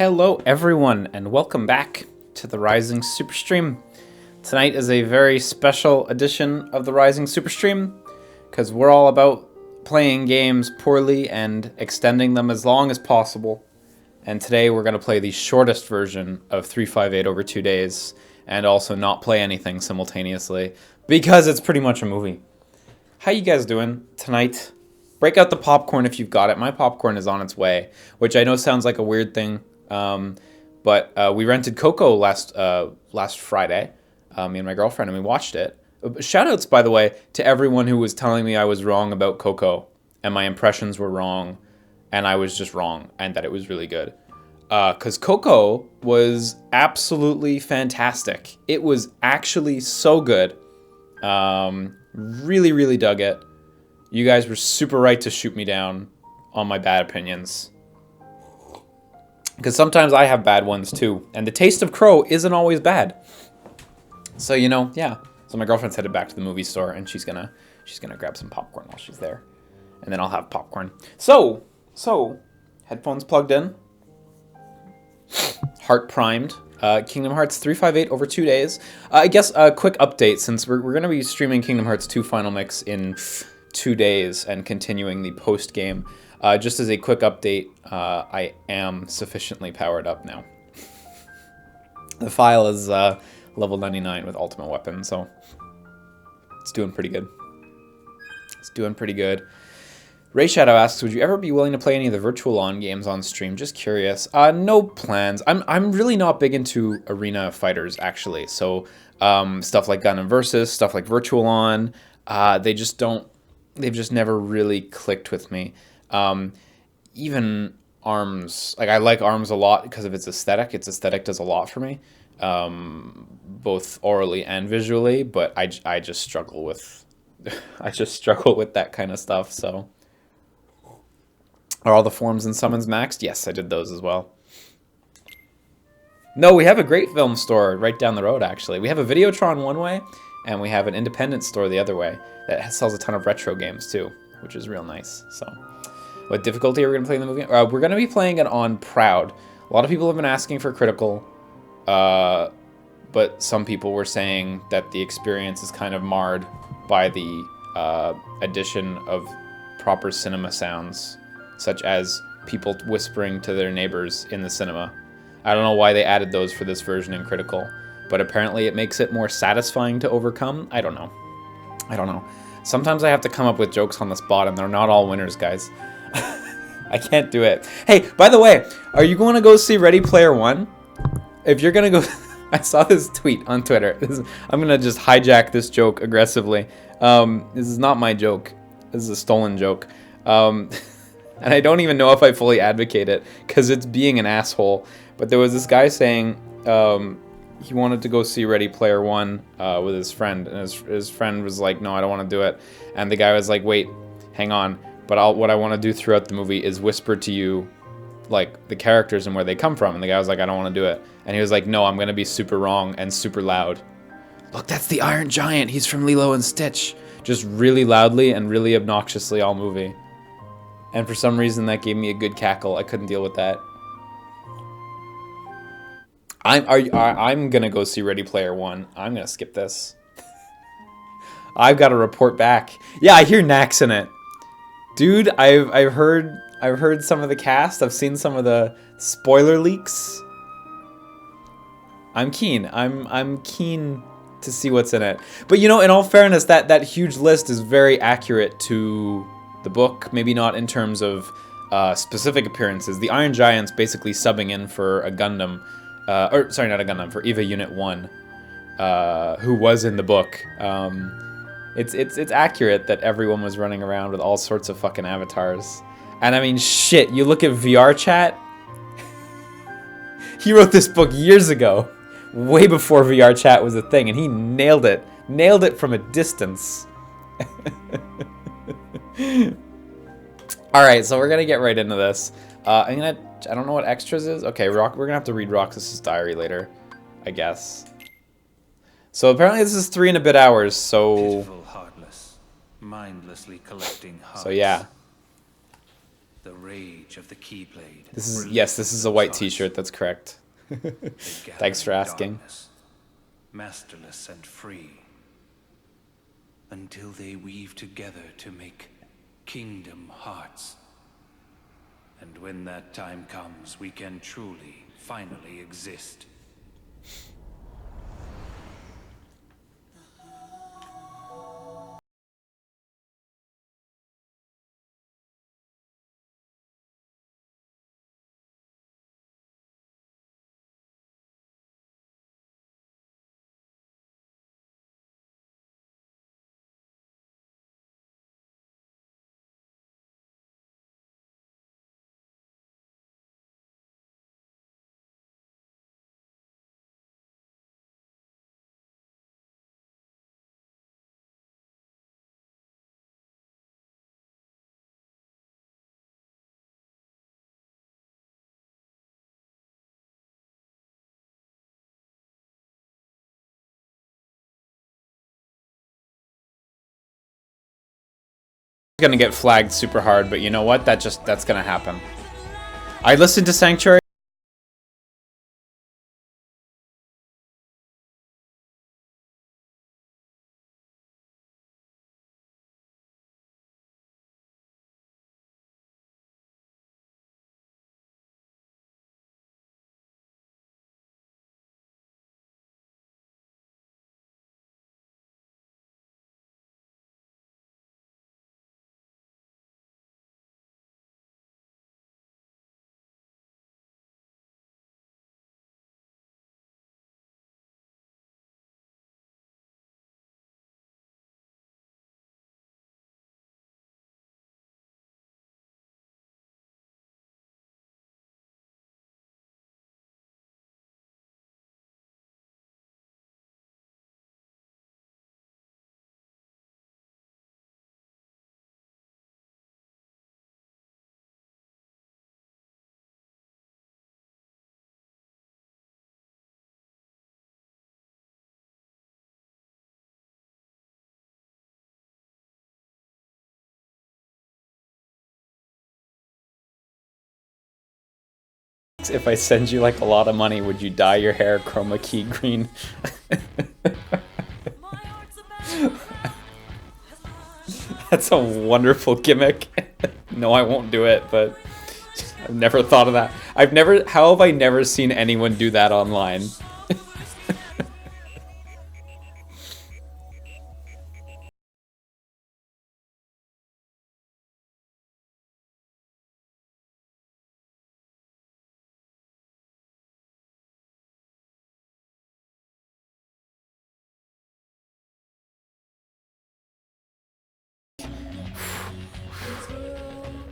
Hello everyone and welcome back to the Rising Superstream. Tonight is a very special edition of the Rising Superstream because we're all about playing games poorly and extending them as long as possible. And today we're going to play the shortest version of 358 over 2 days and also not play anything simultaneously because it's pretty much a movie. How you guys doing tonight? Break out the popcorn if you've got it. My popcorn is on its way, which I know sounds like a weird thing. But we rented Coco last Friday, me and my girlfriend, and we watched it. Shoutouts, by the way, to everyone who was telling me I was wrong about Coco, and my impressions were wrong, and I was just wrong, and that it was really good. Because Coco was absolutely fantastic. It was actually so good. Really, really dug it. You guys were super right to shoot me down on my bad opinions. Because sometimes I have bad ones too. And the taste of crow isn't always bad. So, you know, yeah. So my girlfriend's headed back to the movie store and she's gonna grab some popcorn while she's there. And then I'll have popcorn. So, headphones plugged in. Heart primed. Kingdom Hearts 358 over 2 days. I guess a quick update since we're going to be streaming Kingdom Hearts 2 Final Mix in 2 days and continuing the post game. Just as a quick update, I am sufficiently powered up now. The file is level 99 with Ultimate Weapon, so it's doing pretty good. It's doing pretty good. Ray Shadow asks, would you ever be willing to play any of the Virtual On games on stream? Just curious. No plans. I'm really not big into arena fighters, actually. So stuff like Gundam Versus, stuff like Virtual On, they've just never really clicked with me. Even ARMS, like I like ARMS a lot because of its aesthetic. Its aesthetic does a lot for me, both orally and visually. But I just struggle with, that kind of stuff. So, are all the forms and summons maxed? Yes, I did those as well. No, we have a great film store right down the road. Actually, we have a Videotron one way, and we have an independent store the other way that sells a ton of retro games too, which is real nice. So. What difficulty are we going to play in the movie? We're going to be playing it on Proud. A lot of people have been asking for Critical, but some people were saying that the experience is kind of marred by the addition of proper cinema sounds, such as people whispering to their neighbors in the cinema. I don't know why they added those for this version in Critical, but apparently it makes it more satisfying to overcome. I don't know. Sometimes I have to come up with jokes on the spot, and they're not all winners, guys. I can't do it. Hey, by the way, are you going to go see Ready Player One? If you're going to go... I saw this tweet on Twitter. I'm going to just hijack this joke aggressively. This is not my joke. This is a stolen joke. And I don't even know if I fully advocate it, because it's being an asshole. But there was this guy saying he wanted to go see Ready Player One with his friend. And his friend was like, no, I don't want to do it. And the guy was like, wait, hang on. But what I want to do throughout the movie is whisper to you, like, the characters and where they come from. And the guy was like, I don't want to do it. And he was like, no, I'm going to be super wrong and super loud. Look, that's the Iron Giant. He's from Lilo and Stitch. Just really loudly and really obnoxiously all movie. And for some reason, that gave me a good cackle. I couldn't deal with that. I'm going to go see Ready Player One. I'm going to skip this. I've got to report back. Yeah, I hear Nax in it. Dude, I've heard some of the cast. I've seen some of the spoiler leaks. I'm keen. I'm keen to see what's in it. But you know, in all fairness, that huge list is very accurate to the book. Maybe not in terms of specific appearances. The Iron Giant's basically subbing in for a Gundam, or sorry, not a Gundam, for EVA Unit 1, who was in the book. It's accurate that everyone was running around with all sorts of fucking avatars. And I mean, shit, you look at VR Chat. He wrote this book years ago, way before VR Chat was a thing, and he nailed it. Nailed it from a distance. Alright, so we're gonna get right into this. I don't know what extras is. Okay, we're gonna have to read Roxas' diary later, I guess. So apparently this is 3 and a bit hours, so... Pitiful, heartless, mindlessly collecting hearts. So yeah. The rage of the Keyblade. This is, yes, this is a white t-shirt, that's correct. Thanks for asking. Darkness, masterless and free, until they weave together to make kingdom hearts. And when that time comes, we can truly, finally exist. Gonna get flagged super hard, but you know what? That's gonna happen. I listened to Sanctuary. If I send you like a lot of money, would you dye your hair chroma key green? That's a wonderful gimmick. No, I won't do it, but I've never thought of that. How have I never seen anyone do that online?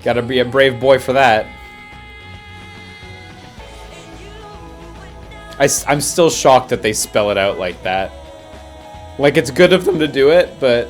Gotta be a brave boy for that. I'm still shocked that they spell it out like that. Like, it's good of them to do it, but...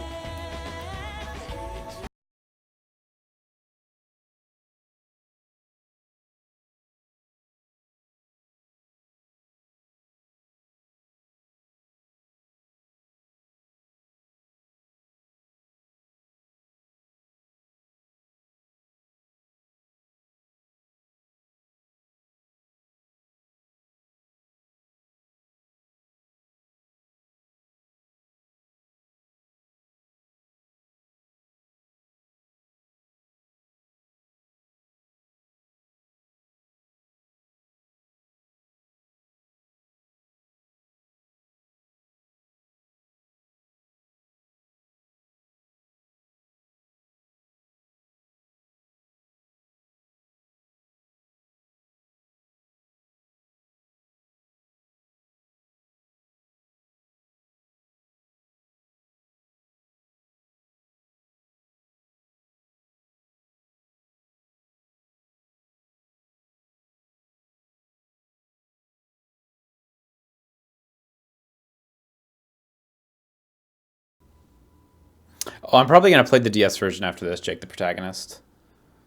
Oh, I'm probably gonna play the DS version after this, Jake the Protagonist.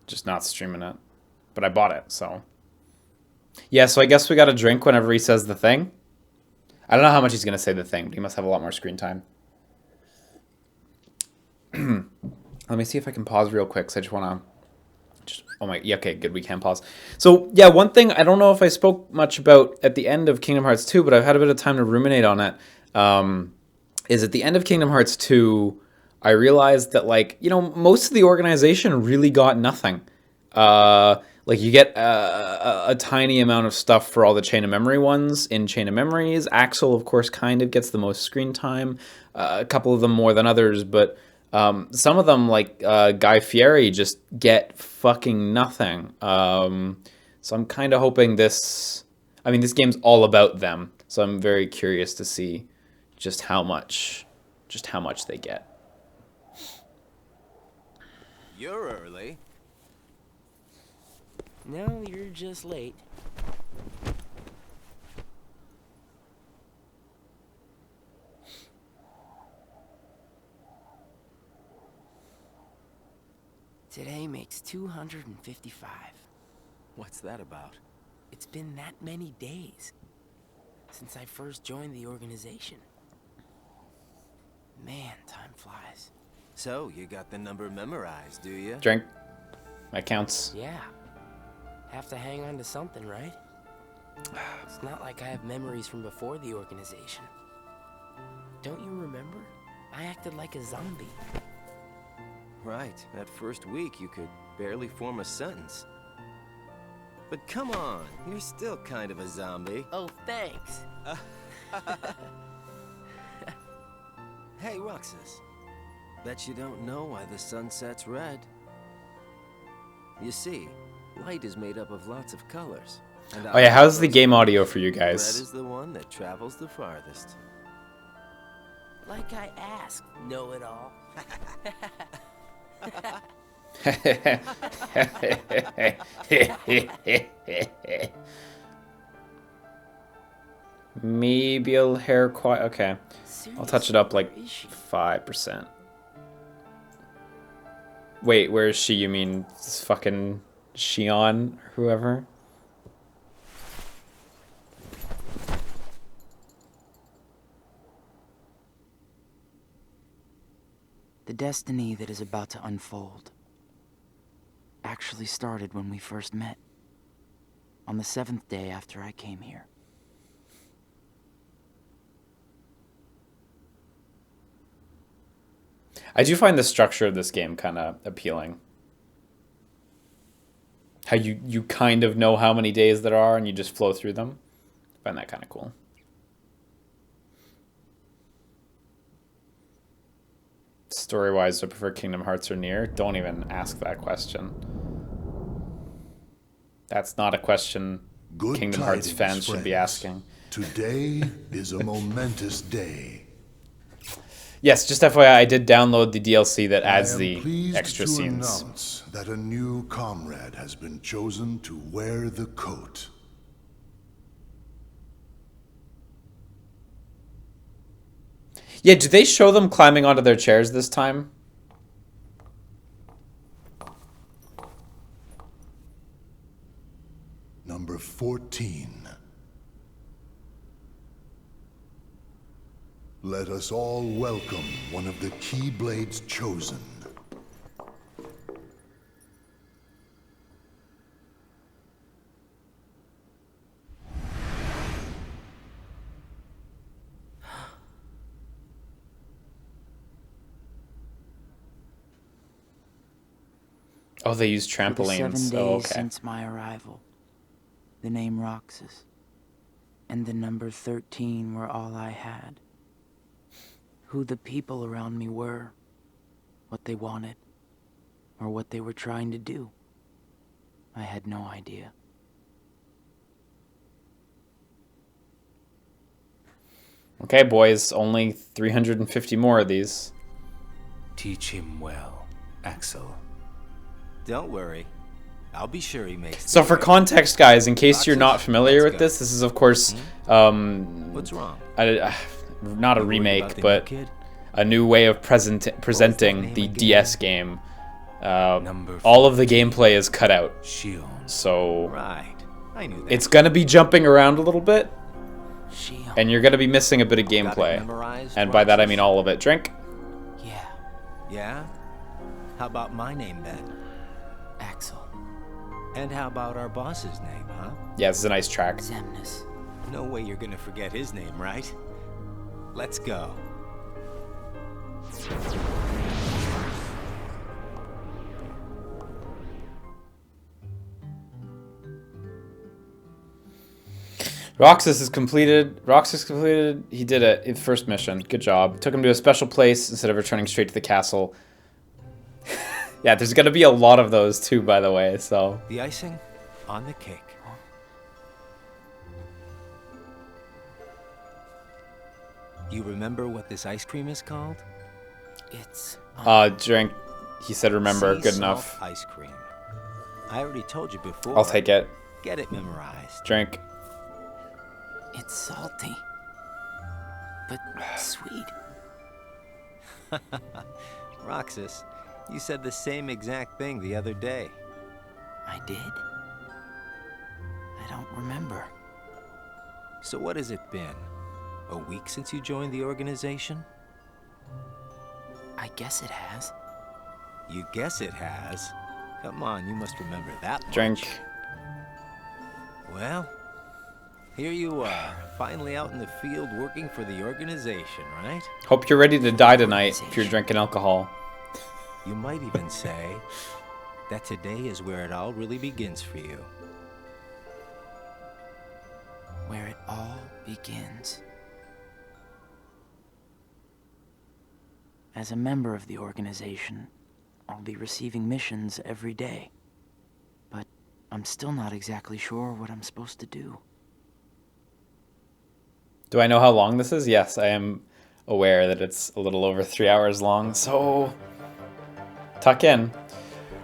Just not streaming it. But I bought it, so... Yeah, so I guess we gotta drink whenever he says the thing. I don't know how much he's gonna say the thing, but he must have a lot more screen time. Let me see if I can pause real quick, because I just wanna Oh my, yeah, okay, good, we can pause. So, yeah, one thing, I don't know if I spoke much about at the end of Kingdom Hearts 2, but I've had a bit of time to ruminate on it, is at the end of Kingdom Hearts 2, I realized that, like, you know, most of the organization really got nothing. Like, you get a tiny amount of stuff for all the Chain of Memory ones in Chain of Memories. Axel, of course, kind of gets the most screen time. A couple of them more than others, but some of them, like Guy Fieri, just get fucking nothing. So I'm kind of hoping this... I mean, this game's all about them, so I'm very curious to see just how much they get. You're early. No, you're just late. Today makes 255. What's that about? It's been that many days since I first joined the organization. Man, time flies. So, you got the number memorized, do you? Drink. That counts. Yeah. Have to hang on to something, right? It's not like I have memories from before the organization. Don't you remember? I acted like a zombie. Right. That first week, you could barely form a sentence. But come on, you're still kind of a zombie. Oh, thanks. Hey, Roxas. Bet you don't know why the sun sets red. You see, light is made up of lots of colors. And Oh yeah, how's the game audio for you guys? red is the one that travels the farthest. Like I asked, know-it-all. Maybe hair quiet. Okay, I'll touch it up like 5%. Wait, where is she? You mean this fucking Xion or whoever? The destiny that is about to unfold actually started when we first met, on the 7th day after I came here. I do find the structure of this game kind of appealing. How you kind of know how many days there are and you just flow through them. I find that kind of cool. Story-wise, do I prefer Kingdom Hearts or Nier? Don't even ask that question. That's not a question Good Kingdom Hearts tidings, fans should be friends. asking. Today is a momentous day. Yes, just FYI, I did download the DLC that adds I am the pleased extra to scenes. announce that a new comrade has been chosen to wear the coat. Yeah, do they show them climbing onto their chairs this time? Number 14. Let us all welcome one of the Keyblades chosen. Oh, they use For the 7 trampolines. days Oh, okay. since my arrival, the name Roxas and the number 13 were all I had. Who the people around me were, what they wanted, or what they were trying to do, I had no idea. Okay, boys, only 350 more of these. Teach him well, Axel. Don't worry. I'll be sure he makes So the for grade. context, guys, in case you're not Roxas, familiar let's with go. this is, of course, What's wrong? not a You worried remake, about the but new kid? a new way of presenting name the again? DS game. Number All of the gameplay is cut out, Xion. so Right. I knew that. it's gonna be jumping around a little bit, Xion. and you're gonna be missing a bit of Got it gameplay. memorized, And by that I Roxas? mean all of it. Drink. Yeah, Yeah? How about my name then? Axel. And how about our boss's name, huh? Yeah, this is a nice track. Xemnas. No way you're gonna forget his name, right? Let's go. Roxas is completed. Roxas completed. He did it. First mission. Good job. Took him to a special place instead of returning straight to the castle. Yeah, there's gonna be a lot of those too, by the way. So The icing on the cake. You remember what this ice cream is called? It's drink. He said, "Remember." Sea Good salt enough. Ice cream. I already told you before. I'll take it. Get it memorized. Drink. It's salty. But sweet. Roxas, you said the same exact thing the other day. I did? I don't remember. So what has it been? A week since you joined the organization? I guess it has. You guess it has? Come on, you must remember that much. Drink. Well, here you are, finally out in the field working for the organization, right? Hope you're ready to die tonight if you're drinking alcohol. You might even say that today is where it all really begins for you. Where it all begins. As a member of the organization, I'll be receiving missions every day. But I'm still not exactly sure what I'm supposed to do. Do I know how long this is? Yes, I am aware that it's a little over 3 hours long, so tuck in.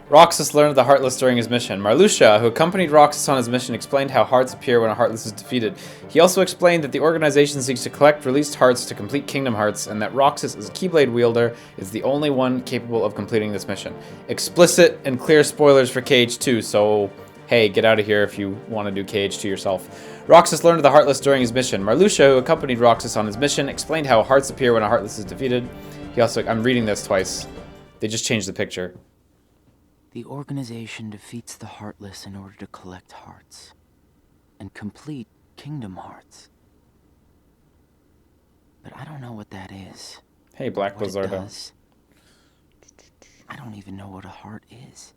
Roxas learned the Heartless during his mission. Marluxia, who accompanied Roxas on his mission, explained how hearts appear when a Heartless is defeated. He also explained that the organization seeks to collect released hearts to complete Kingdom Hearts, and that Roxas, as a Keyblade wielder, is the only one capable of completing this mission. Explicit and clear spoilers for KH2, so hey, get out of here if you want to do KH2 yourself. Roxas learned of the Heartless during his mission. Marluxia, who accompanied Roxas on his mission, explained how hearts appear when a Heartless is defeated. He also, I'm reading this twice. They just changed the picture. The organization defeats the Heartless in order to collect hearts. And complete Kingdom Hearts. But I don't know what that is. Hey, Black What it Blizzardo. does. I don't even know what a heart is.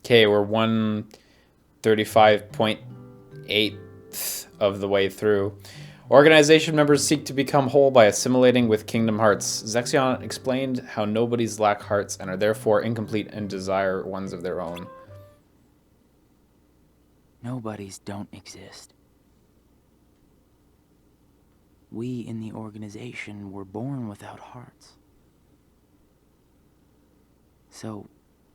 Okay, we're 135.8th of the way through. Organization members seek to become whole by assimilating with Kingdom Hearts. Xion explained how nobodies lack hearts and are therefore incomplete and desire ones of their own. Nobodies don't exist. We in the organization were born without hearts. So,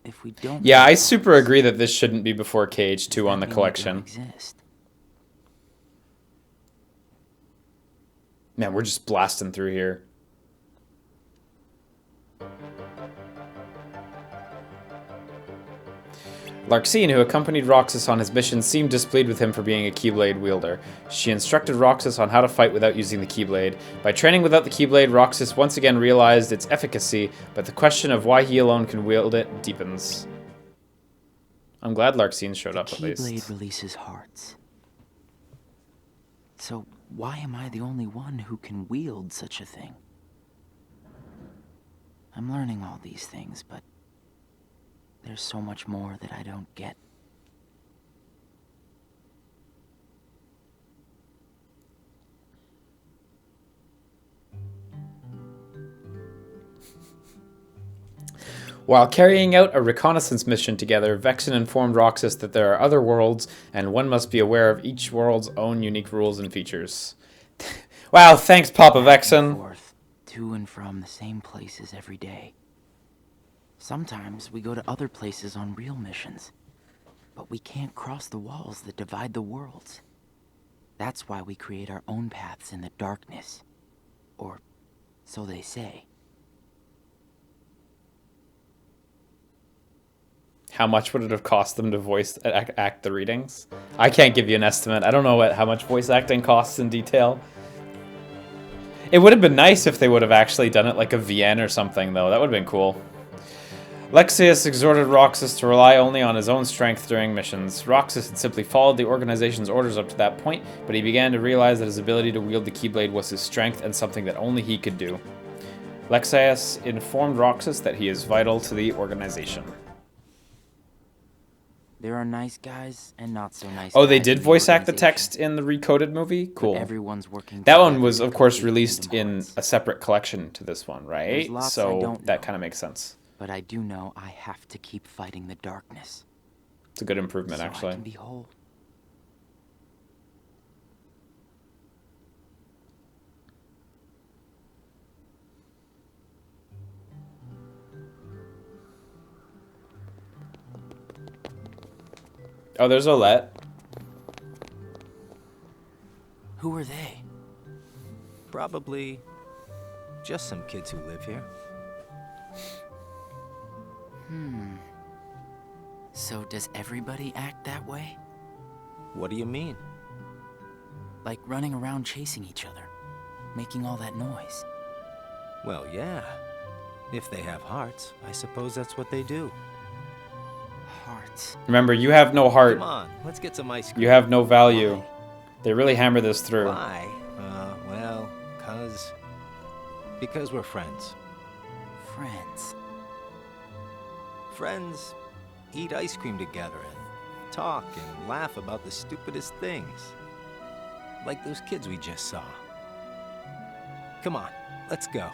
if we don't... Yeah, I have super hearts, agree that this shouldn't be before KH2 on the then we don't collection. exist. Man, we're just blasting through here. Larxene, who accompanied Roxas on his mission, seemed displeased with him for being a Keyblade wielder. She instructed Roxas on how to fight without using the Keyblade. By training without the Keyblade, Roxas once again realized its efficacy, but the question of why he alone can wield it deepens. I'm glad Larxene showed up at least. Keyblade releases hearts. So why am I the only one who can wield such a thing? I'm learning all these things, but there's so much more that I don't get. While carrying out a reconnaissance mission together, Vexen informed Roxas that there are other worlds, and one must be aware of each world's own unique rules and features. Wow, thanks, Papa Back and Vexen. forth, to and from the same places every day. Sometimes we go to other places on real missions, but we can't cross the walls that divide the worlds. That's why we create our own paths in the darkness. Or so they say. How much would it have cost them to voice act the readings? I can't give you an estimate. I don't know how much voice acting costs in detail. It would have been nice if they would have actually done it like a VN or something, though. That would have been cool. Lexius exhorted Roxas to rely only on his own strength during missions. Roxas had simply followed the organization's orders up to that point, but he began to realize that his ability to wield the Keyblade was his strength and something that only he could do. Lexius informed Roxas that he is vital to the organization. There are nice guys and not so nice Oh, they guys did in the voice act the organization, text in the recoded movie? but Cool. everyone's working That one together was, to of course, complete released Kingdom in Hearts. a separate collection to this one, right? There's lots I So don't that know. kind of makes sense. But I do know I have to keep fighting the darkness. It's a good improvement, so actually. I can be whole. Oh, there's Olette. Who are they? Probably just some kids who live here. So does everybody act that way? What do you mean? Like running around chasing each other, making all that noise. Well, yeah. If they have hearts, I suppose that's what they do. Hearts. Remember, you have no heart. Come on, let's get some ice cream. You have no value. They really hammer this through. Why? Well, because we're friends. Friends. Friends eat ice cream together and talk and laugh about the stupidest things. Like those kids we just saw. Come on, let's go.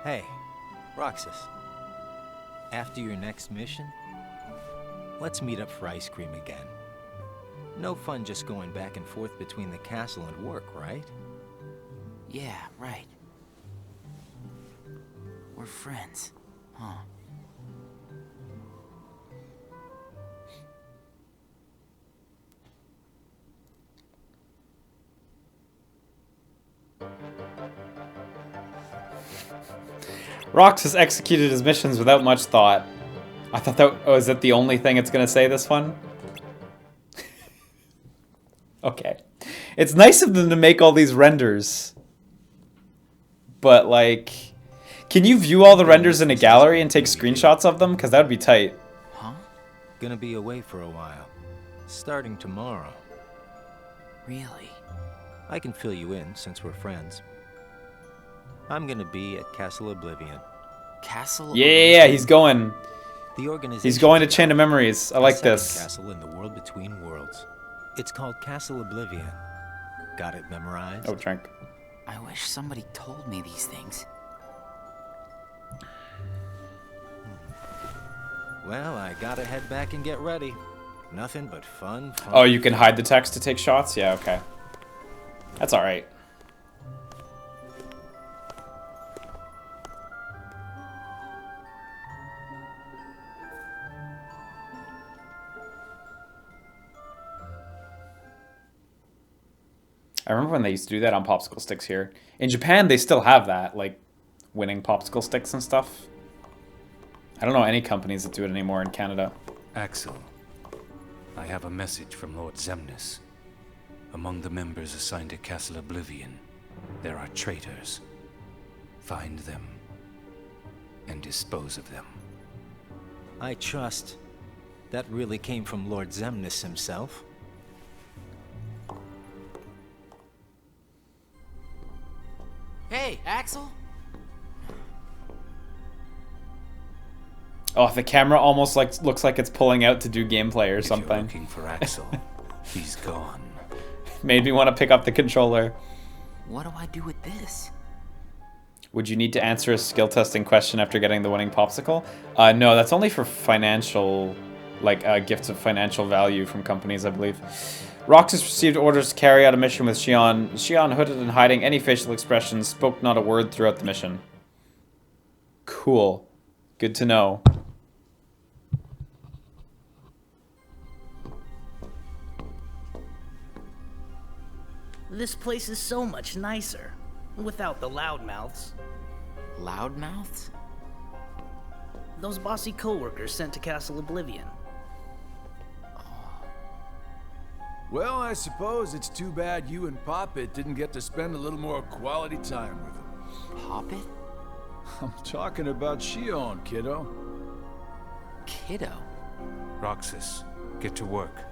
Hey, Roxas. After your next mission, let's meet up for ice cream again. No fun just going back and forth between the castle and work, right? Yeah, right. We're friends, huh? Roxas executed his missions without much thought. I thought that was that the only thing it's gonna say this one? Okay. It's nice of them to make all these renders. But like, can you view all the renders in a gallery and take screenshots of them? Because that would be tight. Huh? Gonna be away for a while. Starting tomorrow. Really? I can fill you in since we're friends. I'm gonna be at Castle Oblivion. Castle? Yeah, he's going. The organization. He's going to Chain of Memories. I like this. Castle in the world between worlds. It's called Castle Oblivion. Got it memorized? Oh, drink. I wish somebody told me these things. Well, I gotta head back and get ready. Nothing but fun. Oh, you can hide the text to take shots? Yeah, okay. That's alright. I remember when they used to do that on popsicle sticks here. In Japan, they still have that, like, winning popsicle sticks and stuff. I don't know any companies that do it anymore in Canada. Axel, I have a message from Lord Xemnas. Among the members assigned to Castle Oblivion, there are traitors. Find them and dispose of them. I trust that really came from Lord Xemnas himself. Hey, Axel? Oh, the camera almost like looks like it's pulling out to do gameplay or If you're something. looking for Axel, he's gone. Made me want to pick up the controller. What do I do with this? Would you need to answer a skill testing question after getting the winning popsicle? No, that's only for financial, like gifts of financial value from companies, I believe. Roxas received orders to carry out a mission with Xion. Xion, hooded and hiding any facial expressions, spoke not a word throughout the mission. Cool. Good to know. This place is so much nicer, without the loudmouths. Loudmouths? Those bossy co-workers sent to Castle Oblivion. Well, I suppose it's too bad you and Poppet didn't get to spend a little more quality time with him. Poppet? I'm talking about Xion, kiddo. Kiddo? Roxas, get to work.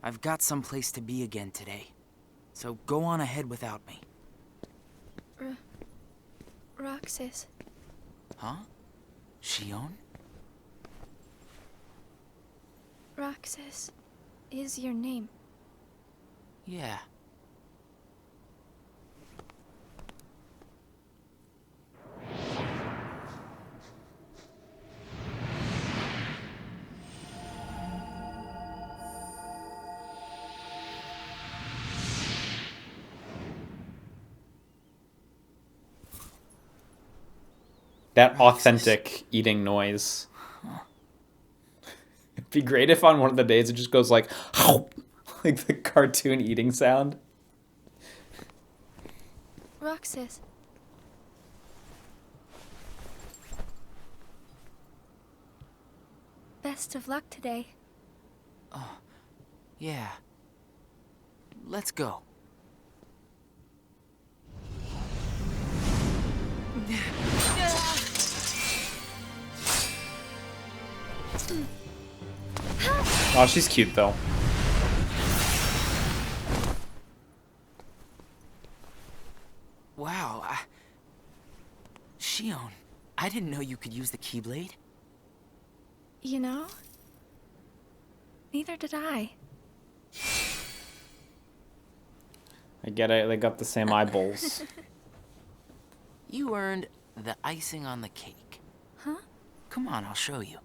I've got someplace to be again today, so go on ahead without me. Roxas. Huh? Xion? Roxas is your name. Yeah. That authentic eating noise. It'd be great if on one of the days it just goes like, like the cartoon eating sound. Roxas. Best of luck today. Yeah. Let's go. Oh, she's cute though. Wow, Xion, I didn't know you could use the Keyblade. You know? Neither did I. I get it, they got the same eyeballs. You earned the icing on the cake. Huh? Come on, I'll show you.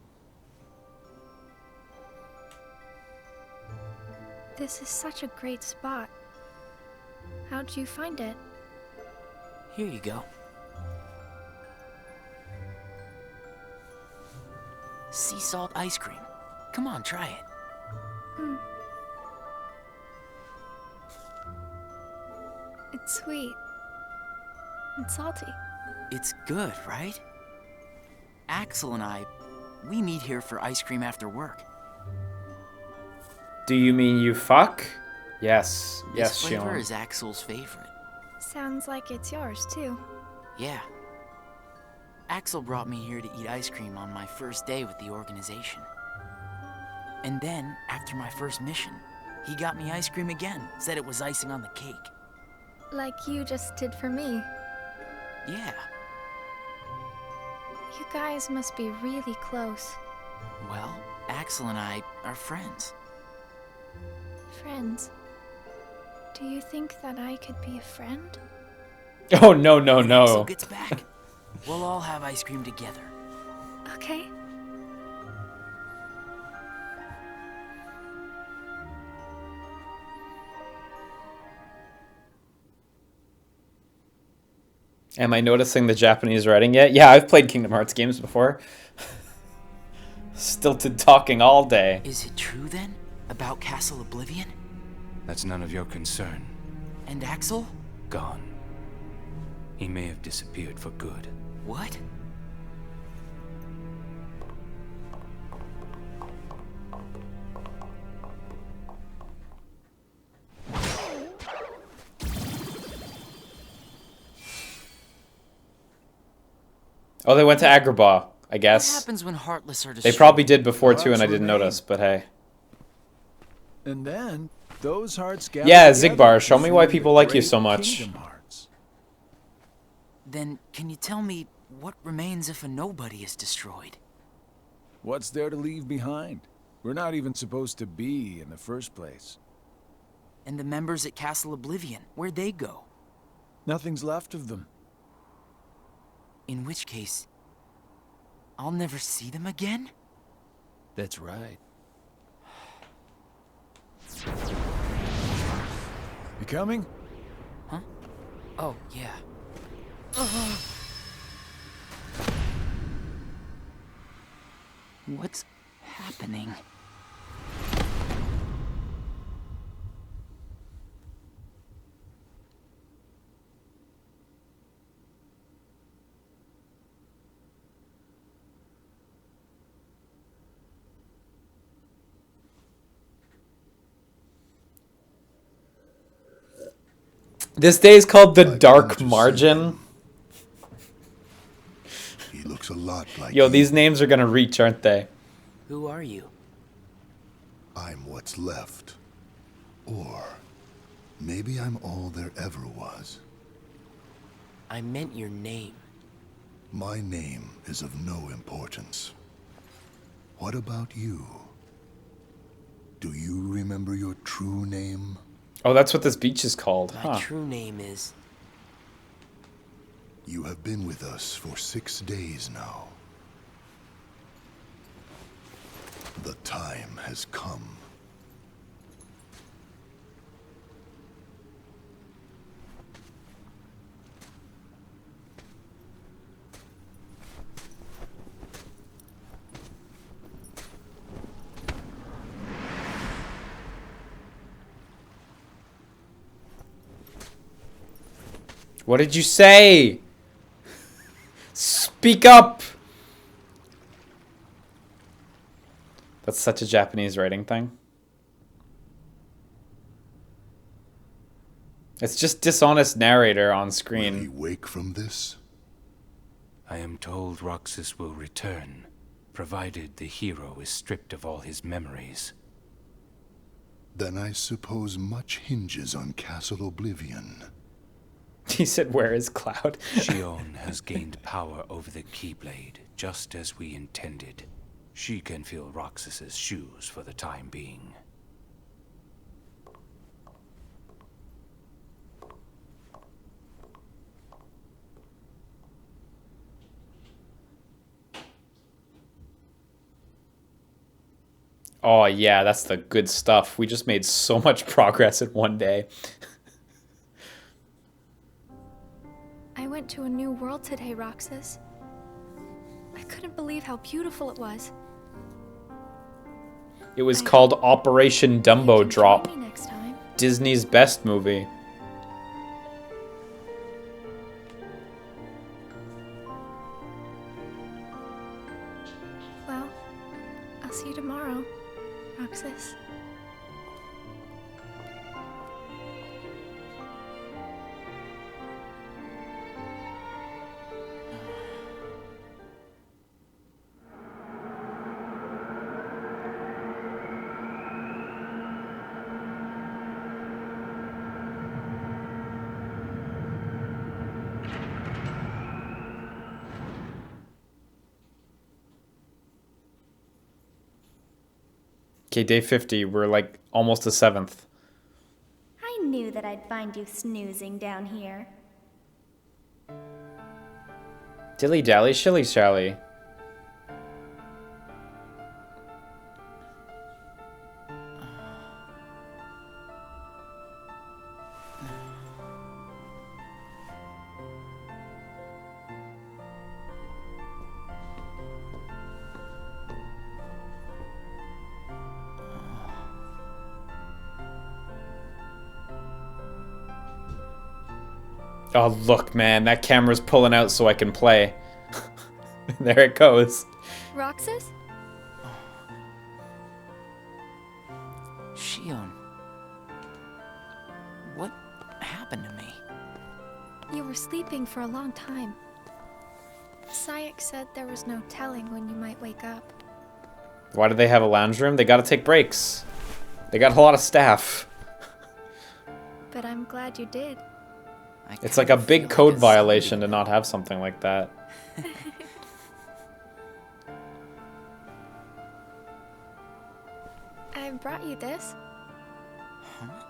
This is such a great spot. How'd you find it? Here you go. Sea salt ice cream. Come on, try it. It's sweet. And salty. It's good, right? Axel and I, we meet here for ice cream after work. Do you mean you fuck? Yes. Yes, This flavor Xion. is Axel's favorite. Sounds like it's yours, too. Yeah. Axel brought me here to eat ice cream on my first day with the organization. And then, after my first mission, he got me ice cream again, said it was icing on the cake. Like you just did for me. Yeah. You guys must be really close. Well, Axel and I are friends. Friends. Do you think that I could be a friend? Oh, no, no, When Axel no. gets back, we'll all have ice cream together. Okay. Am I noticing the Japanese writing yet? Yeah, I've played Kingdom Hearts games before. Stilted talking all day. Is it true then? About Castle Oblivion? That's none of your concern. And Axel? Gone. He may have disappeared for good. What? Oh, they went to Agrabah, I What guess. happens when Heartless are They destroyed? probably did before too, and I Hearts didn't remain. notice, but hey. And then those hearts gather Yeah, together Zigbar, show to me why form people the like you great so much. Kingdom Hearts. Then, can you tell me what remains if a nobody is destroyed? What's there to leave behind? We're not even supposed to be in the first place. And the members at Castle Oblivion, where'd they go? Nothing's left of them. In which case, I'll never see them again? That's right. You coming? Huh? Oh, yeah. What's happening? This day is called the I've Dark come to see Margin. him. He looks a lot like Yo, you. these names are gonna reach, aren't they? Who are you? I'm what's left. Or maybe I'm all there ever was. I meant your name. My name is of no importance. What about you? Do you remember your true name? Oh, that's what this beach is called. My Huh. true name is... You have been with us for 6 days now. The time has come. What did you say? Speak up! That's such a Japanese writing thing. It's just dishonest narrator on Will he screen. wake from this? I am told Roxas will return, provided the hero is stripped of all his memories. Then I suppose much hinges on Castle Oblivion. He said, where is Cloud? Xion has gained power over the Keyblade, just as we intended. She can fill Roxas's shoes for the time being. Oh yeah, that's the good stuff. We just made so much progress in one day. I went to a new world today, Roxas. I couldn't believe how beautiful it was. It was called Operation Dumbo You can Drop. join me next time. Disney's best movie. Well, I'll see you tomorrow, Roxas. Okay, day 50. We're like almost the 7th. I knew that I'd find you snoozing down here. Dilly dally, shilly shally. Oh, look, man, that camera's pulling out so I can play. There it goes. Roxas? Xion. What happened to me? You were sleeping for a long time. Sayek said there was no telling when you might wake up. Why do they have a lounge room? They gotta take breaks. They got a lot of staff. But I'm glad you did. It's like a big code violation to not have something like that. I brought you this. Huh?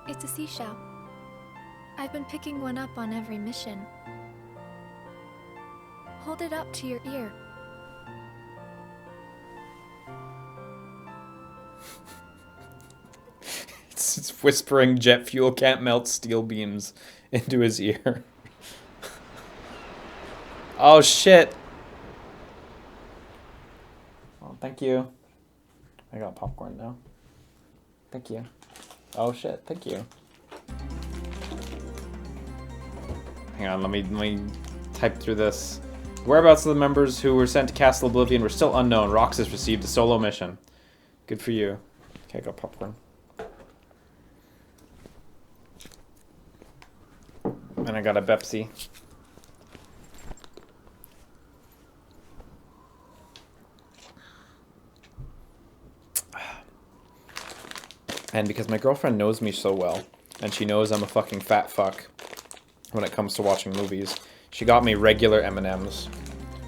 It's a seashell. I've been picking one up on every mission. Hold it up to your ear. It's whispering jet fuel can't melt steel beams into his ear. Oh shit. Oh, thank you. I got popcorn now. Thank you. Oh shit, thank you. Hang on, let me type through this. Whereabouts of the members who were sent to Castle Oblivion were still unknown. Roxas received a solo mission. Good for you. Okay, I got popcorn. And I got a Pepsi. And because my girlfriend knows me so well, and she knows I'm a fucking fat fuck when it comes to watching movies, she got me regular M&Ms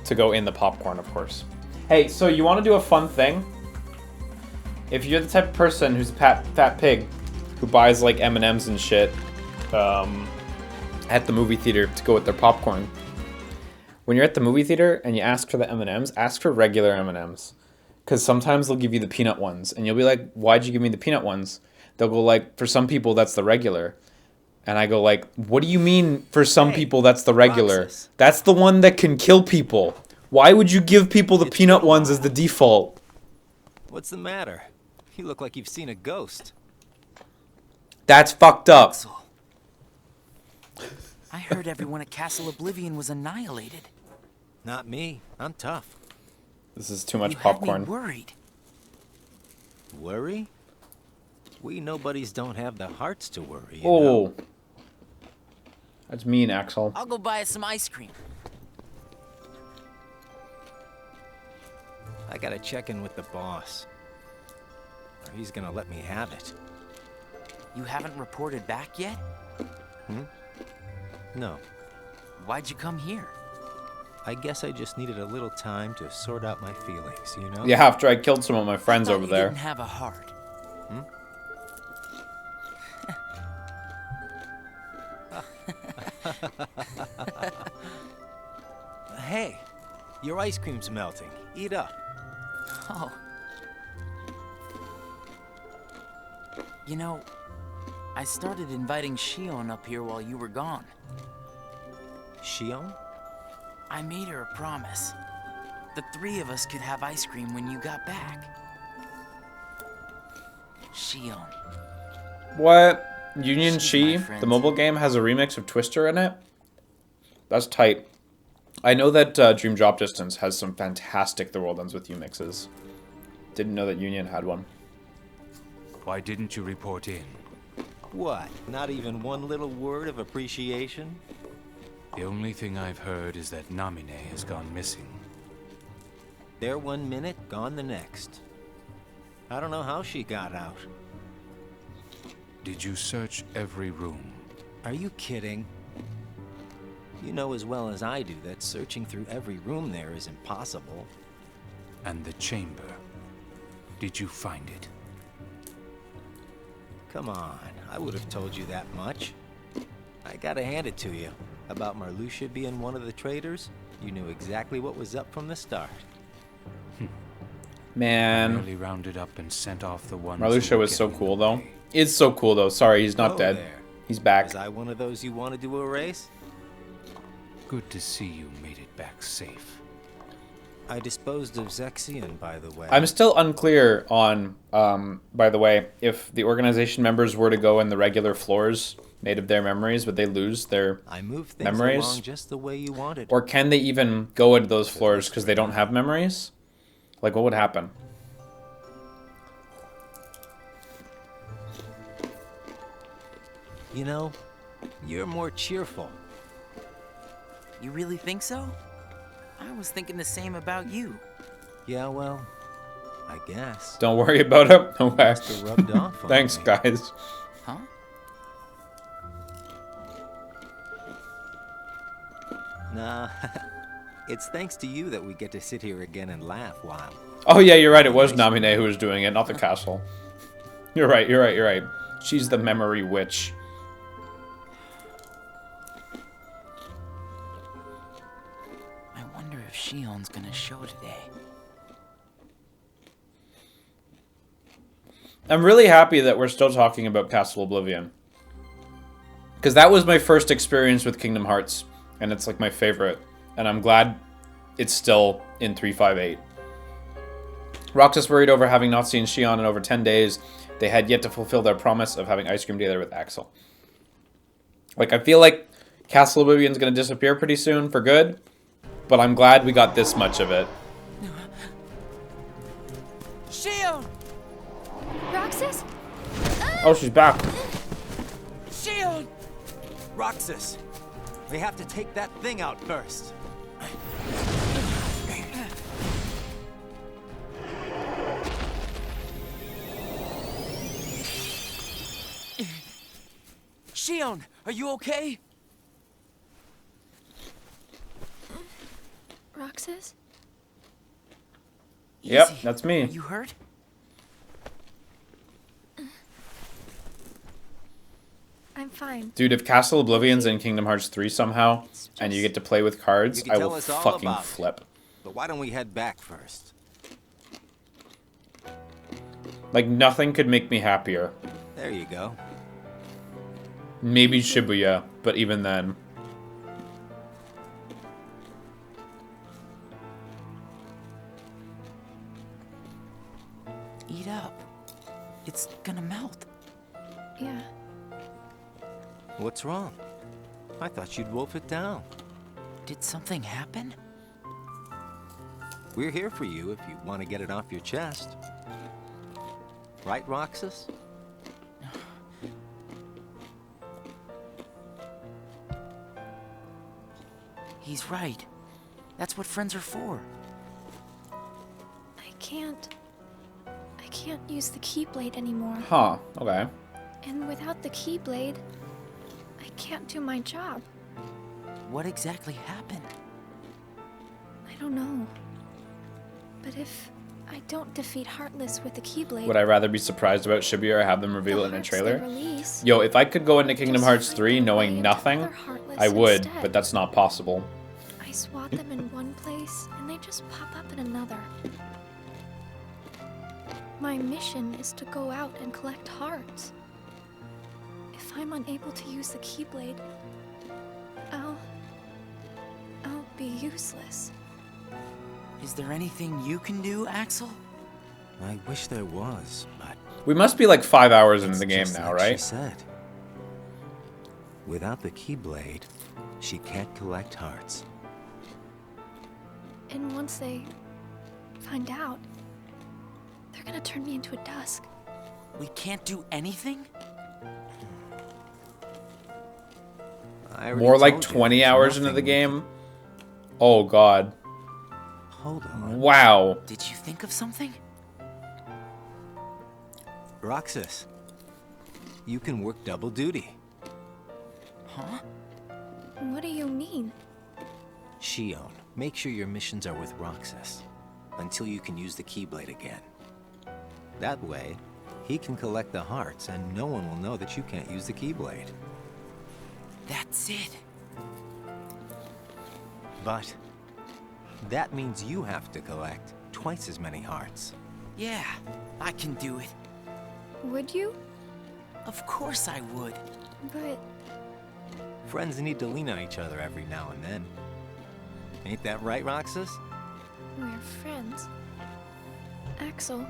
to go in the popcorn, of course. Hey, so you want to do a fun thing? If you're the type of person who's a fat pig who buys like M&Ms and shit at the movie theater to go with their popcorn, when you're at the movie theater and you ask for the M&Ms, ask for regular M&Ms. Because sometimes they'll give you the peanut ones. And you'll be like, why'd you give me the peanut ones? They'll go like, for some people, that's the regular. And I go like, what do you mean for some people that's the regular? Roxas. That's the one that can kill people. Why would you give people the peanut ones as the default? What's the matter? You look like you've seen a ghost. That's fucked up. Axel. I heard everyone at Castle Oblivion was annihilated. Not me. I'm tough. This is too much You had popcorn. me worried. Worry? We nobodies don't have the hearts to worry, you know? Oh. That's mean, Axel. I'll go buy us some ice cream. I gotta check in with the boss. Or he's gonna let me have it. You haven't reported back yet? No. Why'd you come here? I guess I just needed a little time to sort out my feelings, you know? Yeah, after I killed some of my friends Thought over you there. didn't have a heart. Hey, your ice cream's melting. Eat up. Oh. You know, I started inviting Xion up here while you were gone. Xion? I made her a promise. The three of us could have ice cream when you got back. Xion. What? Union She's She, my friend. the mobile game, has a remix of Twister in it? That's tight. I know that Dream Drop Distance has some fantastic The World Ends With You mixes. Didn't know that Union had one. Why didn't you report in? What? Not even one little word of appreciation? The only thing I've heard is that Namine has gone missing. There 1 minute, gone the next. I don't know how she got out. Did you search every room? Are you kidding? You know as well as I do that searching through every room there is impossible. And the chamber? Did you find it? Come on, I would have told you that much. I gotta hand it to you. About Marluxia being one of the traitors, you knew exactly what was up from the start. Man. Merely rounded up and sent off the ones. Marluxia who were was so getting cool, in the though. way. Is so cool, though. Sorry, he's not Oh, dead. there. He's back. Was I one of those you wanted to erase? Good to see you made it back safe. I disposed of Xion, by the way. I'm still unclear on, by the way, if the organization members were to go in the regular floors made of their memories, would they lose their I moved things memories? along just the way you wanted. Or can they even go into those floors because they don't have memories? Like, what would happen? You know, you're more cheerful. You really think so? I was thinking the same about you. Yeah, well, I guess. Don't worry about it. Okay. Must have rubbed off on Thanks, me. guys. Huh? Nah, it's thanks to you that we get to sit here again and laugh while. Oh, yeah, you're right. It was Namine who was doing it, not the castle. You're right, you're right, you're right. She's the memory witch. I wonder if Xion's gonna show today. I'm really happy that we're still talking about Castle Oblivion. Because that was my first experience with Kingdom Hearts, and it's like my favorite. And I'm glad it's still in 358. Roxas worried over having not seen Xion in over 10 days. They had yet to fulfill their promise of having ice cream together with Axel. Like, I feel like Castle Oblivion's going to disappear pretty soon for good, but I'm glad we got this much of it. Xion! Roxas? Oh, she's back. Xion! Roxas, We have to take that thing out first. Xion, are you okay? Roxas? Yep, Easy. that's me. Are you hurt? I'm fine. Dude, if Castle Oblivion's in Kingdom Hearts 3 somehow, and you get to play with cards, You can I tell will us all fucking about it. flip. But why don't we head back first? Like, nothing could make me happier. There you go. Maybe Shibuya, but even then. Eat up. It's gonna melt. Yeah. What's wrong? I thought you'd wolf it down. Did something happen? We're here for you if you want to get it off your chest. Right, Roxas? He's right. That's what friends are for. I can't use the Keyblade anymore. Huh, okay. And without the Keyblade, I can't do my job. What exactly happened? I don't know. But if I don't defeat Heartless with the Keyblade, Would I rather be surprised about Shibuya or have them reveal the it in a hearts they trailer? release Yo, if I could go into Kingdom just Hearts find 3 their way knowing into nothing, other Heartless I would, instead. but that's not possible. I swat them in one place, and they just pop up in another. My mission is to go out and collect hearts. If I'm unable to use the Keyblade, I'll be useless. Is there anything you can do, Axel? I wish there was, but We must be like 5 hours into it's the game just now, like she right? said. Without the Keyblade, she can't collect hearts. And once they find out, they're gonna turn me into a dusk. We can't do anything? I already More like told you 20 there's hours into nothing the we game? Oh, God. Hold on. Wow. Did you think of something? Roxas, you can work double duty. Huh? What do you mean? Xion, make sure your missions are with Roxas until you can use the Keyblade again. That way, he can collect the hearts and no one will know that you can't use the Keyblade. That's it. But that means you have to collect twice as many hearts. Yeah, I can do it. Would you? Of course I would. But Friends need to lean on each other every now and then. Ain't that right, Roxas? we're friends. Axel,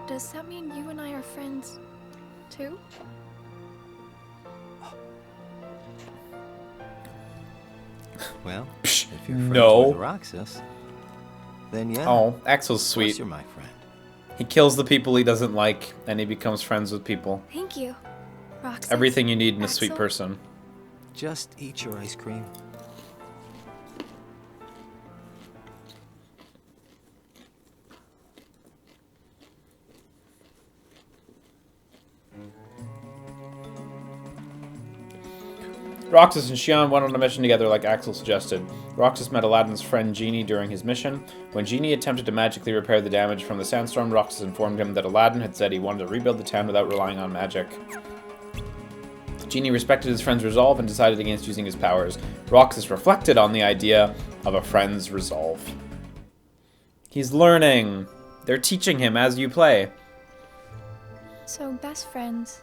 does that mean you and I are friends, too? Well, Psh, if you're friends no. with Roxas, then yeah. Oh, Axel's of course sweet. you're my friend. He kills the people he doesn't like, and he becomes friends with people. Thank you, Roxas. Everything you need in a sweet Axel? person. Just eat your ice cream. Roxas and Xion went on a mission together like Axel suggested. Roxas met Aladdin's friend Genie during his mission. When Genie attempted to magically repair the damage from the sandstorm, Roxas informed him that Aladdin had said he wanted to rebuild the town without relying on magic. Genie respected his friend's resolve and decided against using his powers. Roxas reflected on the idea of a friend's resolve. He's learning. They're teaching him as you play. So best friends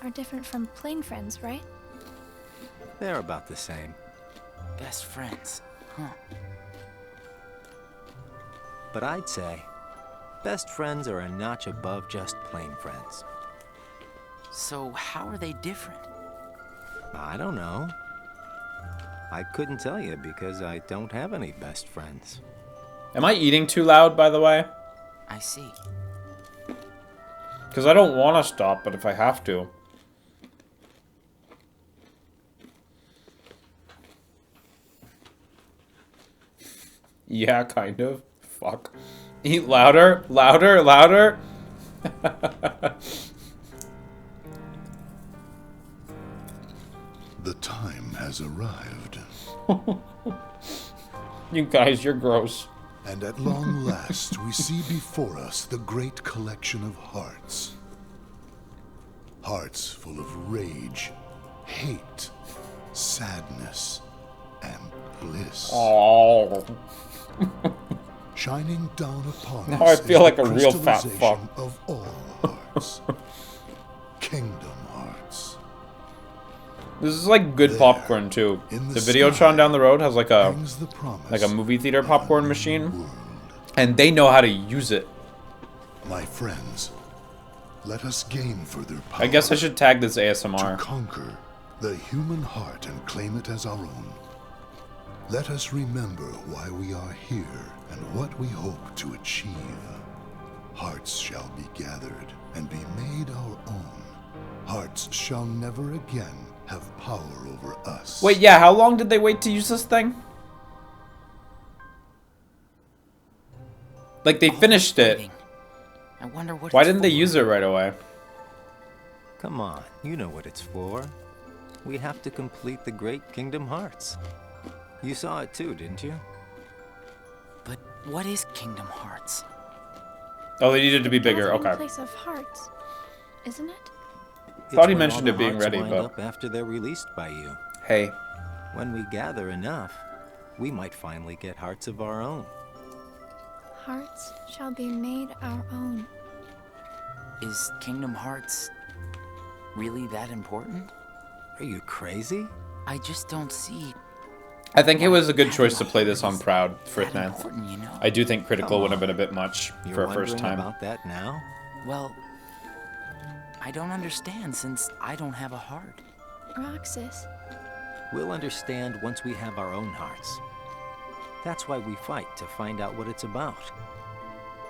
are different from plain friends, right? They're about the same. Best friends, huh? But I'd say best friends are a notch above just plain friends. So how are they different? I don't know. I couldn't tell you because I don't have any best friends. Am I eating too loud, by the way? I see. Because I don't want to stop, but if I have to. Yeah, kind of. Fuck. Eat louder, louder, louder. The time has arrived. You guys, you're gross. And at long last, we see before us the great collection of hearts. Hearts full of rage, hate, sadness, and bliss. Oh. Shining down upon Now us I feel is like the a real fat fuck. crystallization of all hearts. Kingdom hearts. This is like good There, popcorn too. in The the Videotron sky, down the road has like a hangs the promise movie theater of a popcorn new machine, world. and they know how to use it. My friends, let us gain further power I guess I should tag this to ASMR. conquer the human heart and claim it as our own. Let us remember why we are here and what we hope to achieve. Hearts shall be gathered and be made our own. Hearts shall never again have power over us. Wait, yeah, how long did they wait to use this thing? Like, they finished it. I wonder what. Why it's didn't they for. use it right away? Come on, you know what it's for. We have to complete the Great Kingdom Hearts. You saw it too, didn't you? But what is Kingdom Hearts? Oh, they needed to be bigger. Gathering Okay. place of hearts, isn't it? Thought he It's when mentioned all it the being hearts ready, wind but- up after they're released by you. Hey. When we gather enough, we might finally get hearts of our own. Hearts shall be made our own. Is Kingdom Hearts really that important? Are you crazy? I just don't see. I think it was a good Having choice to a play this heart on is Proud for that 9th. important, you know? I do think Critical Come would have been a on. bit much You're for a first wondering time. about that now? Well, I don't understand since I don't have a heart. Roxas, We'll understand once we have our own hearts. That's why we fight, to find out what it's about.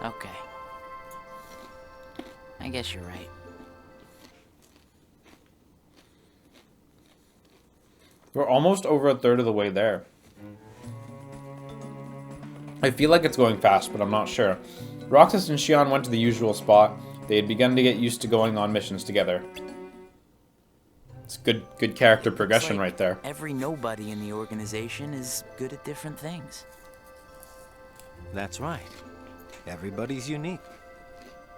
Okay. I guess you're right. We're almost over a third of the way there. I feel like it's going fast, but I'm not sure. Roxas and Xion went to the usual spot. They had begun to get used to going on missions together. It's good character progression It's like right there. Every nobody in the organization is good at different things. That's right. Everybody's unique.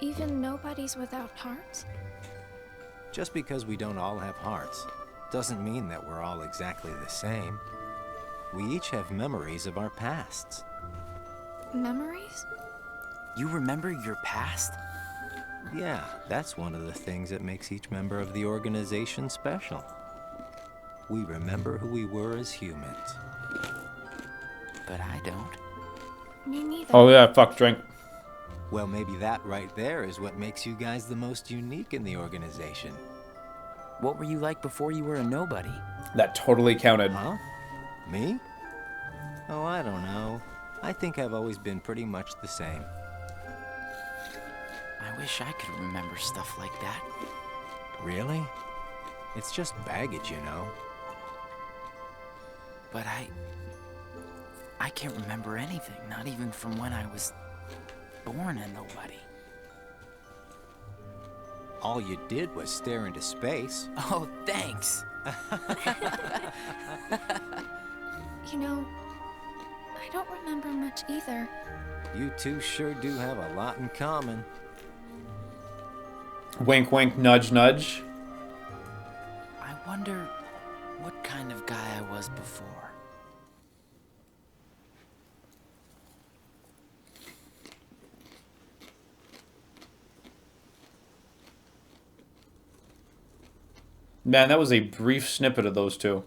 even nobody's without hearts? Just because we don't all have hearts doesn't mean that we're all exactly the same. We each have memories of our pasts. Memories? You remember your past? Yeah, that's one of the things that makes each member of the organization special. We remember who we were as humans. But I don't. Me neither. Oh yeah, fuck, drink. Well, maybe that right there is what makes you guys the most unique in the organization. What were you like before you were a nobody? That totally counted. Huh? Me? Oh, I don't know. I think I've always been pretty much the same. I wish I could remember stuff like that. Really? It's just baggage, you know. But I can't remember anything, not even from when I was born a nobody. All you did was stare into space. Oh, thanks. You know, I don't remember much either. You two sure do have a lot in common. Wink, wink, nudge, nudge. I wonder what kind of guy I was before. Man, that was a brief snippet of those two.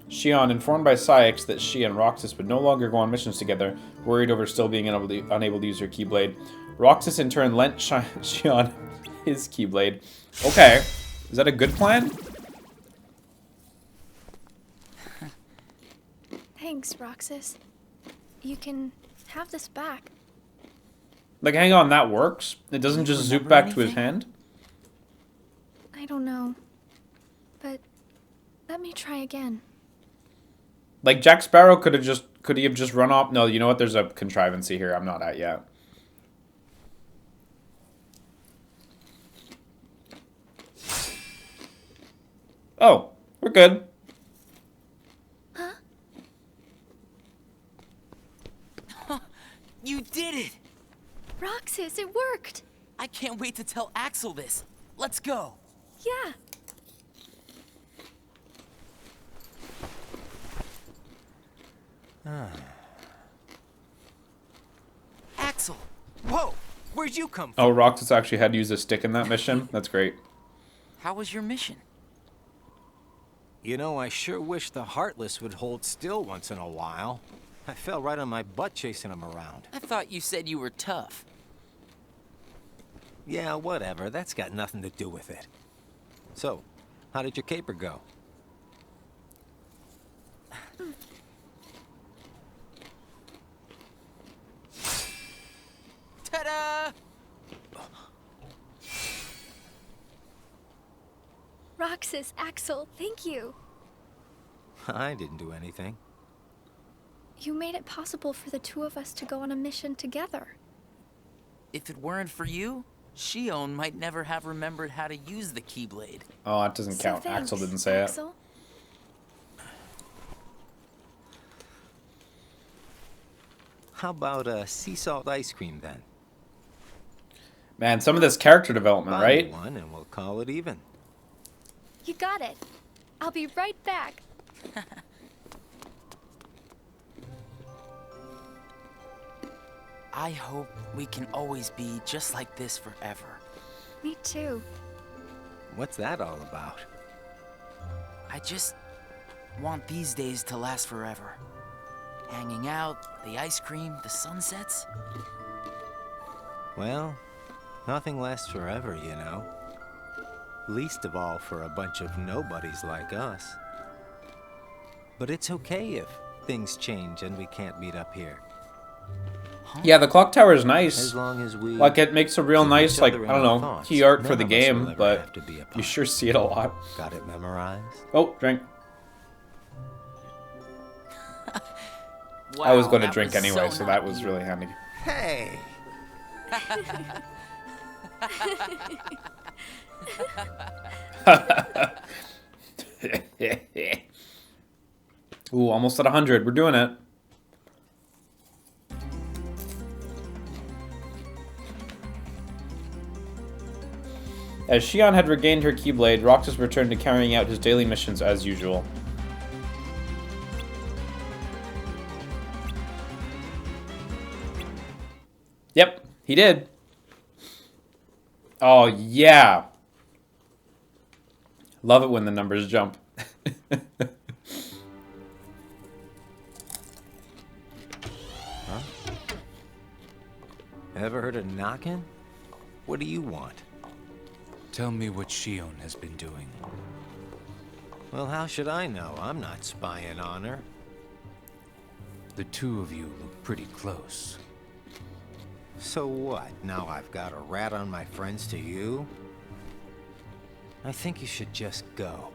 Xion, informed by Syx that she and Roxas would no longer go on missions together, worried over still being unable to use her Keyblade. Roxas in turn lent Xion his Keyblade. Okay, is that a good plan? Thanks, Roxas. You can have this back. Like, hang on, that works? It doesn't just zoop back to his hand? I don't know. But Let me try again. Like, Jack Sparrow could he have just run off? No, you know what? There's a contrivancy here I'm not at yet. Oh, we're good. Huh? You did it! Roxas, it worked! I can't wait to tell Axel this. Let's go. Yeah. Axel! Whoa! Where'd you come from? Oh, Roxas actually had to use a stick in that mission? That's great. How was your mission? You know, I sure wish the Heartless would hold still once in a while. I fell right on my butt chasing them around. I thought you said you were tough. Yeah, whatever. That's got nothing to do with it. So, how did your caper go? Ta-da! Roxas, Axel, thank you. I didn't do anything. You made it possible for the two of us to go on a mission together. If it weren't for you, Xion might never have remembered how to use the Keyblade. Oh, that doesn't count. Thanks, Axel didn't say Axel. How about sea salt ice cream then? it. Man, some of this character development, Buy right? one and we'll call it even. You got it. I'll be right back. I hope we can always be just like this forever. Me too. What's that all about? I just want these days to last forever. Hanging out, the ice cream, the sunsets. Well, nothing lasts forever, you know. Least of all for a bunch of nobodies like us. But it's okay if things change and we can't meet up here. Yeah, the clock tower is nice. As long as we Like, it makes a real keep nice, each like, other I in don't our know, thoughts, key art for none the of us will game, ever but have to be you apart. sure see it a lot. Got it memorized? Oh, drink. Wow, I was going to that drink was anyway, so that not was you. really handy. Hey! Ooh, almost at 100. We're doing it. As Xion had regained her Keyblade, Roxas returned to carrying out his daily missions as usual. Yep, he did. Oh, yeah. Love it when the numbers jump. Huh? Ever heard of knocking? What do you want? Tell me what Xion has been doing. Well, how should I know? I'm not spying on her. The two of you look pretty close. So what? Now I've got a rat on my friends to you? I think you should just go.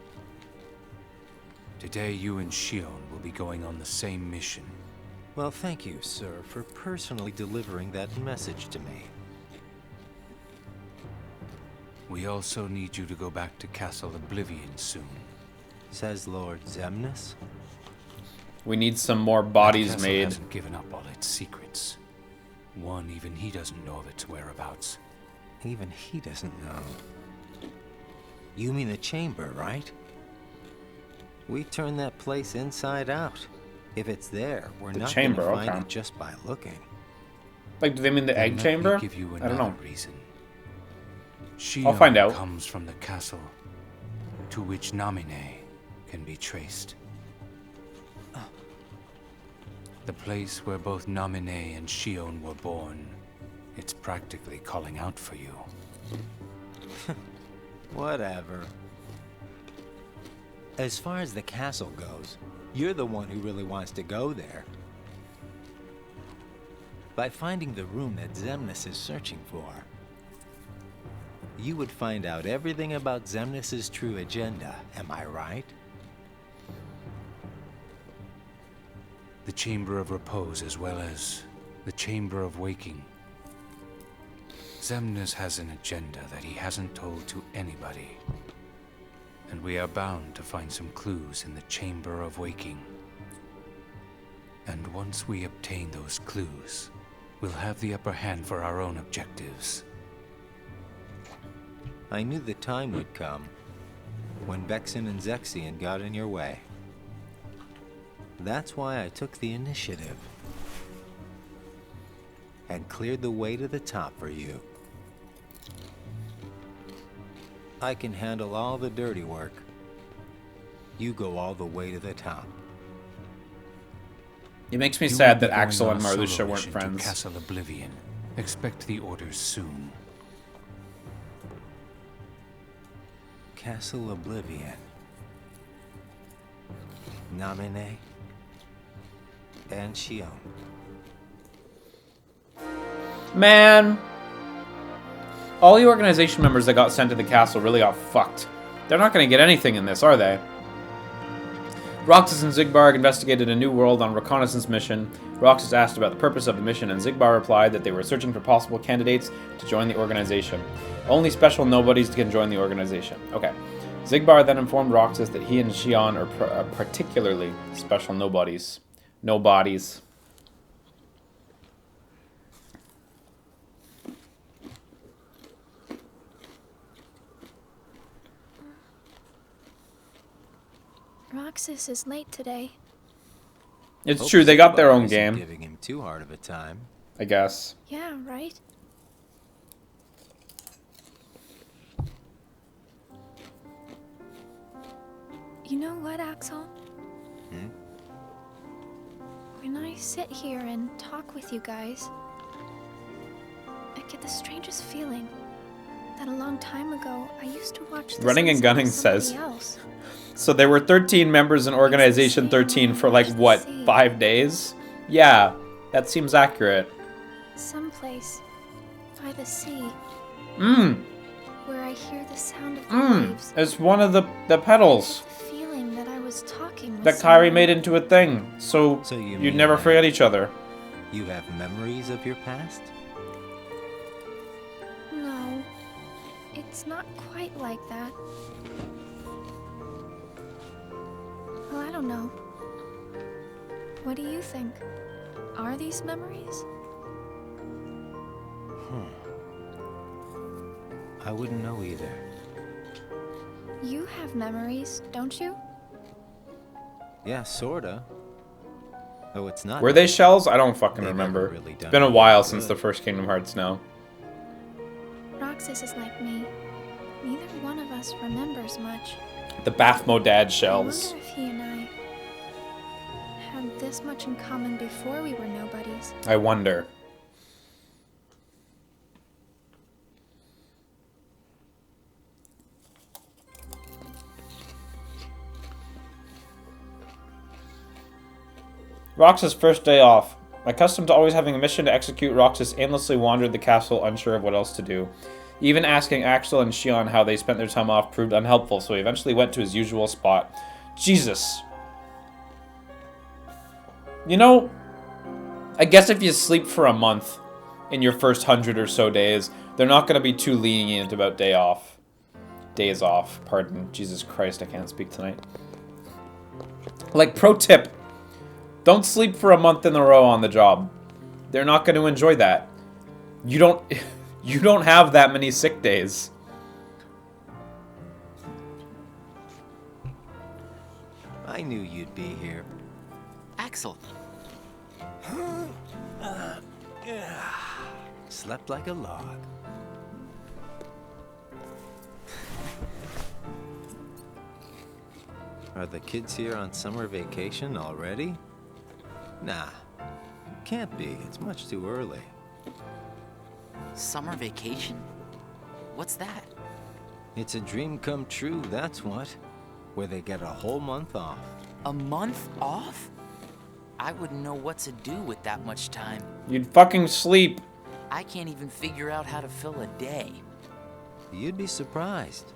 Today you and Xion will be going on the same mission. Well, thank you, sir, for personally delivering that message to me. We also need you to go back to Castle Oblivion soon. Says Lord Xemnas. We need some more bodies The castle made. hasn't given up all its secrets. One, even he doesn't know of its whereabouts. Even he doesn't know. You mean the chamber, right? We turned that place inside out. If it's there, we're The not chamber, gonna find okay. it just by looking. Like, do they mean the Then egg let me chamber? give you I don't know. another reason. I'll find out. Comes from the castle to which Namine can be traced. The place where both Namine and Xion were born. It's practically calling out for you. Whatever. As far as the castle goes, you're the one who really wants to go there. By finding the room that Xemnas is searching for, you would find out everything about Xemnas' true agenda, am I right? the Chamber of Repose as well as the Chamber of Waking. Xemnas has an agenda that he hasn't told to anybody. And we are bound to find some clues in the Chamber of Waking. And once we obtain those clues, we'll have the upper hand for our own objectives. I knew the time would come when Vexen and Xion got in your way. That's why I took the initiative and cleared the way to the top for you. I can handle all the dirty work. You go all the way to the top. It makes me You sad will that be going Axel on and a solo Marluxia weren't mission to friends. Castle Oblivion. Expect the orders soon. Castle Oblivion. Namine and Xion. Man! All the organization members that got sent to the castle really got fucked. They're not going to get anything in this, are they? Roxas and Xigbar investigated a new world on reconnaissance mission. Roxas asked about the purpose of the mission, and Xigbar replied that they were searching for possible candidates to join the organization. Only special nobodies can join the organization. Okay. Xigbar then informed Roxas that he and Xion are particularly special nobodies. Nobodies. Roxas is late today. It's Hope true, they got their Xigbar own isn't game, Giving him too hard of a time. I guess. Yeah, right? You know what, Axel? Hmm? When I sit here and talk with you guys, I get the strangest feeling that a long time ago I used to watch this Running and inside Gunning somebody says, else. so there were 13 members in Organization 13 for like, what, 5 days? Yeah, that seems accurate. Someplace by the sea Mmm, where I hear the sound of the waves. it's one of the pedals The feeling that I was talking with that Kyrie someone. made into a thing, so So you you'd mean never that forget each other. You have memories of your past? No, it's not quite like that. Well, I don't know. What do you think? Are these memories? I wouldn't know either. You have memories, don't you? Yeah, sorta. Though it's not. Were they shells? I don't fucking They've remember. never really It's done been a anything while since good. the first Kingdom Hearts now. Roxas is like me. Neither one of us remembers much. The Bathmodad I shells. wonder if he and I had this much in common before we were nobodies. I wonder. Roxas' first day off. Accustomed to always having a mission to execute, Roxas aimlessly wandered the castle, unsure of what else to do. Even asking Axel and Xion how they spent their time off proved unhelpful, so he eventually went to his usual spot. Jesus. You know, I guess if you sleep for a month in your first 100 or so days, they're not going to be too lenient about days off. Pardon. Jesus Christ, I can't speak tonight. Like, pro tip. Don't sleep for a month in a row on the job. They're not going to enjoy that. You don't have that many sick days. I knew you'd be here. Axel. Slept like a log. Are the kids here on summer vacation already? Nah, can't be. It's much too early. Summer vacation? What's that? It's a dream come true, that's what. Where they get a whole month off. A month off? I wouldn't know what to do with that much time. You'd fucking sleep. I can't even figure out how to fill a day. You'd be surprised.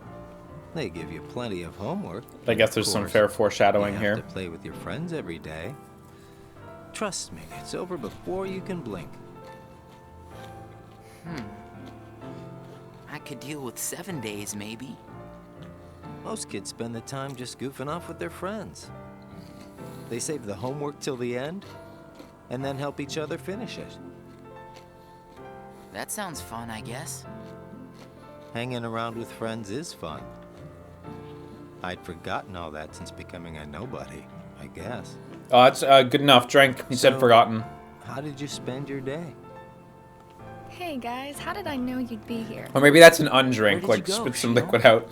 They give you plenty of homework. I guess there's some fair foreshadowing you here. have to play with your friends every day. Trust me, it's over before you can blink. I could deal with 7 days, maybe. Most kids spend the time just goofing off with their friends. They save the homework till the end, and then help each other finish it. That sounds fun, I guess. Hanging around with friends is fun. I'd forgotten all that since becoming a nobody, I guess. Oh, that's good enough. Drink. He said forgotten. How did you spend your day? Hey guys, how did I know you'd be here? Or maybe that's an undrink. Where did Like, you go, spit some Xion? liquid out.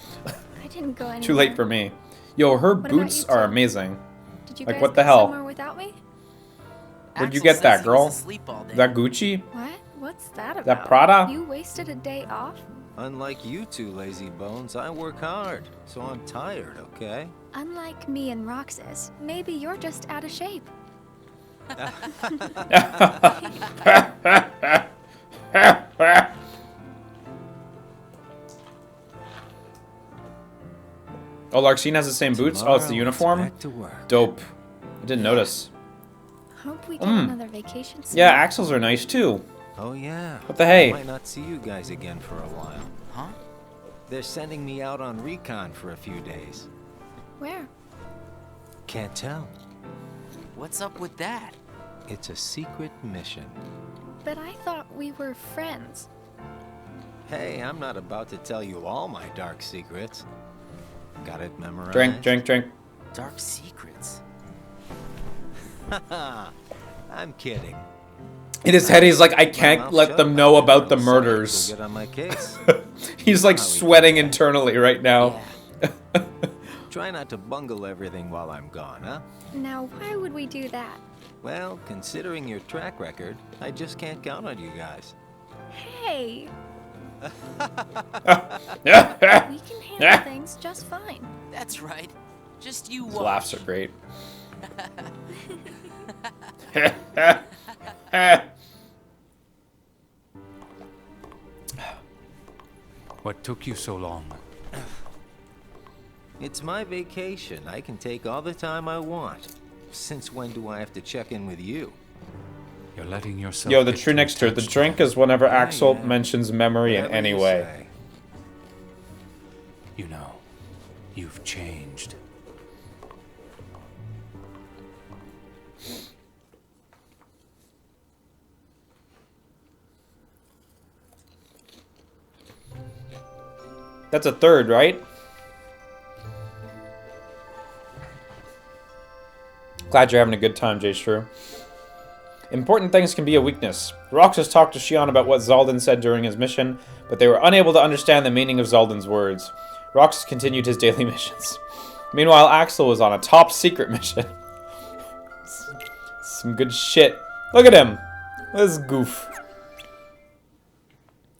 I didn't go anywhere. Too late for me. Yo, her What about boots you are two? amazing. Did you Like, guys what the go hell? somewhere without me? Where'd you Axel get says that, he girl? was asleep all day. That Gucci? What? What's that about? That Prada? You wasted a day off? Unlike you two lazy bones, I work hard, so I'm tired, okay? Unlike me and Roxas, maybe you're just out of shape. Oh, Larxene has the same boots? Oh, it's the Tomorrow, uniform? back to work. Dope. I didn't notice. Hope we get another vacation soon. Yeah, axles are nice too. Oh yeah. What the hey? I might not see you guys again for a while. Huh? They're sending me out on recon for a few days. Where? Can't tell. What's up with that? It's a secret mission. But I thought we were friends. Hey, I'm not about to tell you all my dark secrets. Got it memorized? Drink, drink, drink. Dark secrets. Haha, I'm kidding. In his head, he's like, I My can't mouth let shut, them I'll know get about the real sad. You'll murders. Get on my case. He's like How we do sweating that. internally right now. Try not to bungle everything while I'm gone, huh? Now, why would we do that? Well, considering your track record, I just can't count on you guys. Hey! We can handle things just fine. That's right. Just you His watch. laughs are great. What took you so long? It's my vacation. I can take all the time I want. Since when do I have to check in with you? You're letting yourself. Yo, the get true too next to it. The attached drink to is whenever Yeah, Axel yeah. mentions memory in Whatever any you way. say. You know, you've changed. That's a third, right? Glad you're having a good time, J. Shrew. Important things can be a weakness. Roxas talked to Xion about what Zaldan said during his mission, but they were unable to understand the meaning of Zaldan's words. Roxas continued his daily missions. Meanwhile, Axel was on a top secret mission. Some good shit. Look at him. This goof.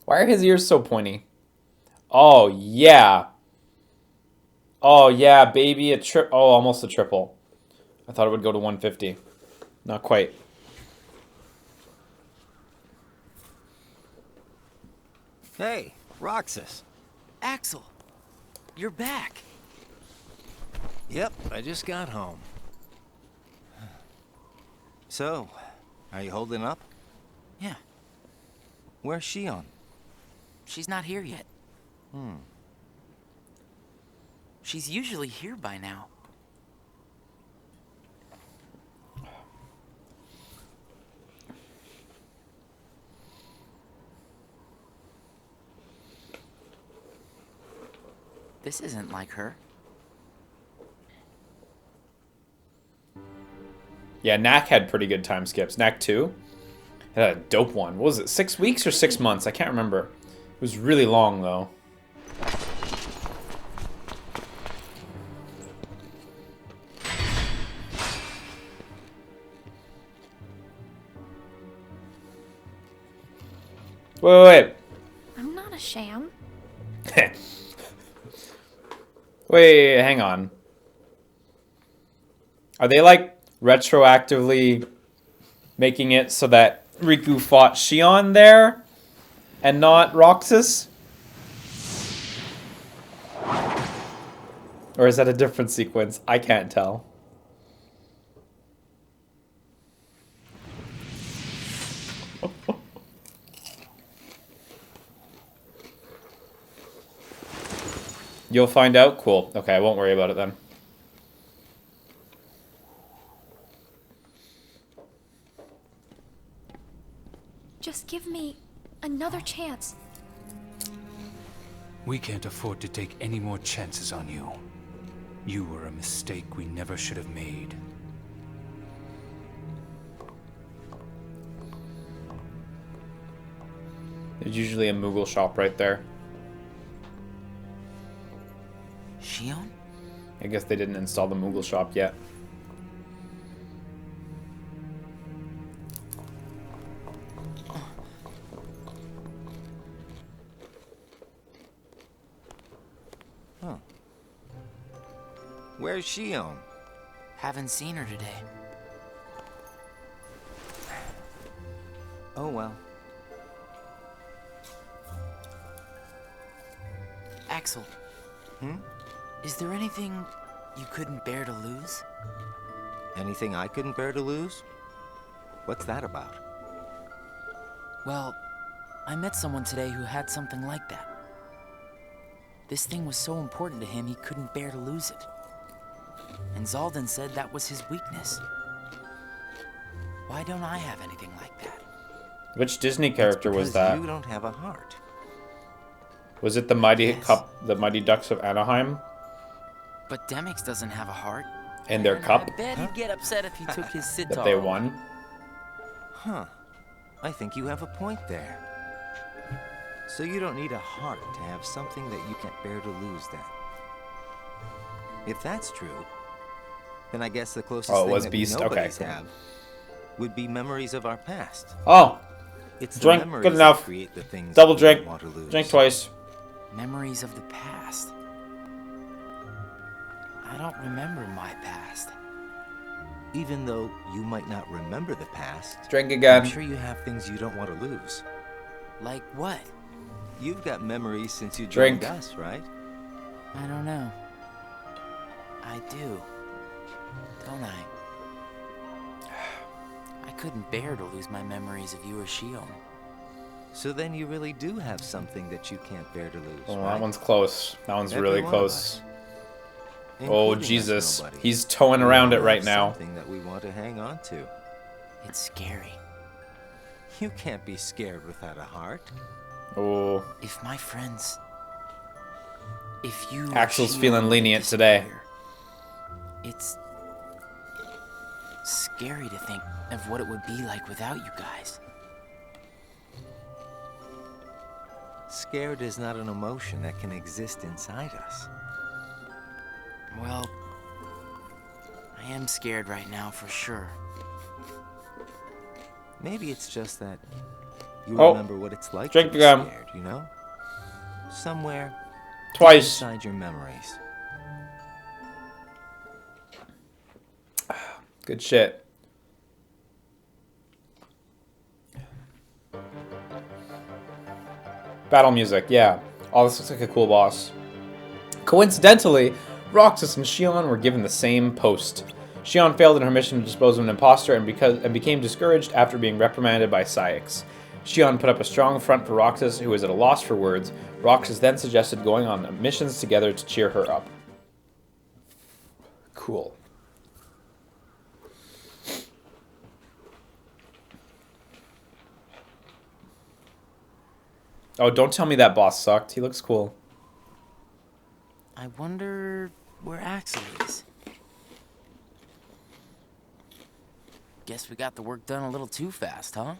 Why are his ears so pointy? Oh, yeah. Oh, yeah, baby. Oh, almost a triple. I thought it would go to 150. Not quite. Hey, Roxas. Axel, you're back. Yep, I just got home. So, are you holding up? Yeah, Where's Xion? she's not here yet. She's usually here by now. This isn't like her. Yeah, Knack had pretty good time skips. Knack 2 had a dope one. What was it, 6 weeks or 6 months? I can't remember. It was really long, though. Wait. I'm not a sham. Wait, hang on. Are they, like, retroactively making it so that Riku fought Xion there and not Roxas? Or is that a different sequence? I can't tell. You'll find out? Cool. Okay, I won't worry about it then. Just give me another chance. We can't afford to take any more chances on you. You were a mistake we never should have made. There's usually a Moogle shop right there. Xion? I guess they didn't install the Moogle shop yet. Huh. Where's Xion? Haven't seen her today. Oh well. Axel. Hmm? Is there anything you couldn't bear to lose? Anything I couldn't bear to lose? What's that about? Well, I met someone today who had something like that. This thing was so important to him he couldn't bear to lose it. And Zaldan said that was his weakness. Why don't I have anything like that? Which Disney character was Because that? you don't have a heart. Was it the Mighty Yes. the Mighty Ducks of Anaheim? But Demix doesn't have a heart. And their And cup I bet he'd get upset if he took his sitar. that they won? Huh. I think you have a point there. So you don't need a heart to have something that you can't bear to lose then. If that's true, then I guess the closest Oh, it thing was that Beast? we Okay, nobodies cool. have would be memories of our past. Oh! It's Drink, the good memories enough. that create the things Double that we drink. don't want to lose. Drink twice. Memories of the past. I don't remember my past. Even though you might not remember the past, Drink again. I'm sure you have things you don't want to lose. Like what? You've got memories since you Drink. joined us, right? I don't know. I do. Don't I? I couldn't bear to lose my memories of you or Xion. So then you really do have something that you can't bear to lose, Oh, right? that one's close. That one's Every really one of close. us, Oh, including us Jesus. nobody. He's towing around We it all right have now. Something that we want to hang on to. It's scary. You can't be scared without a heart. Oh. If my friends... If you... or Axel's Xion feeling were to lenient today. disappear, it's... scary to think of what it would be like without you guys. Scared is not an emotion that can exist inside us. Well... I am scared right now for sure. Maybe it's just that you Oh, remember what it's like drink to be again. scared, you know? Somewhere Twice. inside your memories. Good shit. Battle music, yeah. Oh, this looks like a cool boss. Coincidentally, Roxas and Xion were given the same post. Xion failed in her mission to dispose of an imposter and became discouraged after being reprimanded by Syx. Xion put up a strong front for Roxas, who was at a loss for words. Roxas then suggested going on missions together to cheer her up. Cool. Oh, don't tell me that boss sucked. He looks cool. I wonder where Axel is. Guess we got the work done a little too fast, huh?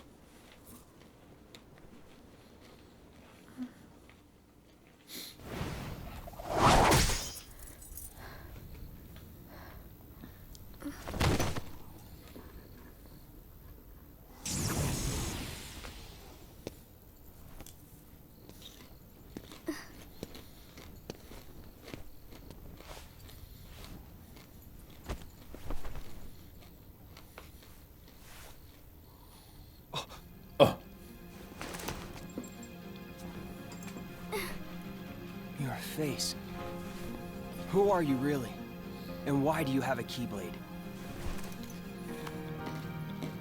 Your face. Who are you really? And why do you have a Keyblade?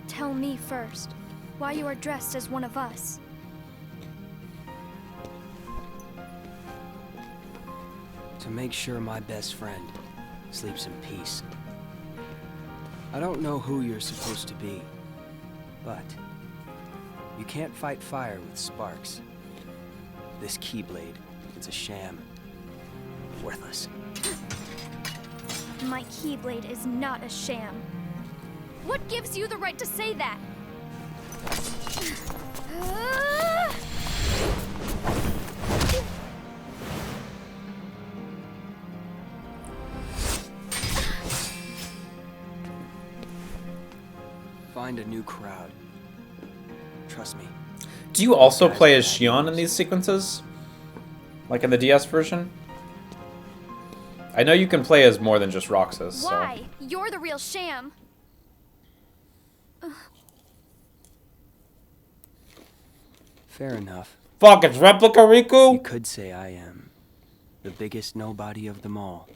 Tell me first, why you are dressed as one of us. to make sure my best friend sleeps in peace. I don't know who you're supposed to be, but you can't fight fire with sparks. This Keyblade, it's a sham. Worthless. My Keyblade is not a sham. What gives you the right to say that? Find a new crowd. Trust me. Do you also play as Xion in these sequences? Like in the DS version? I know you can play as more than just Roxas. Why? So. You're the real sham. Fair enough. Fuck, it's Replica Riku? You could say I am the biggest nobody of them all.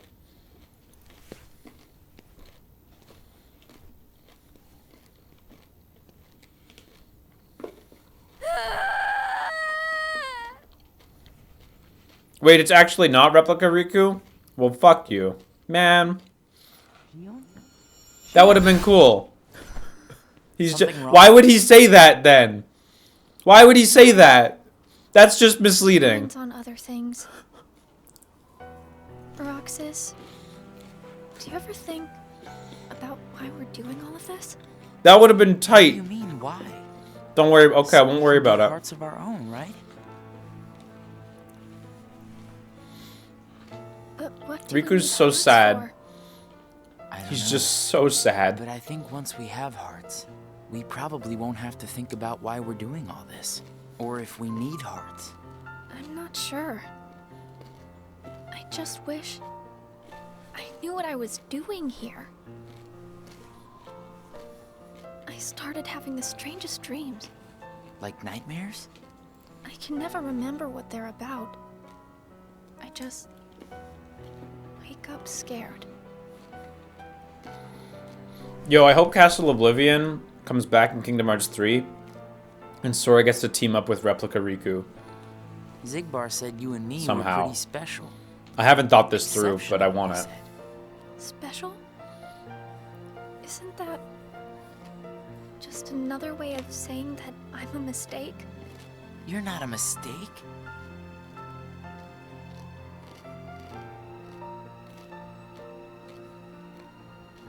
Wait, it's actually not Replica Riku? Well, fuck you. Man. That would have been cool. He's just. Why would he say that then? Why would he say that? That's just misleading. Depends on other things. Roxas, do you ever think about why we're doing all of this? That would have been tight. What do you mean, why? Don't worry. Okay, I won't worry about it. Hearts of our own, right? But what do Riku's so sad. I don't He's know. just so sad. But I think once we have hearts, we probably won't have to think about why we're doing all this. Or if we need hearts. I'm not sure. I just wish I knew what I was doing here. I started having the strangest dreams. Like nightmares? I can never remember what they're about. I just wake up scared. Yo, I hope Castle Oblivion comes back in Kingdom Hearts 3 and Sora gets to team up with Replica Riku. Zigbar said you and me Somehow. were pretty special. I haven't thought this through, but I want it. Special? Isn't that just another way of saying that I'm a mistake? You're not a mistake.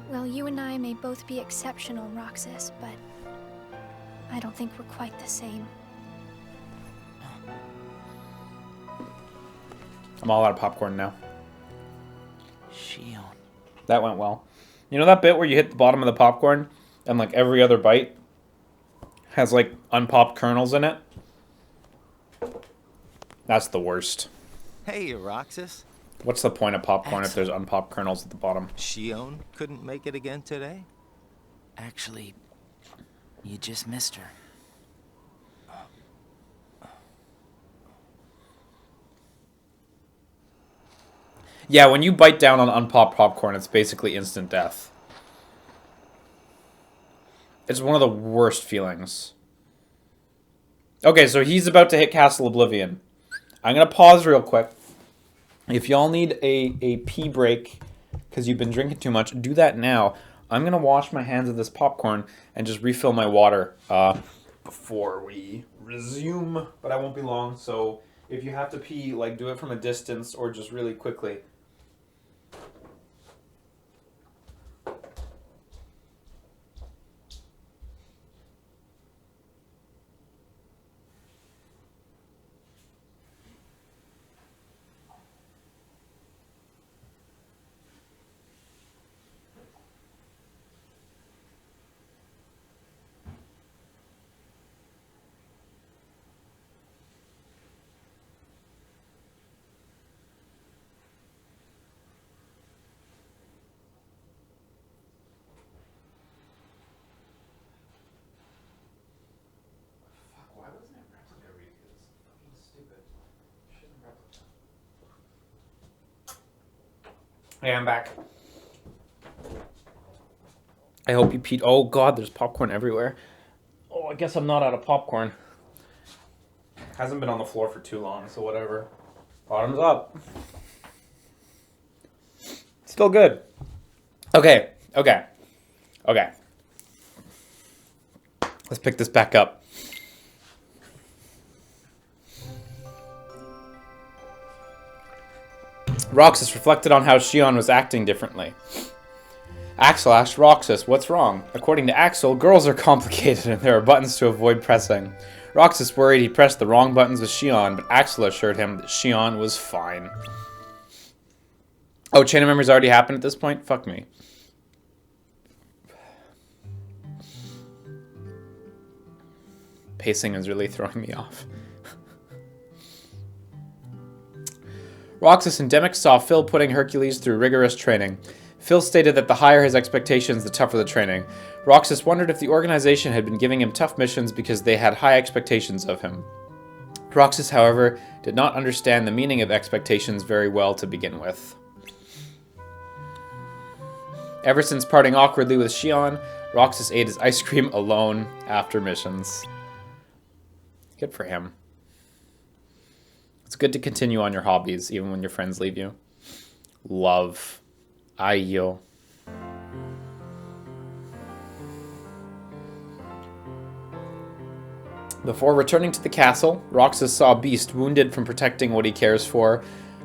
Well, you and I may both be exceptional, Roxas, but I don't think we're quite the same. I'm all out of popcorn now. Xion. That went well. You know that bit where you hit the bottom of the popcorn and like every other bite has like unpopped kernels in it? That's the worst. Hey, Roxas. What's the point of popcorn if there's unpopped kernels at the bottom? Xion couldn't make it again today? Actually, you just missed her. Yeah, when you bite down on unpopped popcorn, it's basically instant death. It's one of the worst feelings. Okay, so he's about to hit Castle Oblivion. I'm going to pause real quick. If y'all need a pee break because you've been drinking too much, do that now. I'm going to wash my hands of this popcorn and just refill my water before we resume. But I won't be long, so if you have to pee, like, do it from a distance or just really quickly. Hey, I'm back. I hope you peed. Oh god, there's popcorn everywhere. Oh, I guess I'm not out of popcorn. Hasn't been on the floor for too long, so whatever. Bottoms up. Still good. Okay. Okay. Okay. Let's pick this back up. Roxas reflected on how Xion was acting differently. Axel asked Roxas, what's wrong? According to Axel, girls are complicated and there are buttons to avoid pressing. Roxas worried he pressed the wrong buttons with Xion, but Axel assured him that Xion was fine. Oh, chain of memories already happened at this point? Fuck me. Pacing is really throwing me off. Roxas and Demick saw Phil putting Hercules through rigorous training. Phil stated that the higher his expectations, the tougher the training. Roxas wondered if the organization had been giving him tough missions because they had high expectations of him. Roxas, however, did not understand the meaning of expectations very well to begin with. Ever since parting awkwardly with Xion, Roxas ate his ice cream alone after missions. Good for him. It's good to continue on your hobbies, even when your friends leave you. Love. Ayo. Before returning to the castle, Roxas saw Beast wounded from protecting what he cares for,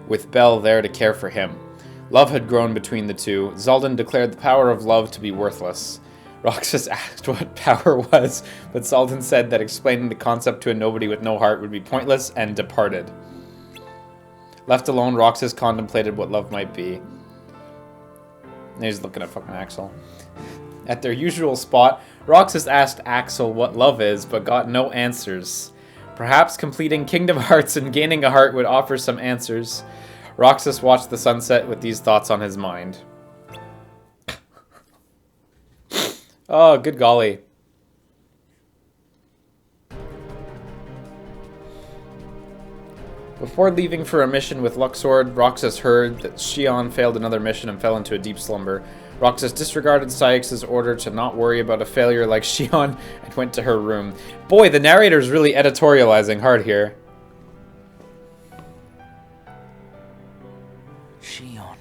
with Belle there to care for him. Love had grown between the two. Zaldan declared the power of love to be worthless. Roxas asked what power was, but Zaldan said that explaining the concept to a nobody with no heart would be pointless and departed. Left alone, Roxas contemplated what love might be. He's looking at fucking Axel. At their usual spot, Roxas asked Axel what love is, but got no answers. Perhaps completing Kingdom Hearts and gaining a heart would offer some answers. Roxas watched the sunset with these thoughts on his mind. Oh, good golly. Before leaving for a mission with Luxord, Roxas heard that Xion failed another mission and fell into a deep slumber. Roxas disregarded Cyax's order to not worry about a failure like Xion and went to her room. Boy, the narrator's really editorializing hard here. Xion.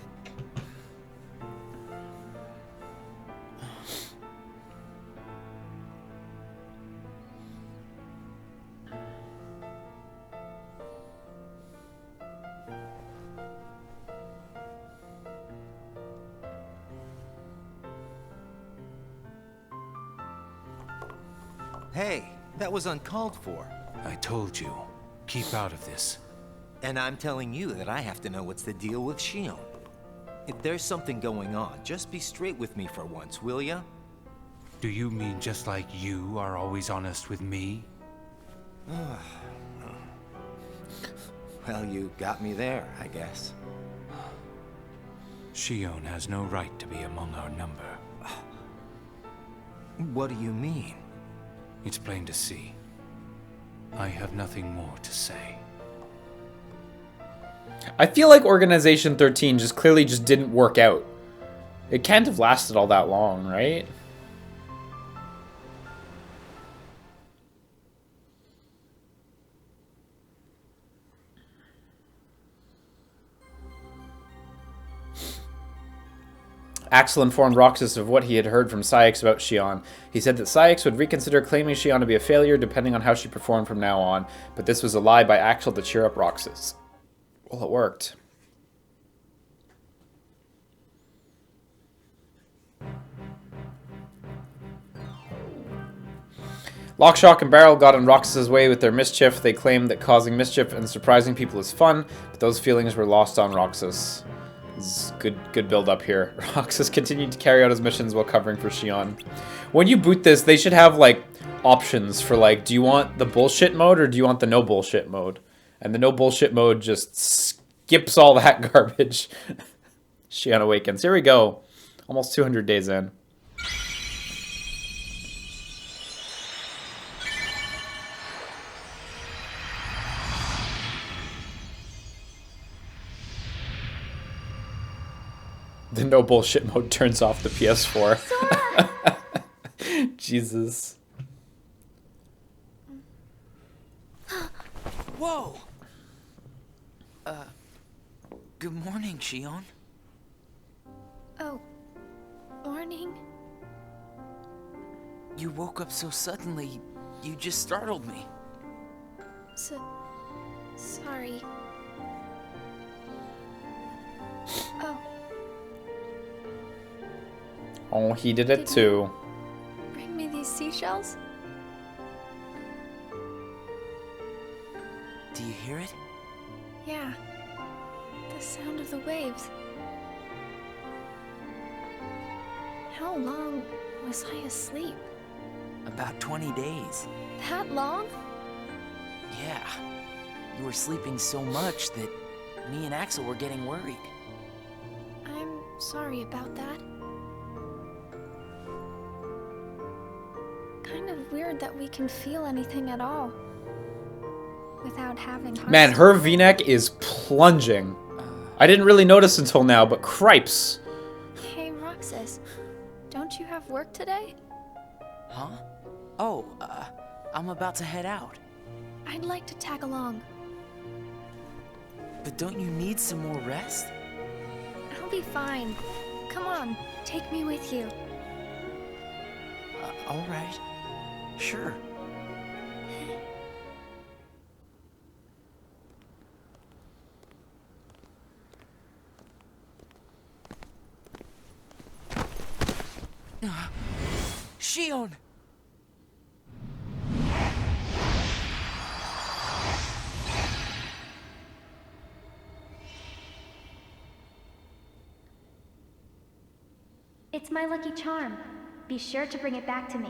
Hey, that was uncalled for. I told you, keep out of this. And I'm telling you that I have to know what's the deal with Xion. If there's something going on, just be straight with me for once, will ya? Do you mean just like you are always honest with me? Well, you got me there, I guess. Xion has no right to be among our number. What do you mean? It's plain to see. I have nothing more to say. I feel like Organization 13 just clearly just didn't work out. It can't have lasted all that long, right? Axel informed Roxas of what he had heard from Cyax about Xion. He said that Cyax would reconsider claiming Xion to be a failure depending on how she performed from now on, but this was a lie by Axel to cheer up Roxas. Well, it worked. Lockshock and Barrel got in Roxas' way with their mischief. They claimed that causing mischief and surprising people is fun, but those feelings were lost on Roxas. This is good build up here. Roxas continued to carry out his missions while covering for Xion. When you boot this, they should have like options for like, do you want the bullshit mode or do you want the no bullshit mode? And the no bullshit mode just skips all that garbage. Xion Awakens. Here we go. Almost 200 days in. The no bullshit mode turns off the PS4. Jesus. Whoa! Good morning, Xion. morning. You woke up so suddenly, you just startled me. Sorry. Oh. Oh, he did it too. Bring me these seashells? Do you hear it? Yeah. The sound of the waves. How long was I asleep? About 20 days. That long? Yeah. You were sleeping so much that me and Axel were getting worried. I'm sorry about that. Kind of weird that we can feel anything at all without having hearts. Man, her V-neck is plunging. I didn't really notice until now, but cripes. Hey, Roxas. Don't you have work today? Huh? Oh, I'm about to head out. I'd like to tag along. But don't you need some more rest? I'll be fine. Come on, take me with you. All right. Sure. Xion! It's my lucky charm. Be sure to bring it back to me.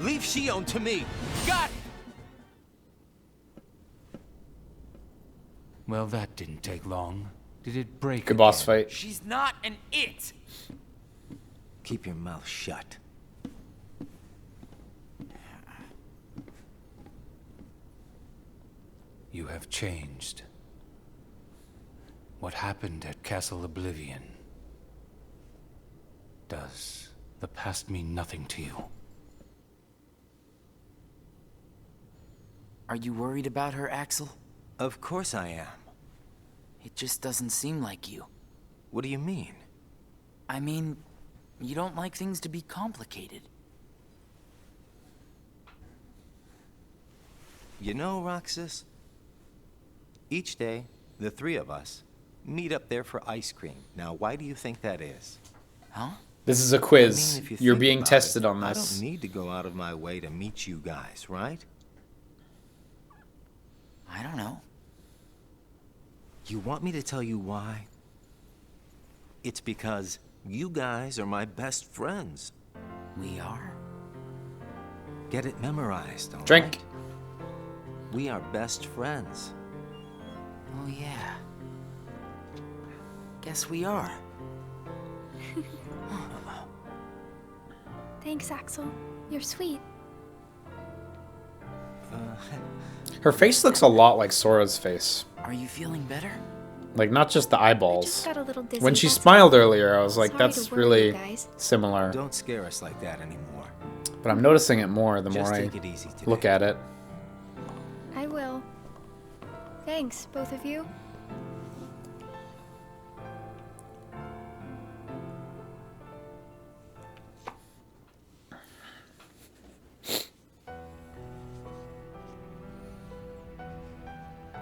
Leave Xion to me. Got it! Well, that didn't take long. Did it break? Good boss again? fight. She's not an it! Keep your mouth shut. You have changed. What happened at Castle Oblivion? Does the past mean nothing to you? Are you worried about her, Axel? Of course I am. It just doesn't seem like you. What do you mean? I mean, you don't like things to be complicated. You know, Roxas, each day, the three of us meet up there for ice cream. Now, why do you think that is? Huh? This is a I quiz. mean, if you You're think being about tested it, on I this. don't need to go out of my way to meet you guys, right? I don't know. You want me to tell you why? It's because you guys are my best friends. We are? Get it memorized, all Drink. right? We are best friends. Oh, yeah. Guess we are. Thanks, Axel. You're sweet. Her face looks a lot like Sora's face. Are you feeling better? Like, not just the I eyeballs. just got a little dizzy. When she that's smiled all. earlier, I was like, Sorry that's to worry really you guys. similar. Don't scare us like that anymore. But I'm noticing it more the Just more I take it easy today. look at it. I will. Thanks, both of you.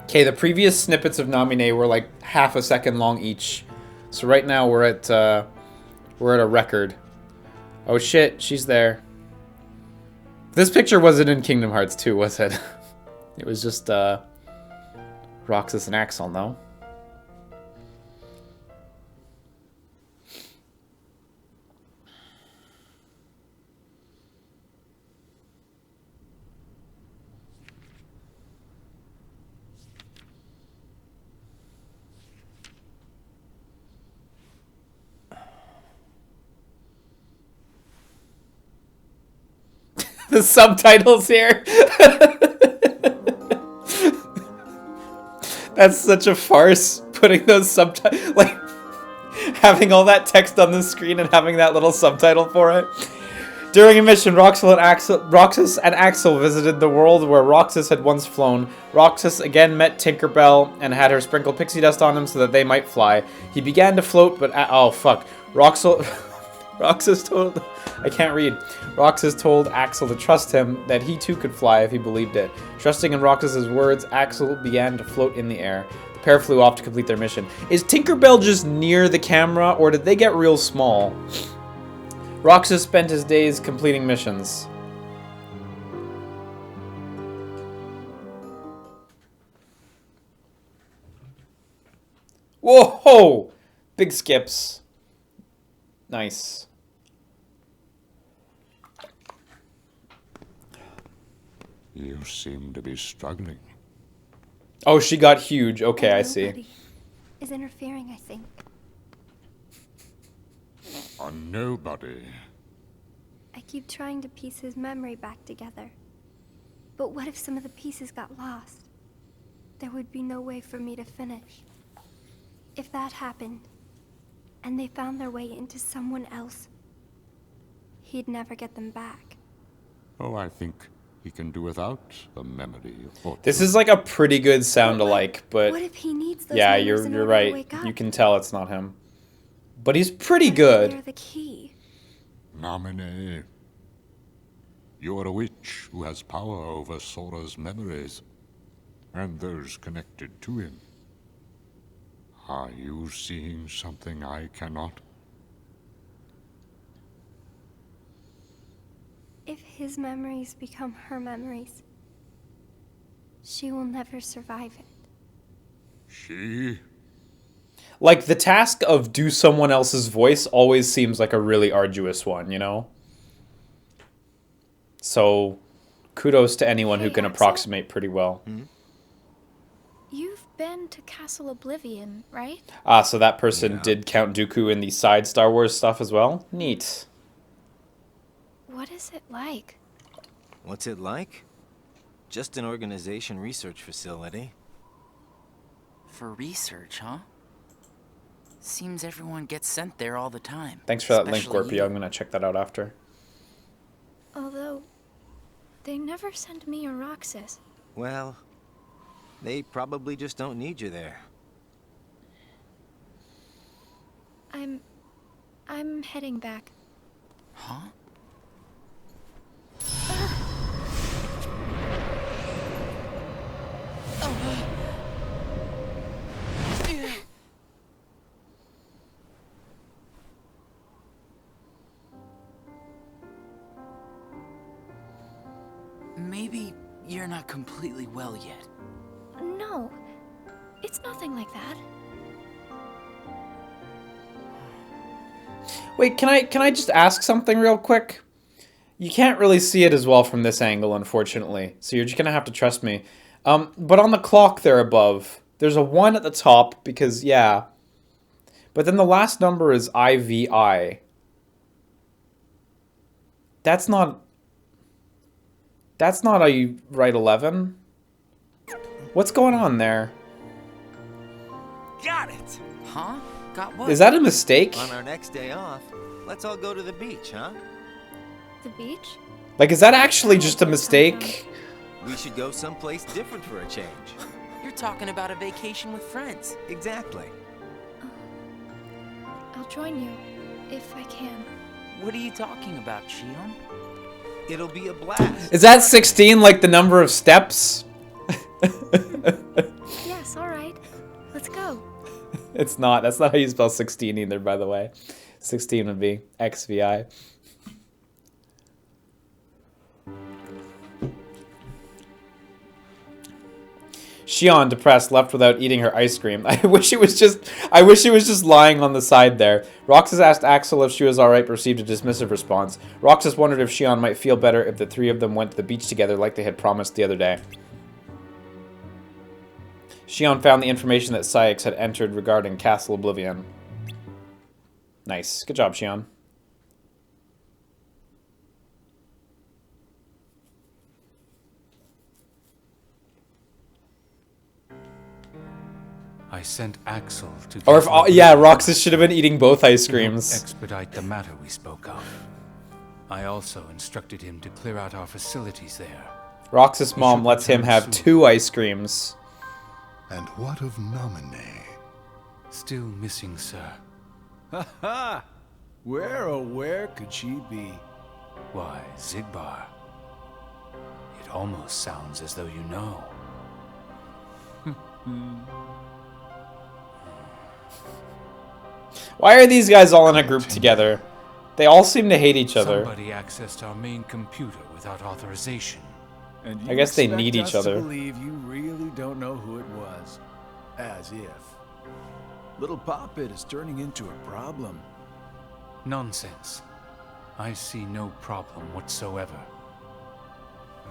Okay, the previous snippets of Namine were like half a second long each. So right now we're at a record. Oh shit, she's there. This picture wasn't in Kingdom Hearts 2, was it? It was just Roxas and Axel, no? The subtitles here. That's such a farce, putting those subtitles, like, having all that text on the screen and having that little subtitle for it. During a mission, Roxas and Axel visited the world where Roxas had once flown. Roxas again met Tinkerbell and had her sprinkle pixie dust on him so that they might fly. He began to float, but oh fuck. Roxas told... I can't read. Roxas told Axel to trust him, that he too could fly if he believed it. Trusting in Roxas's words, Axel began to float in the air. The pair flew off to complete their mission. Is Tinkerbell just near the camera, or did they get real small? Roxas spent his days completing missions. Whoa! Big skips. Nice. You seem to be struggling. Oh, she got huge. Okay, I see. Nobody is interfering, I think. A nobody. I keep trying to piece his memory back together. But what if some of the pieces got lost? There would be no way for me to finish. If that happened, and they found their way into someone else, he'd never get them back. Oh, I think he can do without the memory of This is like a pretty good sound alike, but what if he needs those yeah, memories in you're order to right. wake up? You can tell it's not him. But he's pretty good. They're the key. Namine. You're a witch who has power over Sora's memories, and those connected to him. Are you seeing something I cannot? If his memories become her memories, she will never survive it. She? Like, the task of do someone else's voice always seems like a really arduous one, you know? So, kudos to anyone who can approximate pretty well. You've been to Castle Oblivion, right? Ah, so that person did Count Dooku in the side Star Wars stuff as well? Neat. What is it like? What's it like? Just an organization research facility. For research, huh? Seems everyone gets sent there all the time. Thanks for that link, Especially Gorpio. I'm going to check that out after. Although, they never sent me or Roxas. Well, they probably just don't need you there. I'm heading back. Huh? Maybe you're not completely well yet. No, it's nothing like that. Wait, can I just ask something real quick? You can't really see it as well from this angle, unfortunately. So you're just going to have to trust me. But on the clock there above, there's a 1 at the top because, yeah. But then the last number is IVI. That's not a right 11. What's going on there? Got it! Huh? Got what? Is that a mistake? On our next day off, let's all go to the beach, huh? The beach? Like, is that actually just a mistake? We should go someplace different for a change. You're talking about a vacation with friends. Exactly. I'll join you, if I can. What are you talking about, Xion? It'll be a blast. Is that 16 like the number of steps? Yes, alright. Let's go. It's not. That's not how you spell 16 either, by the way. 16 would be XVI. Xion, depressed, left without eating her ice cream. I wish it was just lying on the side there. Roxas asked Axel if she was alright, but received a dismissive response. Roxas wondered if Xion might feel better if the three of them went to the beach together like they had promised the other day. Xion found the information that Syx had entered regarding Castle Oblivion. Nice. Good job, Xion. I sent Axel to... Or if, yeah, Roxas should have been eating both ice creams. Expedite the matter we spoke of. I also instructed him to clear out our facilities there. Roxas' mom lets him have 2 ice creams. And what of Naminé? Still missing, sir. Ha ha! Where, oh where could she be? Why, Zigbar. It almost sounds as though you know. Why are these guys all in a group together? They all seem to hate each other. Somebody accessed our main computer without authorization. And I guess they expect need each us to other. believe you really don't know who it was. As if. Little Poppet is turning into a problem. Nonsense. I see no problem whatsoever.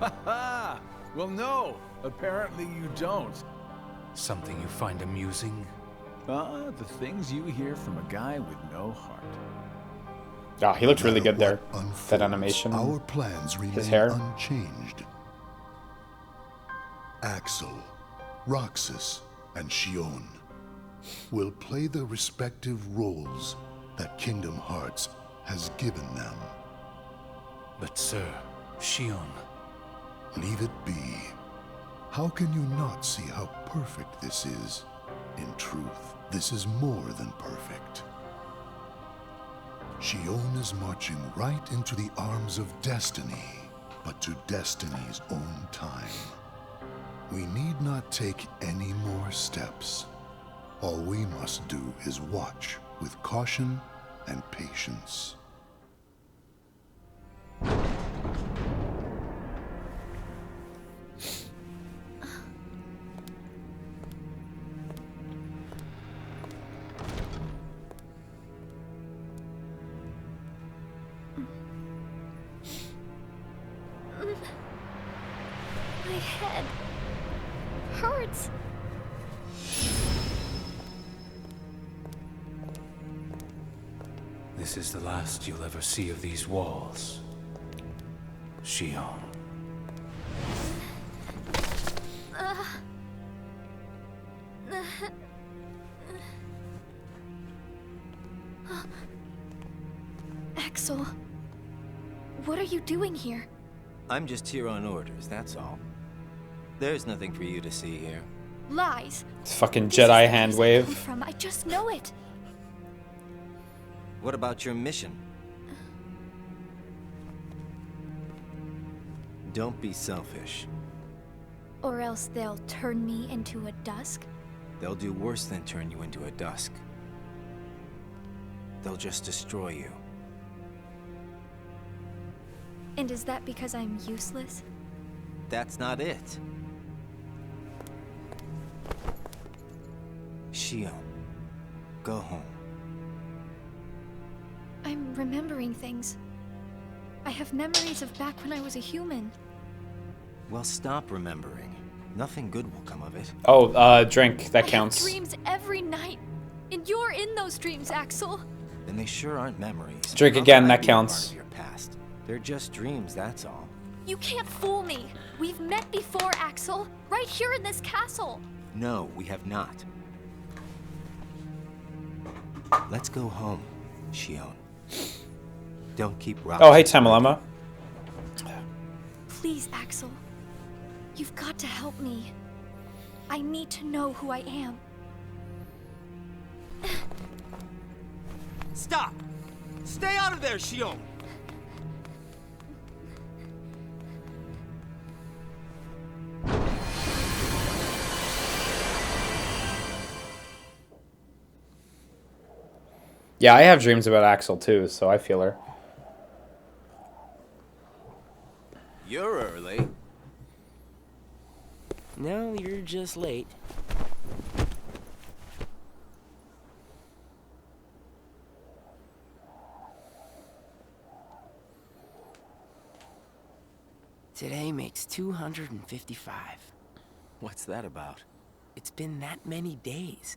Ha ha! Well, no. Apparently you don't. Something you find amusing? The things you hear from a guy with no heart. Ah, he looked really good there. Unfolds, That animation. Our plans remain His hair. unchanged. Axel, Roxas, and Xion will play the respective roles that Kingdom Hearts has given them. But sir, Xion... Leave it be. How can you not see how perfect this is? In truth, this is more than perfect. Xion is marching right into the arms of destiny, but to destiny's own time. We need not take any more steps. All we must do is watch with caution and patience. My head hurts. This is the last you'll ever see of these walls. Xion. Axel, what are you doing here? I'm just here on orders, that's all. There's nothing for you to see here. Lies. It's fucking This is Jedi the hand place I wave. come from. I just know it. What about your mission? Don't be selfish. Or else they'll turn me into a dusk. They'll do worse than turn you into a dusk. They'll just destroy you. And is that because I'm useless? That's not it. Xion, go home. I'm remembering things. I have memories of back when I was a human. Well, stop remembering. Nothing good will come of it. Oh, drink. That I counts. have dreams every night. And you're in those dreams, Axel. And they sure aren't memories. Drink How again, could I that be a part counts. of your past? They're just dreams, that's all. You can't fool me. We've met before, Axel. Right here in this castle. No, we have not. Let's go home, Xion. Don't keep rocking. Oh, hey, Tamalama. Please, Axel. You've got to help me. I need to know who I am. Stop! Stay out of there, Xion! Yeah, I have dreams about Axel too, so I feel her. You're early. No, you're just late. Today makes 255. What's that about? It's been that many days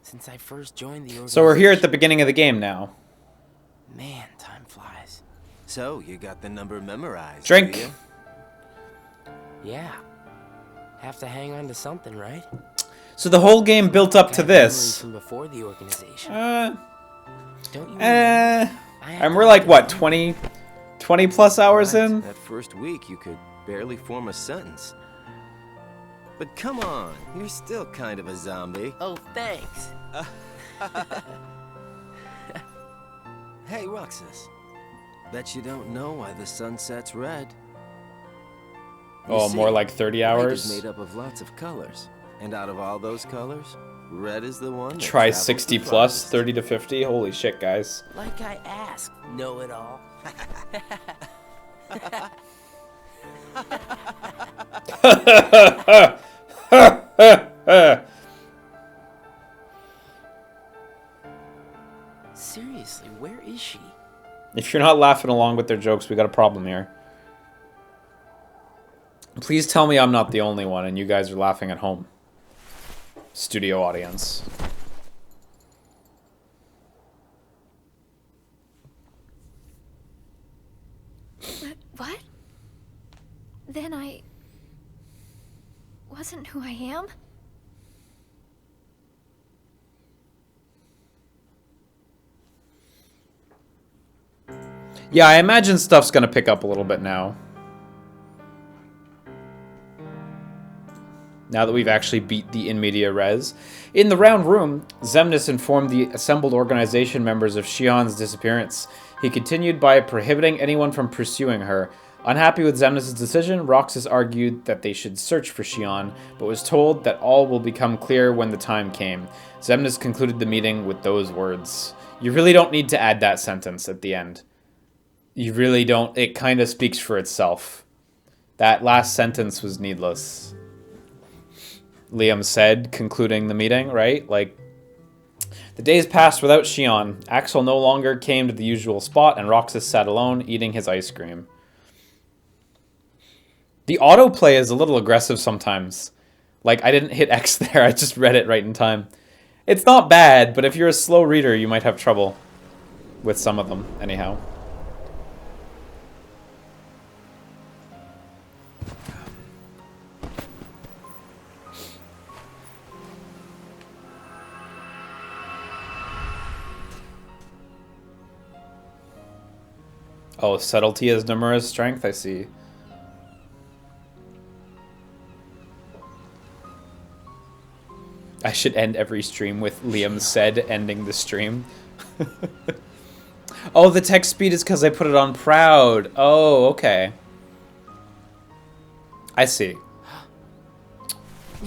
since I first joined the organization. So we're here at the beginning of the game now. Man, time flies. So, you got the number memorized, Drink. do you? Yeah. Have to hang on to something, right? So the whole game built up to Got memories this. from before the organization. Don't you And we're remember like, the what, time? 20, 20+ hours Right, in? That first week, you could barely form a sentence. But come on, you're still kind of a zombie. Oh, thanks. Hey, Roxas. Bet you don't know why the sun sets red. Oh, more like 30 Light hours? is made up of lots of colors. And out of all those colors, red is the one that Try travels 60 the plus, farthest. 30 to 50. Holy shit, guys. Like I asked, know-it-all. Seriously, where is she? If you're not laughing along with their jokes, we got a problem here. Please tell me I'm not the only one and you guys are laughing at home. Studio audience. What? Then I wasn't who I am? Yeah, I imagine stuff's gonna pick up a little bit now. Now that we've actually beat the in media res. In the round room, Xemnas informed the assembled organization members of Xion's disappearance. He continued by prohibiting anyone from pursuing her. Unhappy with Xemnas' decision, Roxas argued that they should search for Xion, but was told that all will become clear when the time came. Xemnas concluded the meeting with those words. You really don't need to add that sentence at the end. You really don't. It kind of speaks for itself. That last sentence was needless. Liam said, concluding the meeting, right? Like, the days passed without Xion. Axel no longer came to the usual spot, and Roxas sat alone, eating his ice cream. The autoplay is a little aggressive sometimes. Like, I didn't hit X there, I just read it right in time. It's not bad, but if you're a slow reader, you might have trouble with some of them, anyhow. Oh, subtlety is Nomura's strength, I see. I should end every stream with Liam said ending the stream. Oh, the text speed is because I put it on proud. Oh, okay. I see.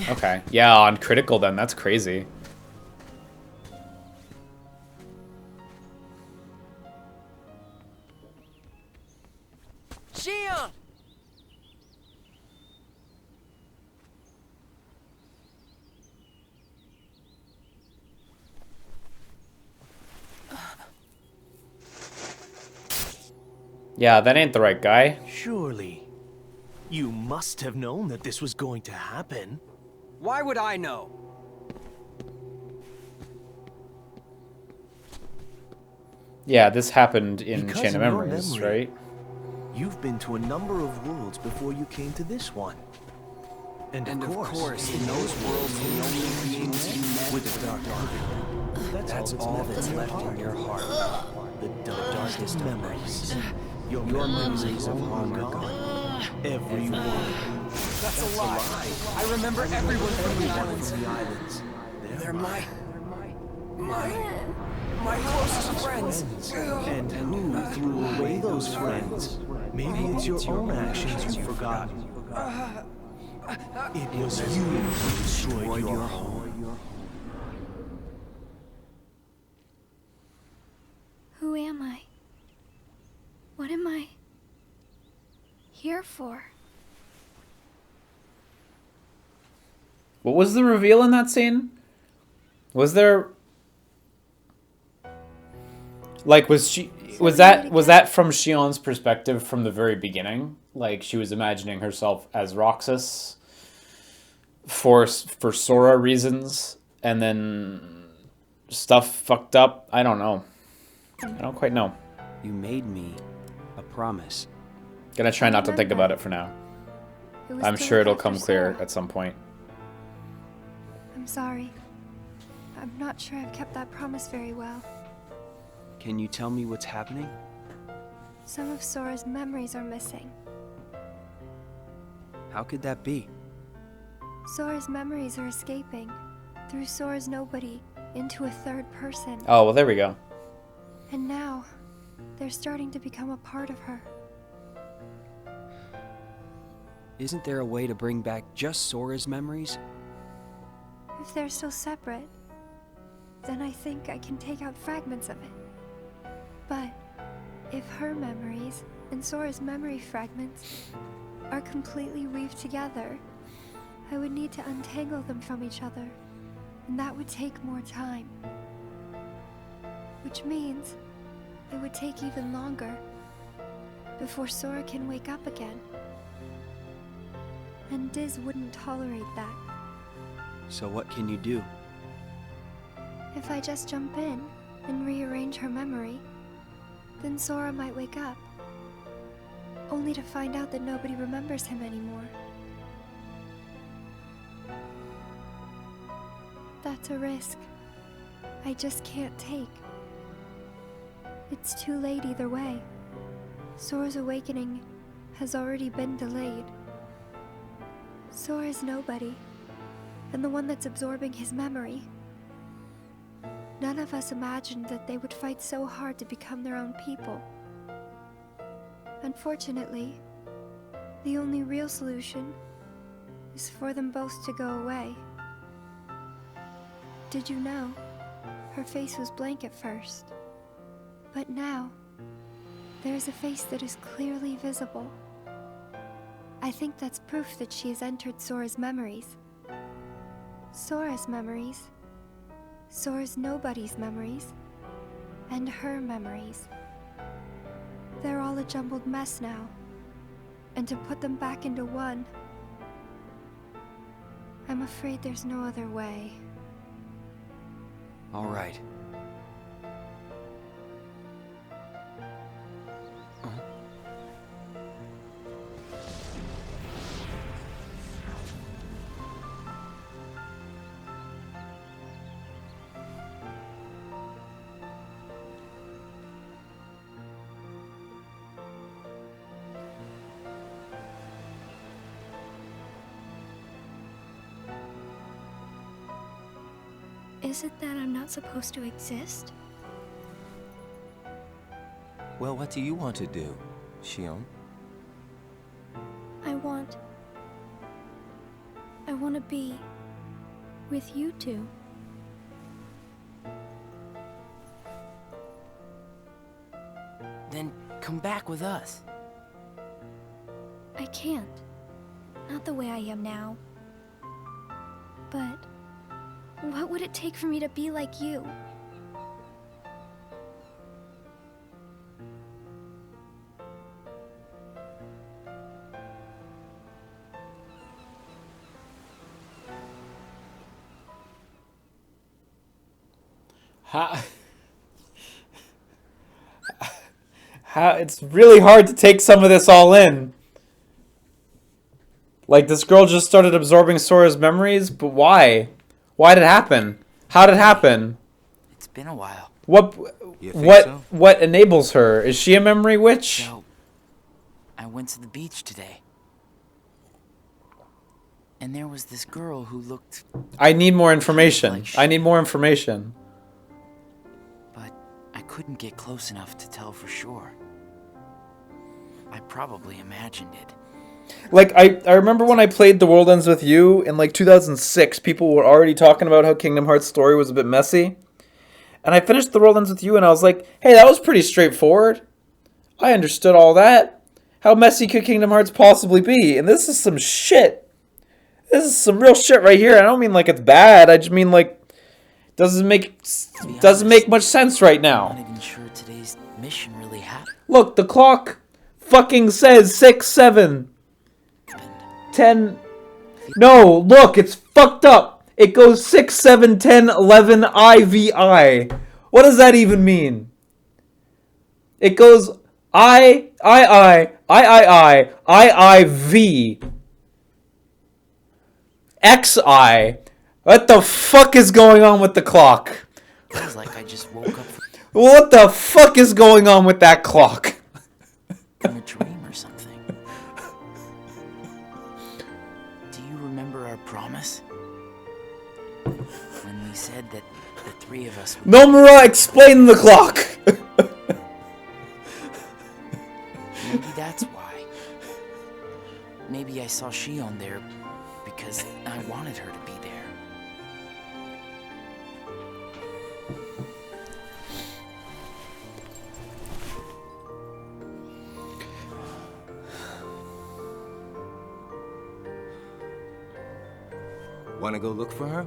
Okay. Yeah, on critical then. That's crazy. Xion! Yeah, that ain't the right guy. Surely. You must have known that this was going to happen. Why would I know? Yeah, this happened in Because Chain of in your Memories, memory, right? You've been to a number of worlds before you came to this one. And of course, in those worlds, the only beings you met with the dark heart. That's all that's left in your heart. The darkest memories. Your memories of long gone. Everyone. That's a lie. I remember everyone from the islands. They're my closest friends. And who threw away those friends? Maybe it's your own actions you've forgotten. It was you who destroyed your home. Who am I? What am I here for? What was the reveal in that scene? Was there... Like, was that from Xion's perspective from the very beginning? Like, she was imagining herself as Roxas for Sora reasons, and then stuff fucked up? I don't know. I don't quite know. You made me a promise. Gonna try not to think about it for now. I'm sure it'll come clear at some point. I'm sorry. I'm not sure I've kept that promise very well. Can you tell me what's happening? Some of Sora's memories are missing. How could that be? Sora's memories are escaping through Sora's nobody into a third person. Oh, well, there we go. And now, they're starting to become a part of her. Isn't there a way to bring back just Sora's memories? If they're still separate, then I think I can take out fragments of it. But if her memories and Sora's memory fragments are completely weaved together, I would need to untangle them from each other, and that would take more time. Which means it would take even longer before Sora can wake up again. And Diz wouldn't tolerate that. So what can you do? If I just jump in and rearrange her memory, then Sora might wake up, only to find out that nobody remembers him anymore. That's a risk I just can't take. It's too late either way. Sora's awakening has already been delayed. Sora's nobody, and the one that's absorbing his memory. None of us imagined that they would fight so hard to become their own people. Unfortunately, the only real solution is for them both to go away. Did you know? Her face was blank at first. But now, there is a face that is clearly visible. I think that's proof that she has entered Sora's memories. Sora's memories, Sora's nobody's memories, and her memories. They're all a jumbled mess now, and to put them back into one, I'm afraid there's no other way. All right. Is it that I'm not supposed to exist? Well, what do you want to do, Xion? I want to be with you two. Then come back with us. I can't. Not the way I am now. But what would it take for me to be like you? It's really hard to take some of this all in. Like, this girl just started absorbing Sora's memories, but why? Why did it happen? How did it happen? It's been a while. What enables her? Is she a memory witch? So, I went to the beach today. And there was this girl who looked... I need more information. I need more information. But I couldn't get close enough to tell for sure. I probably imagined it. Like, I remember when I played The World Ends With You in, like, 2006, people were already talking about how Kingdom Hearts' story was a bit messy. And I finished The World Ends With You, and I was like, hey, that was pretty straightforward. I understood all that. How messy could Kingdom Hearts possibly be? And this is some shit. This is some real shit right here. I don't mean like it's bad. I just mean, like, doesn't make much sense right now. I'm not even sure today's mission really happened. Look, the clock fucking says 6, 7, 10. No, look, it's fucked up. It goes 6, 7, 10, 11, IVI. What does that even mean? It goes I, V, XI. What the fuck is going on with the clock? Feels like I just woke up. What the fuck is going on with that clock? in a dream or something. Do you remember our promise? When we said that the three of us would... Nomura, explain the clock! Maybe that's why. Maybe I saw Xion there because I wanted her to be there. Want to go look for her?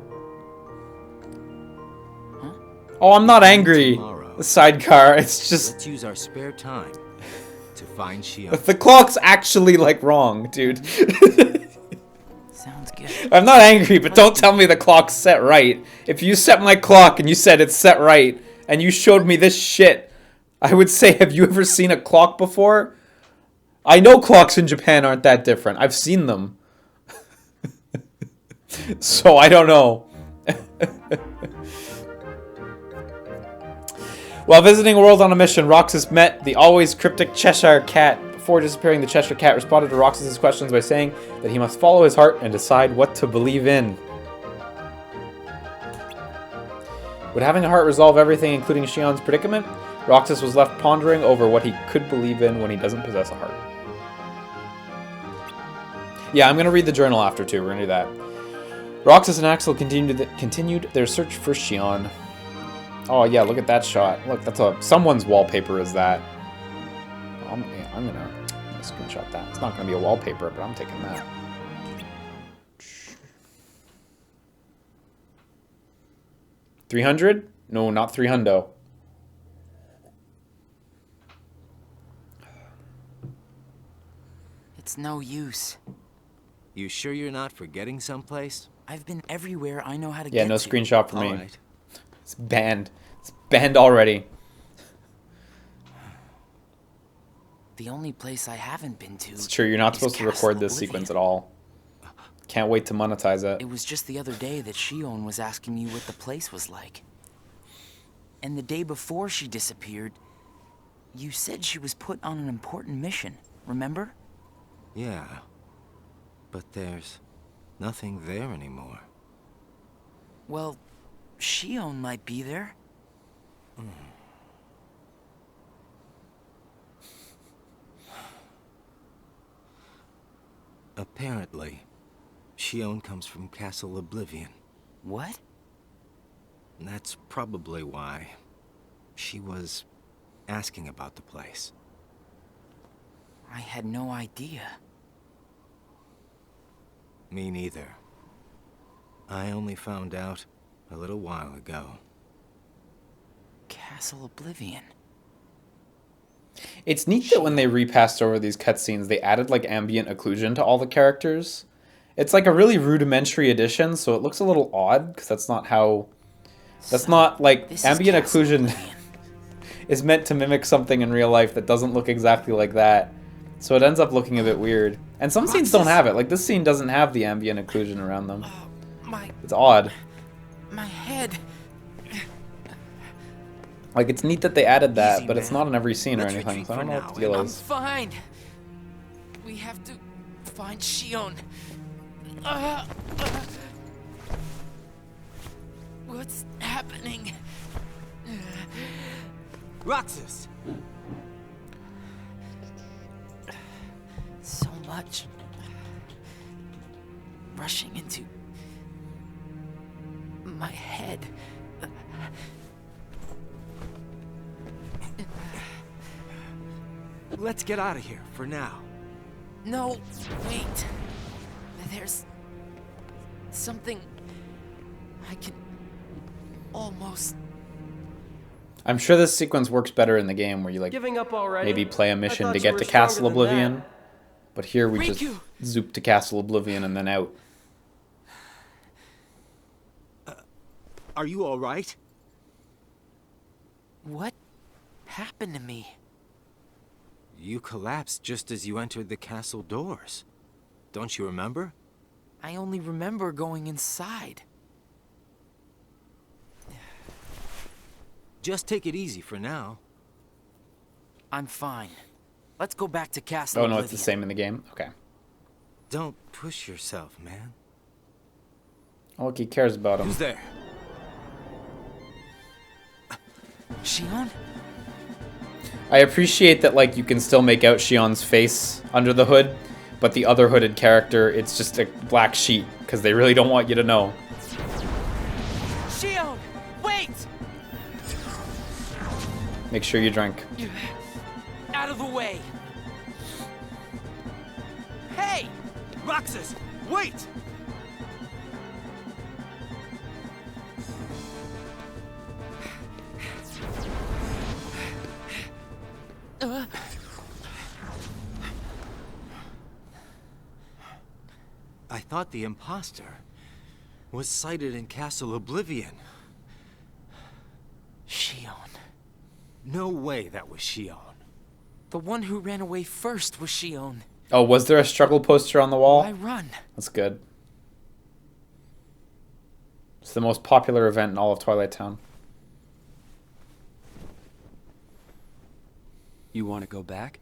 Oh, I'm not angry. The sidecar, it's just... Let's use our spare time to find Xion. The clock's actually, like, wrong, dude. Sounds good. I'm not angry, but don't tell me the clock's set right. If you set my clock and you said it's set right, and you showed me this shit, I would say, have you ever seen a clock before? I know clocks in Japan aren't that different. I've seen them. So, I don't know. While visiting a world on a mission, Roxas met the always cryptic Cheshire Cat. Before disappearing, the Cheshire Cat responded to Roxas' questions by saying that he must follow his heart and decide what to believe in. Would having a heart resolve everything, including Xion's predicament? Roxas was left pondering over what he could believe in when he doesn't possess a heart. Yeah, I'm going to read the journal after, too. We're going to do that. Roxas and Axel continued their search for Xion. Oh, yeah, look at that shot. Look, that's someone's wallpaper is that. I'm gonna screenshot that. It's not going to be a wallpaper, but I'm taking that. $300? No, not 300. It's no use. You sure you're not forgetting someplace? I've been everywhere I know how to get Yeah, no to. screenshot for me. Right. It's banned. It's banned already. The only place I haven't been to. It's true, you're not supposed to record this Oblivion. sequence at all. Can't wait to monetize it. It was just the other day that Xion was asking me what the place was like. And the day before she disappeared, you said she was put on an important mission, remember? Yeah. But there's nothing there anymore. Well, Xion might be there. Apparently, Xion comes from Castle Oblivion. What? And that's probably why she was asking about the place. I had no idea. Me neither. I only found out a little while ago. Castle Oblivion. It's neat that when they repassed over these cutscenes, they added like ambient occlusion to all the characters. It's like a really rudimentary addition, so it looks a little odd because that's not how. That's not like ambient occlusion is meant to mimic something in real life that doesn't look exactly like that. So it ends up looking a bit weird. And some scenes don't have it. Like this scene doesn't have the ambient occlusion around them. It's odd. My head. Like it's neat that they added that, Easy, but it's man. not in every scene or Let's anything. retreat So I don't for know now, what the deal I'm is. fine. We have to find Xion. What's happening? Roxas! So much. Rushing into my head. Let's get out of here for now. No, wait. There's something I can almost... I'm sure this sequence works better in the game where you like Giving up already? maybe play a I mission thought to you get were to Castle stronger than Oblivion. that. But here we just Riku! zoop to Castle Oblivion and then out. Are you all right? What happened to me? You collapsed just as you entered the castle doors. Don't you remember? I only remember going inside. Just take it easy for now. I'm fine. Let's go back to Castle Oh no, Oblivion. it's the same in the game? Okay. Don't push yourself, man. Oh, look, he cares about him. Who's there? Xion? I appreciate that, like, you can still make out Xion's face under the hood, but the other hooded character, it's just a black sheet, because they really don't want you to know. Xion! Wait! Make sure you drink. Out of the way! Hey! Roxas, wait! I thought the imposter was sighted in Castle Oblivion. Xion. No way that was Xion. The one who ran away first was Xion. Oh, was there a struggle poster on the wall? Why run? That's good. It's the most popular event in all of Twilight Town. You want to go back?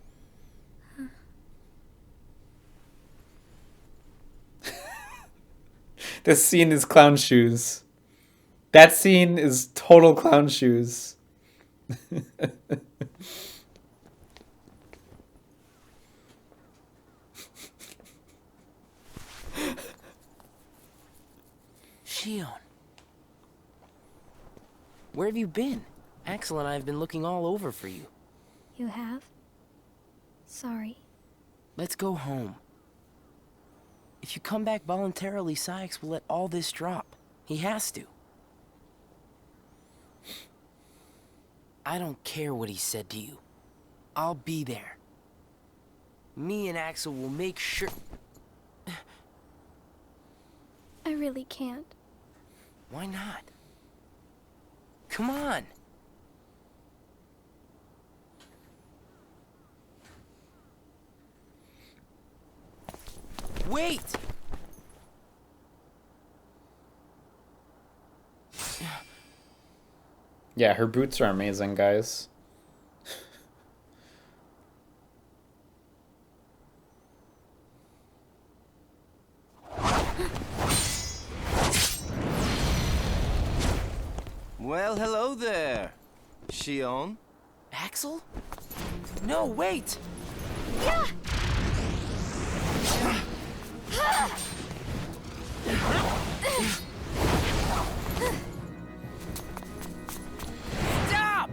This scene is clown shoes. That scene is total clown shoes. Xion. Where have you been? Axel and I have been looking all over for you. You have? Sorry. Let's go home. If you come back voluntarily, Sykes will let all this drop. He has to. I don't care what he said to you. I'll be there. Me and Axel will make sure... I really can't. Why not? Come on. Wait! Yeah, her boots are amazing, guys. Well, hello there, Xion. Axel? No, wait! Yeah! Stop!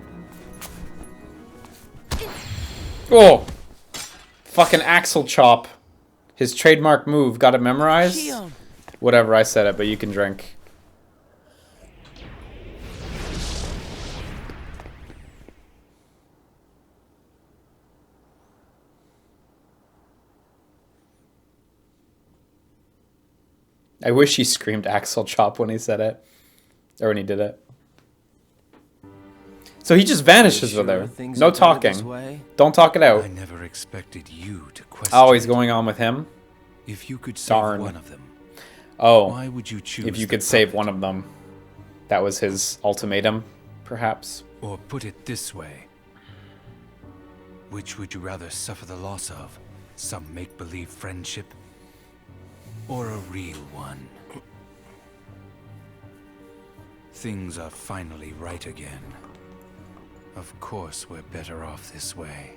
Oh! Fucking Axel Chop. His trademark move. Got it memorized? Xion. Whatever, I said it, but you can drink. I wish he screamed Axel Chop when he said it. Or when he did it. So he just vanishes with her. No talking. Don't talk it out. I never expected you to question. Oh, he's going on with him? If you could save Darn. one of them, Oh. why would you choose? If you the could save puppet? one of them. That was his ultimatum, perhaps. Or put it this way. Which would you rather suffer the loss of? Some make-believe friendship? Or a real one? Things are finally right again. Of course we're better off this way.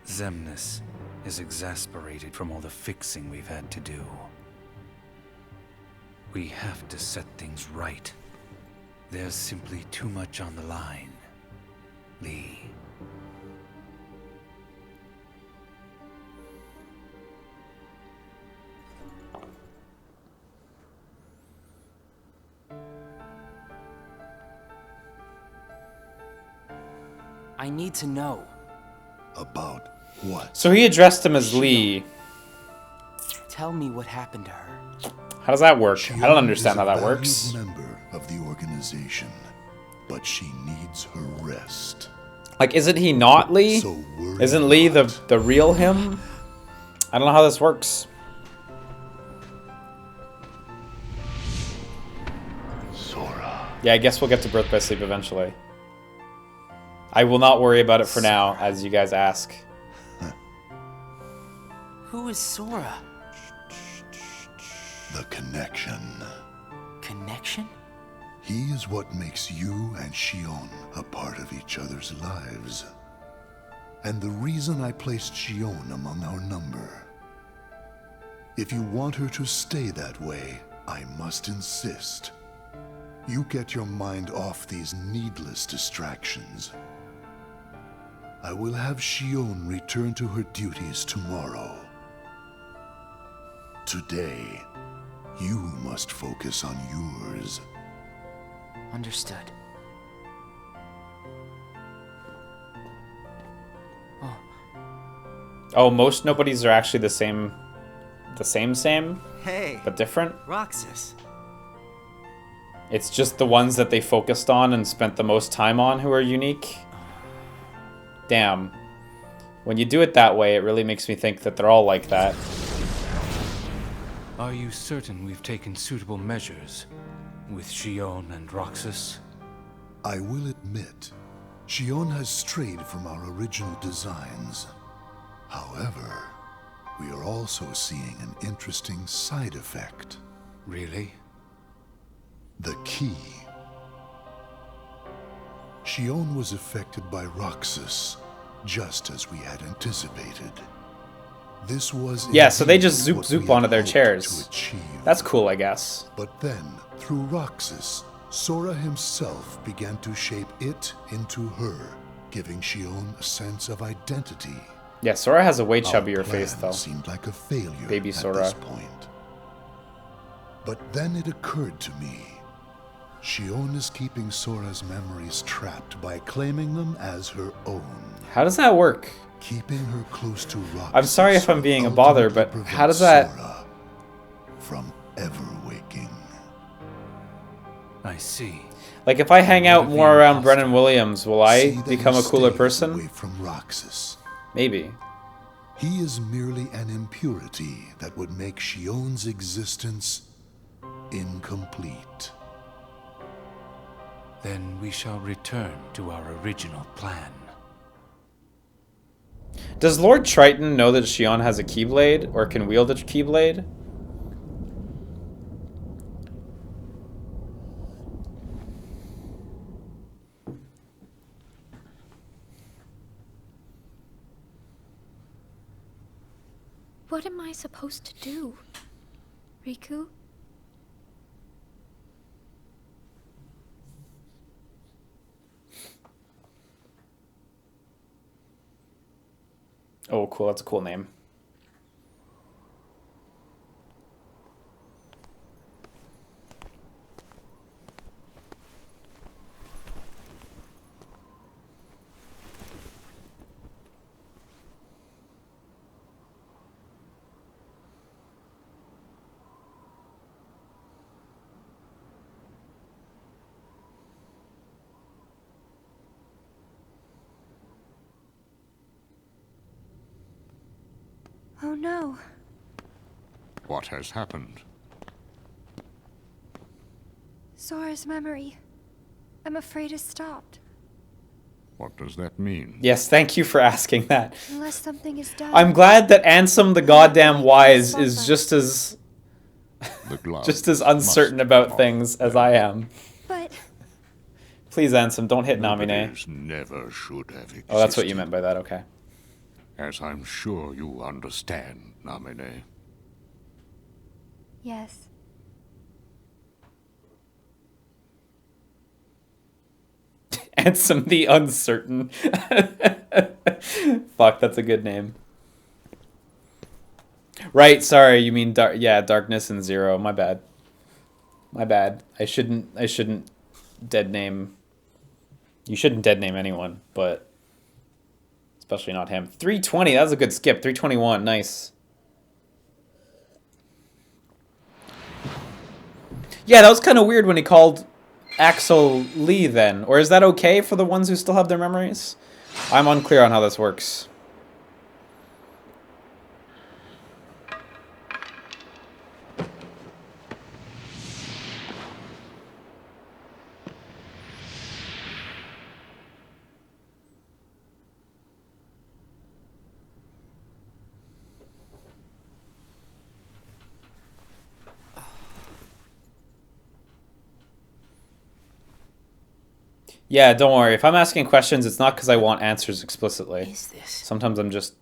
Xemnas is exasperated from all the fixing we've had to do. We have to set things right. There's simply too much on the line, Lee. I need to know. About what? So he addressed him as Lee. Tell me what happened to her. How does that work? I don't Xion understand is how a that works. valued member of the organization, but she needs her rest. Like, isn't he not Lee? So worry Isn't Lee not. the real him? I don't know how this works. Sora. Yeah, I guess we'll get to Birth by Sleep eventually. I will not worry about it for now, as you guys ask. Who is Sora? The connection. Connection? He is what makes you and Xion a part of each other's lives. And the reason I placed Xion among our number. If you want her to stay that way, I must insist. You get your mind off these needless distractions. I will have Xion return to her duties tomorrow. Today, you must focus on yours. Understood. Oh, most nobodies are actually the same. Same? Hey. But different? Roxas. It's just the ones that they focused on and spent the most time on who are unique. Damn. When you do it that way, it really makes me think that they're all like that. Are you certain we've taken suitable measures with Xion and Roxas? I will admit, Xion has strayed from our original designs. However, we are also seeing an interesting side effect. Really? The key. Xion was affected by Roxas, just as we had anticipated. This was yeah, so they just zoop onto their chairs. That's cool, I guess. But then, through Roxas, Sora himself began to shape it into her, giving Xion a sense of identity. Yeah, Sora has a way Our chubbier plan face, though. Seemed like a failure Baby at Sora. this point. But then it occurred to me. Xion is keeping Sora's memories trapped by claiming them as her own. How does that work? Keeping her close to Roxas. I'm sorry if I'm being a bother, but how does that... Sora from ever waking. I see. Like, if I hang out more around Brennan Williams, will I become a cooler person? Away from Roxas. Maybe. He is merely an impurity that would make Xion's existence incomplete. Then we shall return to our original plan. Does Lord Triton know that Xion has a Keyblade, or can wield a Keyblade? What am I supposed to do, Riku? Oh, cool. That's a cool name. Oh no. What has happened? Sora's memory. I'm afraid it's stopped. What does that mean? Yes, thank you for asking that. Unless something is done. I'm glad that Ansem the goddamn wise is just as just as uncertain about things as I am. But please, Ansem, don't hit Namine. Never should have existed. Oh, that's what you meant by that, okay. As I'm sure you understand, Namine. yes. Ansem the Uncertain. Fuck, that's a good name. Right, sorry, you mean Darkness and Zero. My bad. My bad. I shouldn't dead name. You shouldn't dead name anyone, but especially not him. 320, that was a good skip. 321, nice. Yeah, that was kind of weird when he called Axel Lee then. Or is that okay for the ones who still have their memories? I'm unclear on how this works. Yeah, don't worry. If I'm asking questions, it's not because I want answers explicitly. Is this? Sometimes I'm just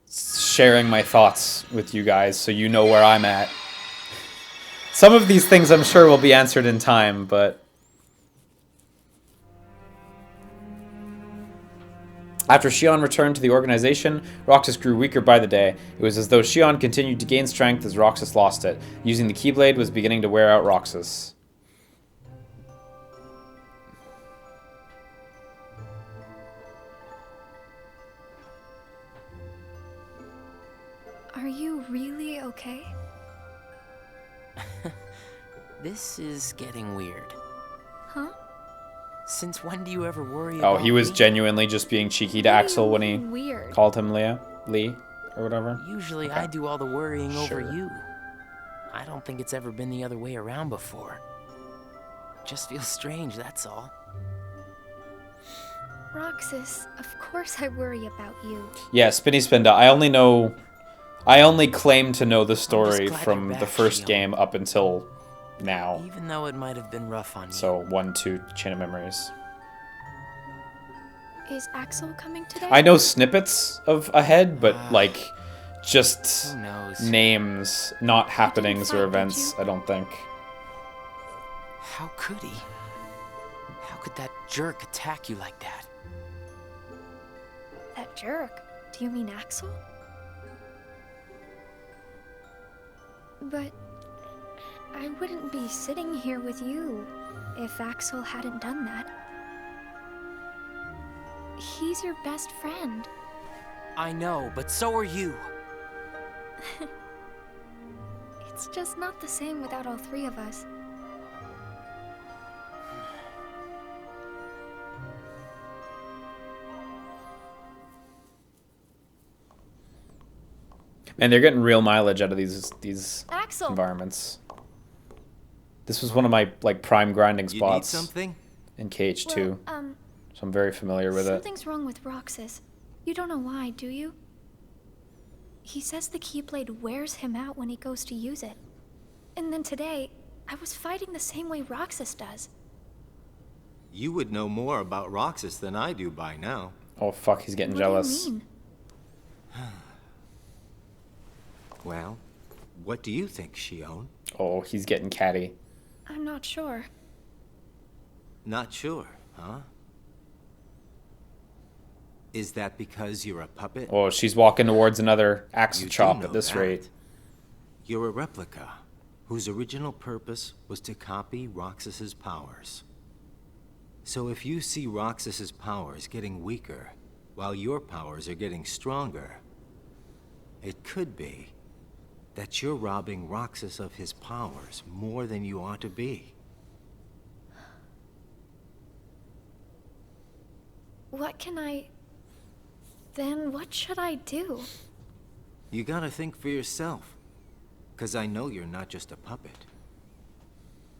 sharing my thoughts with you guys so you know where I'm at. Some of these things I'm sure will be answered in time, but... After Xion returned to the organization, Roxas grew weaker by the day. It was as though Xion continued to gain strength as Roxas lost it. Using the Keyblade was beginning to wear out Roxas. Are you really okay? This is getting weird. Huh? Since when do you ever worry about Oh, he was me? genuinely just being cheeky to Axel when he weird? called him Lee, or whatever. Usually Okay. I do all the worrying over Sure. you. I don't think it's ever been the other way around before. Just feels strange, that's all. Roxas, of course I worry about you. Yeah, Spinny Spinda. I only claim to know the story glad from you're the back, first Xion. game up until now. Even though it might have been rough on you. So 1, 2, Chain of Memories. Is Axel coming today? I know snippets of ahead, but like just Who knows? names, not happenings fight, or did events, you? I don't think. How could he? How could that jerk attack you like that? That jerk? Do you mean Axel? But I wouldn't be sitting here with you if Axel hadn't done that. He's your best friend. I know, but so are you. It's just not the same without all three of us. And they're getting real mileage out of these Axel! environments. This was one of my like prime grinding You need spots something? in KH2. Well, So I'm very familiar with it. something's wrong with Roxas. You don't know why, do you? He says the Keyblade wears him out when he goes to use it. And then today, I was fighting the same way Roxas does. You would know more about Roxas than I do by now. Oh fuck, he's getting What jealous. do you mean? Well, what do you think, Xion? Oh, he's getting catty. I'm not sure. Not sure, huh? Is that because you're a puppet? Oh, she's walking towards another axle You do chop know at this that. rate. You're a replica, whose original purpose was to copy Roxas's powers. So if you see Roxas's powers getting weaker, while your powers are getting stronger, it could be that you're robbing Roxas of his powers more than you ought to be. What can I... Then what should I do? You gotta think for yourself, 'cause I know you're not just a puppet.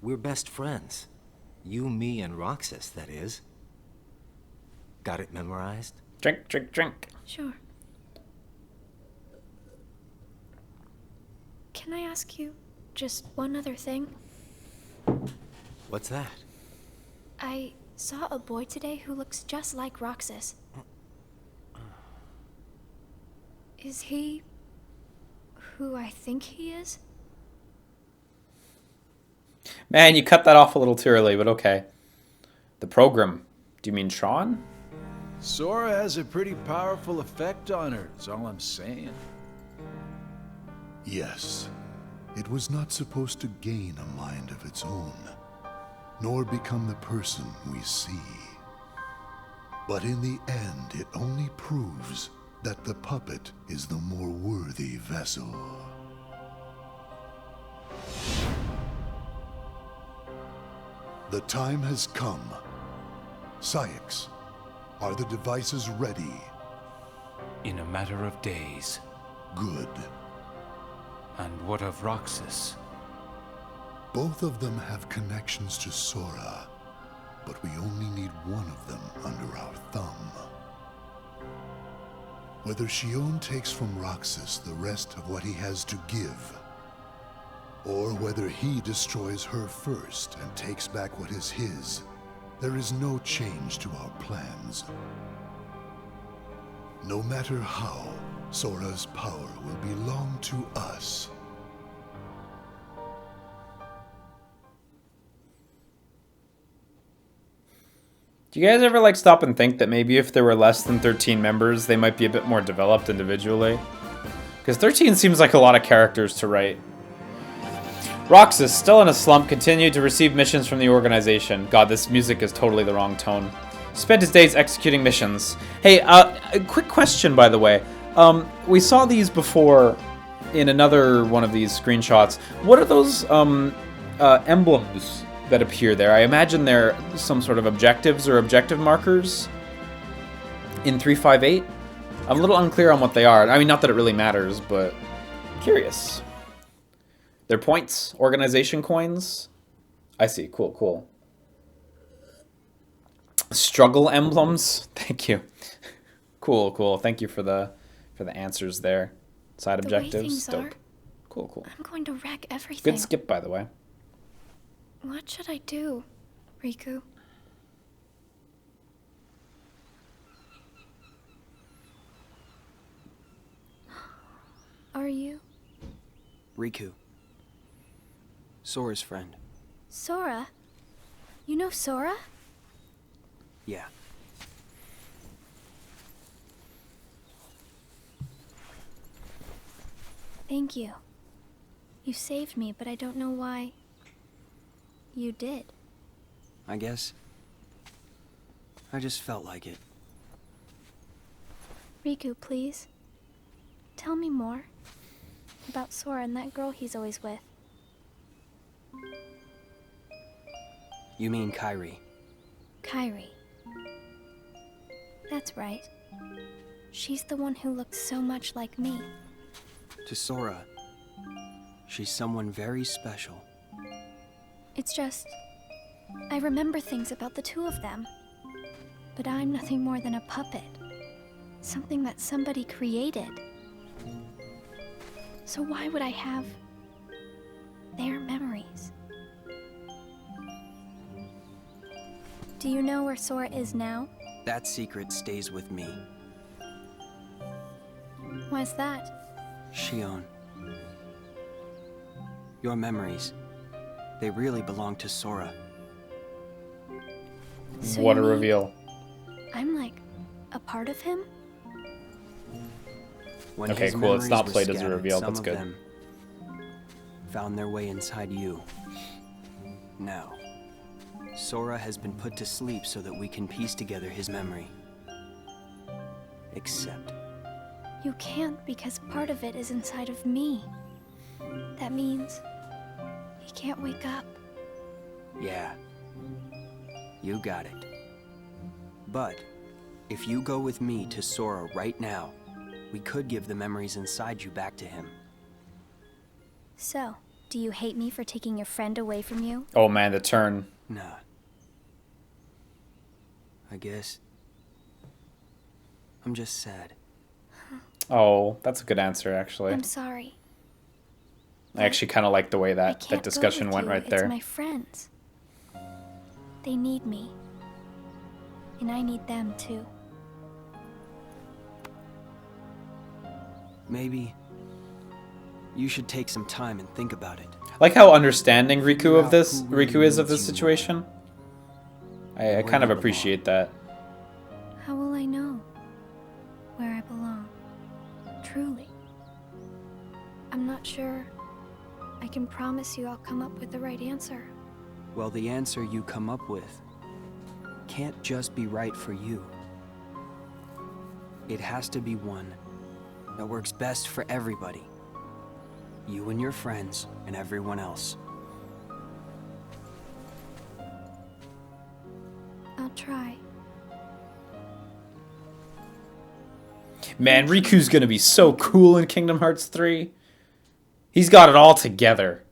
We're best friends. You, me, and Roxas, that is. Got it memorized? Drink, drink, drink. Sure. Can I ask you just one other thing? What's that? I saw a boy today who looks just like Roxas. Is he who I think he is? Man, you cut that off a little too early, but okay. The program. Do you mean Tron? Sora has a pretty powerful effect on her, is all I'm saying. Yes, it was not supposed to gain a mind of its own, nor become the person we see. But in the end, it only proves that the puppet is the more worthy vessel. The time has come. Syx, are the devices ready? In a matter of days. Good. And what of Roxas? Both of them have connections to Sora, but we only need one of them under our thumb. Whether Xion takes from Roxas the rest of what he has to give, or whether he destroys her first and takes back what is his, there is no change to our plans. No matter how, Sora's power will belong to us. Do you guys ever like stop and think that maybe if there were less than 13 members, they might be a bit more developed individually? Because 13 seems like a lot of characters to write. Roxas, still in a slump, continued to receive missions from the organization. God, this music is totally the wrong tone. Spent his days executing missions. Hey, a quick question, by the way. We saw these before in another one of these screenshots. What are those emblems that appear there? I imagine they're some sort of objectives or objective markers in 358. I'm a little unclear on what they are. I mean, not that it really matters, but curious. They're points, organization coins. I see. Cool, cool. Struggle emblems. Thank you. Cool, cool. Thank you for the answers there. Side objectives. Dope. Cool, cool. I'm going to wreck everything. Good skip, by the way. What should I do, Riku? Are you? Riku. Sora's friend. Sora? You know Sora? Yeah. Thank you. You saved me, but I don't know why you did. I guess I just felt like it. Riku, please. Tell me more about Sora and that girl he's always with. You mean Kairi? Kairi. That's right. She's the one who looks so much like me. To Sora, she's someone very special. It's just, I remember things about the two of them. But I'm nothing more than a puppet. Something that somebody created. So why would I have their memories? Do you know where Sora is now? That secret stays with me. Why's that? Xion. Your memories, they really belong to Sora. So What a you mean reveal. I'm like a part of him? When Okay, his cool. It's memories not were played as a scattered, reveal. some That's of good. them found their way inside you. Now, Sora has been put to sleep so that we can piece together his memory. Except You can't because part of it is inside of me. That means he can't wake up. yeah, you got it. But if you go with me to Sora right now, we could give the memories inside you back to him. So, do you hate me for taking your friend away from you? Oh man, the turn. Nah. I guess I'm just sad. Oh, that's a good answer, actually. I'm sorry. I actually kind of like the way I that can't discussion go with went you. right there. It's my friends. They need me. And I need them too. Maybe you should take some time and think about it. Like how understanding Riku is of this situation. I kind of appreciate that. How will I know where I belong? Truly. I'm not sure I can promise you I'll come up with the right answer. Well, the answer you come up with can't just be right for you. It has to be one that works best for everybody. You and your friends and everyone else. I'll try. Man, Riku's gonna be so cool in Kingdom Hearts 3. He's got it all together.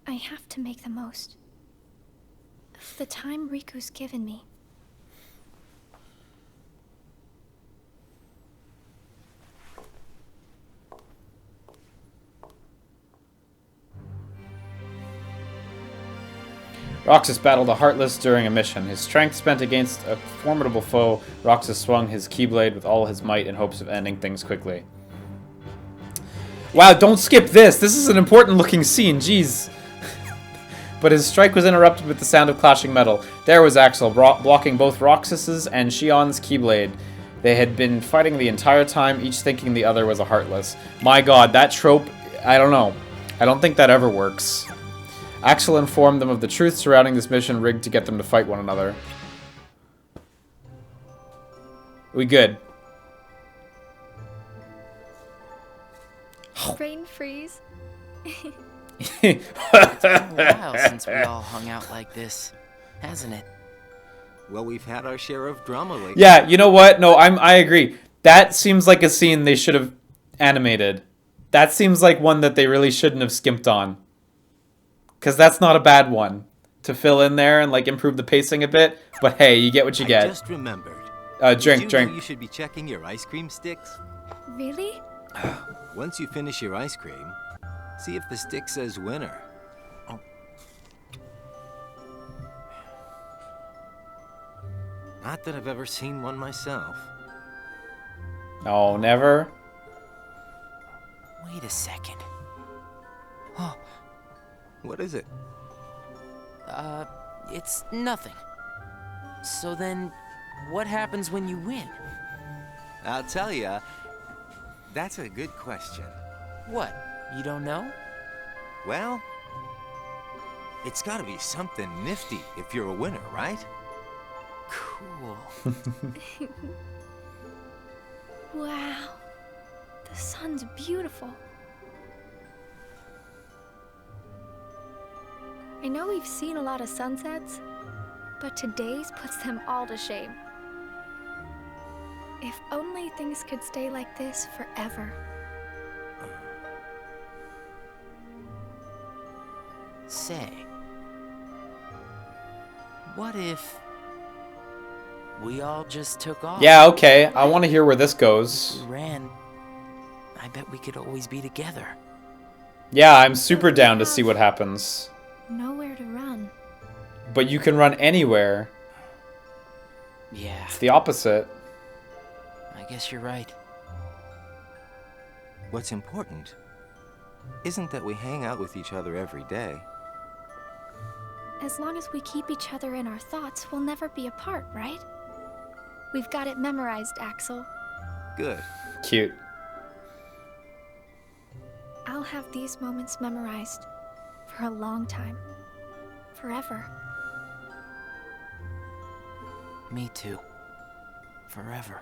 I have to make the most of the time Riku's given me. Roxas battled a Heartless during a mission. His strength spent against a formidable foe, Roxas swung his Keyblade with all his might in hopes of ending things quickly. Wow, don't skip this! This is an important looking scene, jeez. But his strike was interrupted with the sound of clashing metal. There was Axel, blocking both Roxas's and Xion's Keyblade. They had been fighting the entire time, each thinking the other was a Heartless. My god, that trope, I don't know. I don't think that ever works. Axel informed them of the truth surrounding this mission rigged to get them to fight one another. We good. Rain freeze. It's been a while since we all hung out like this, hasn't it? Well, we've had our share of drama lately. Yeah, you know what? No, I agree. That seems like a scene they should have animated. That seems like one that they really shouldn't have skimped on. Because that's not a bad one to fill in there and like improve the pacing a bit. But hey, you get what you get. I just remembered. Drink. You should be checking your ice cream sticks. Really? Once you finish your ice cream, see if the stick says winner. Oh. Not that I've ever seen one myself. Oh, never? Wait a second. Oh. What is it? It's nothing. So then, what happens when you win? I'll tell ya. That's a good question. What? You don't know? Well, it's gotta be something nifty if you're a winner, right? Cool. Wow. The sun's beautiful. I know we've seen a lot of sunsets, but today's puts them all to shame. If only things could stay like this forever. Say, what if we all just took off? Yeah, okay. I want to hear where this goes. If we ran, I bet we could always be together. Yeah, I'm super down to see what happens. Nowhere to run. But you can run anywhere. Yeah. It's the opposite. I guess you're right. What's important isn't that we hang out with each other every day. As long as we keep each other in our thoughts, we'll never be apart, right? We've got it memorized, Axel. Good. Cute. I'll have these moments memorized for a long time. Forever. Me too. Forever.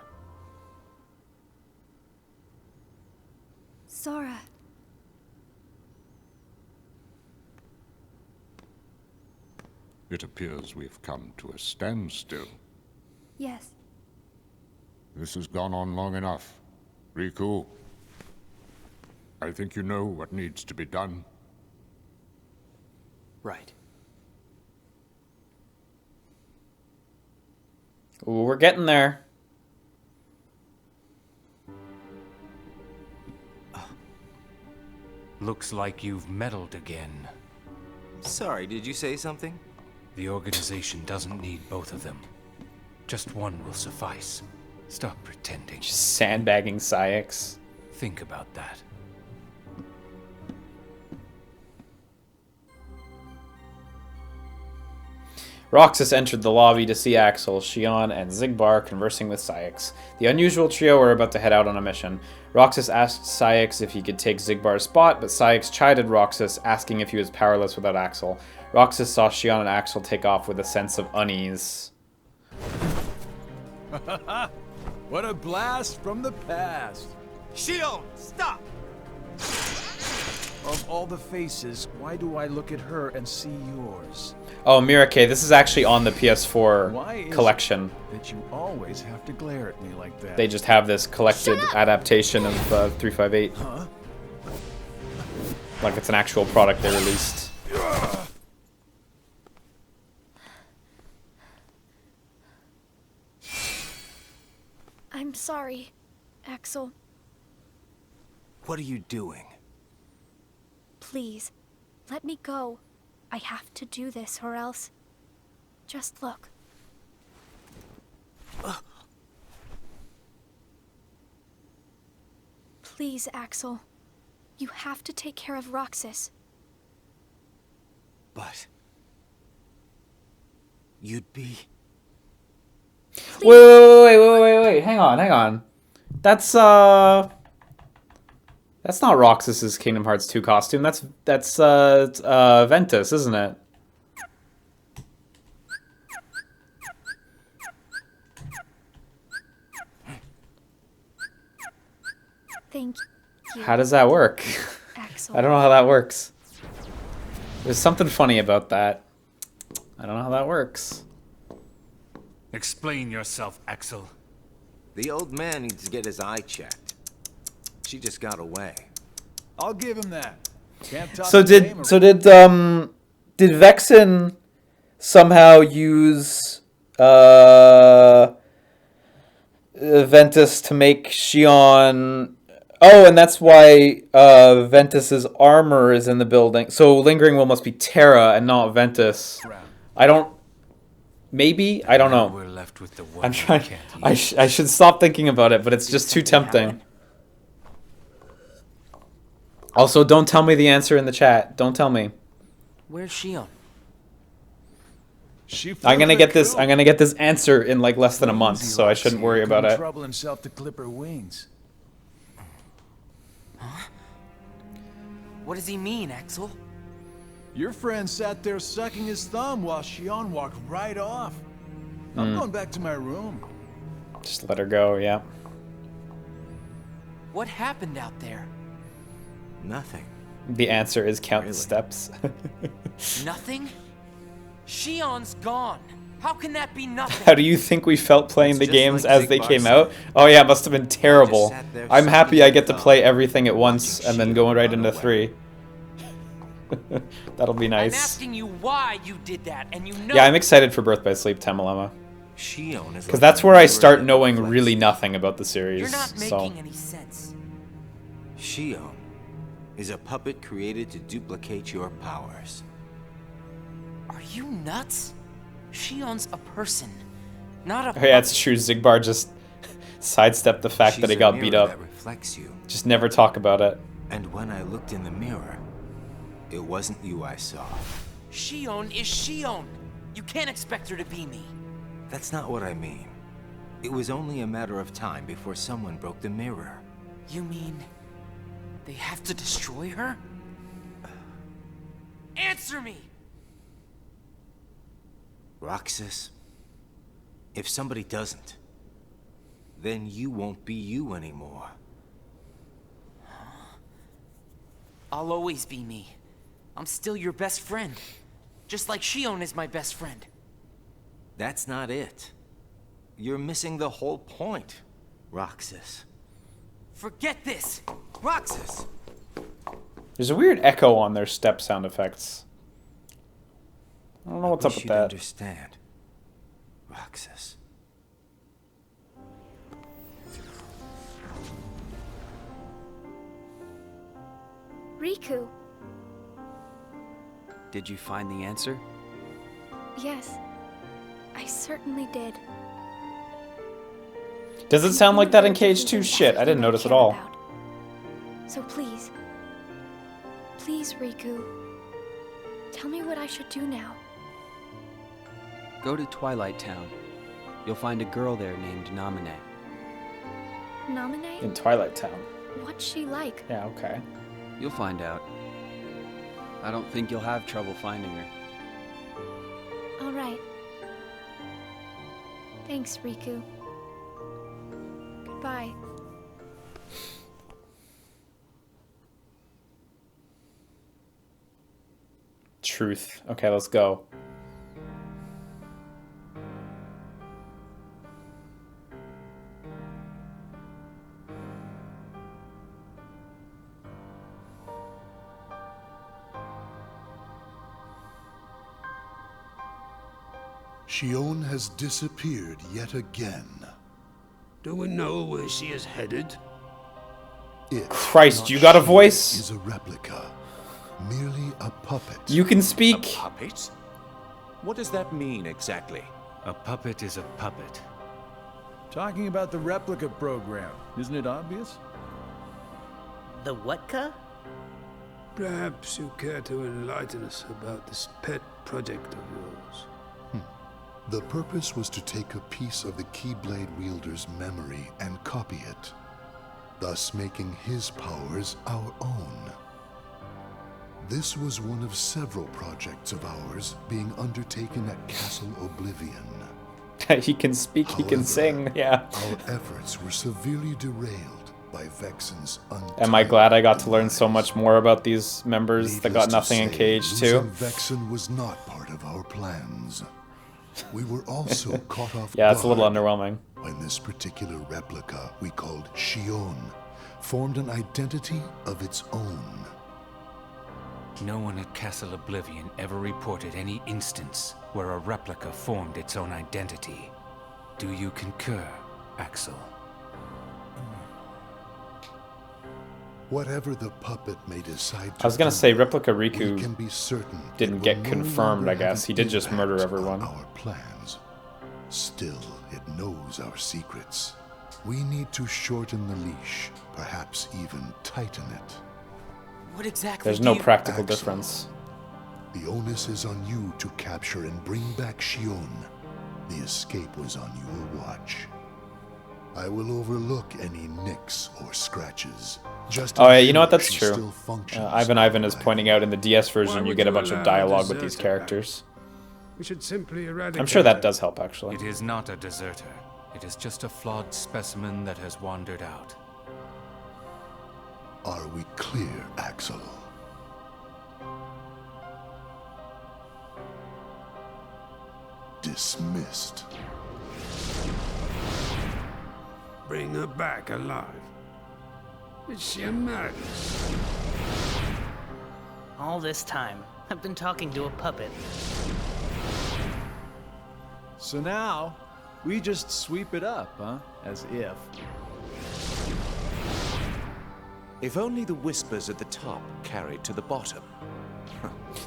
Sora. It appears we've come to a standstill. Yes. This has gone on long enough. Riku, I think you know what needs to be done. Right. Ooh, we're getting there. Looks like you've meddled again. Sorry, did you say something? The organization doesn't need both of them. Just one will suffice. Stop pretending. Just sandbagging Syx. Think about that. Roxas entered the lobby to see Axel, Xion, and Xigbar conversing with Syx. The unusual trio were about to head out on a mission. Roxas asked Syx if he could take Xigbar's spot, but Syx chided Roxas, asking if he was powerless without Axel. Roxas saw Xion and Axel take off with a sense of unease. What a blast from the past! Xion, stop! Of all the faces, why do I look at her and see yours? Oh, Mirake, this is actually on the PS4 Why collection. That you always have to glare at me like that? They just have this collected adaptation of 358. Huh? Like it's an actual product they released. I'm sorry, Axel. What are you doing? Please, let me go. I have to do this or else... Just look. Please, Axel. You have to take care of Roxas. But... you'd be... Wait. Hang on. That's not Roxas's Kingdom Hearts 2 costume. That's Ventus, isn't it? Thank you. How does that work? Axel. I don't know how that works. There's something funny about that. I don't know how that works. Explain yourself, Axel. The old man needs to get his eye checked. She just got away. I'll give him that. Can't talk So the did game did Vexen somehow use Ventus to make Xion? Oh, and that's why Ventus's armor is in the building. So Lingering Will must be Terra and not Ventus. I don't. Maybe I don't know. We're left with the one I'm trying. I should stop thinking about it, but it's just too tempting. Also, don't tell me the answer in the chat. Don't tell me. Where's Xion? I'm gonna get this. I'm gonna get this answer in like less than a month, so I shouldn't worry about it. Trouble himself to clip her wings. Huh? What does he mean, Axel? Your friend sat there sucking his thumb while Xion walked right off. I'm going back to my room. Just let her go. Yeah. What happened out there? Nothing. The answer is count the steps. Nothing? Xion's gone. How can that be nothing? How do you think we felt playing the games as they came out? Oh yeah, it must have been terrible. I'm happy I get to play everything at once and then go right into 3. That'll be nice. I'm asking you why you did that, and you know. Yeah, I'm excited for Birth by Sleep, Temalema. Xion is Because that's where I start knowing really nothing about the series. You're not making any sense. Xion is a puppet created to duplicate your powers. Are you nuts? Xion's a person, not a Oh yeah, it's true. Zigbar just sidestepped the fact that he got beat up. That reflects you. Just never talk about it. And when I looked in the mirror, it wasn't you I saw. Xion is Xion. You can't expect her to be me. That's not what I mean. It was only a matter of time before someone broke the mirror. You mean they have to destroy her? Answer me! Roxas, if somebody doesn't, then you won't be you anymore. I'll always be me. I'm still your best friend. Just like Xion is my best friend. That's not it. You're missing the whole point, Roxas. Forget this! Roxas! There's a weird echo on their step sound effects. I don't know what's up with that. Understand, Roxas. Riku. Did you find the answer? Yes, I certainly did. Does it sound like that in Cage 2? Shit, I didn't notice at all. So please, Riku, tell me what I should do now. Go to Twilight Town. You'll find a girl there named Namine. Namine? In Twilight Town. What's she like? Yeah, okay. You'll find out. I don't think you'll have trouble finding her. All right. Thanks, Riku. Goodbye. Truth. Okay, let's go. Xion has disappeared yet again. Do we know where she is headed? It, Christ, you got a voice? is a replica, merely a puppet. You can speak. A puppet? What does that mean exactly? A puppet is a puppet. Talking about the replica program, isn't it obvious? The what-ca? Perhaps you care to enlighten us about this pet project of yours. The purpose was to take a piece of the Keyblade wielder's memory and copy it, thus making his powers our own. This was one of several projects of ours being undertaken at Castle Oblivion. He can speak, he can sing, yeah. Our efforts were severely derailed by Vexen's untimely Am I glad I got to learn so much more about these members that got Needless nothing to in say, Cage too? losing Vexen was not part of our plans. We were also caught off Yeah, it's a little guard underwhelming. when this particular replica we called Xion formed an identity of its own. No one at Castle Oblivion ever reported any instance where a replica formed its own identity. Do you concur, Axel? Whatever the puppet may decide to I was gonna do, say Replica we Riku can be certain didn't it get will no confirmed, longer I guess. have He an did just murder impact on everyone. Our plans. Still, it knows our secrets. We need to shorten the leash, perhaps even tighten it. What exactly There's do no you... practical Axel, difference. The onus is on you to capture and bring back Xion. The escape was on your watch. I will overlook any nicks or scratches. Just Oh yeah, you know what? ensure That's she true. still functions Ivan is pointing out in the DS version you would get a you bunch of allow a dialogue with these deserter characters. We should simply eradicate I'm sure that her. does help actually. It is not a deserter. It is just a flawed specimen that has wandered out. Are we clear, Axel? Dismissed. Bring her back alive. Is she a madness? All this time, I've been talking to a puppet. So now, we just sweep it up, huh? As if. If only the whispers at the top carried to the bottom.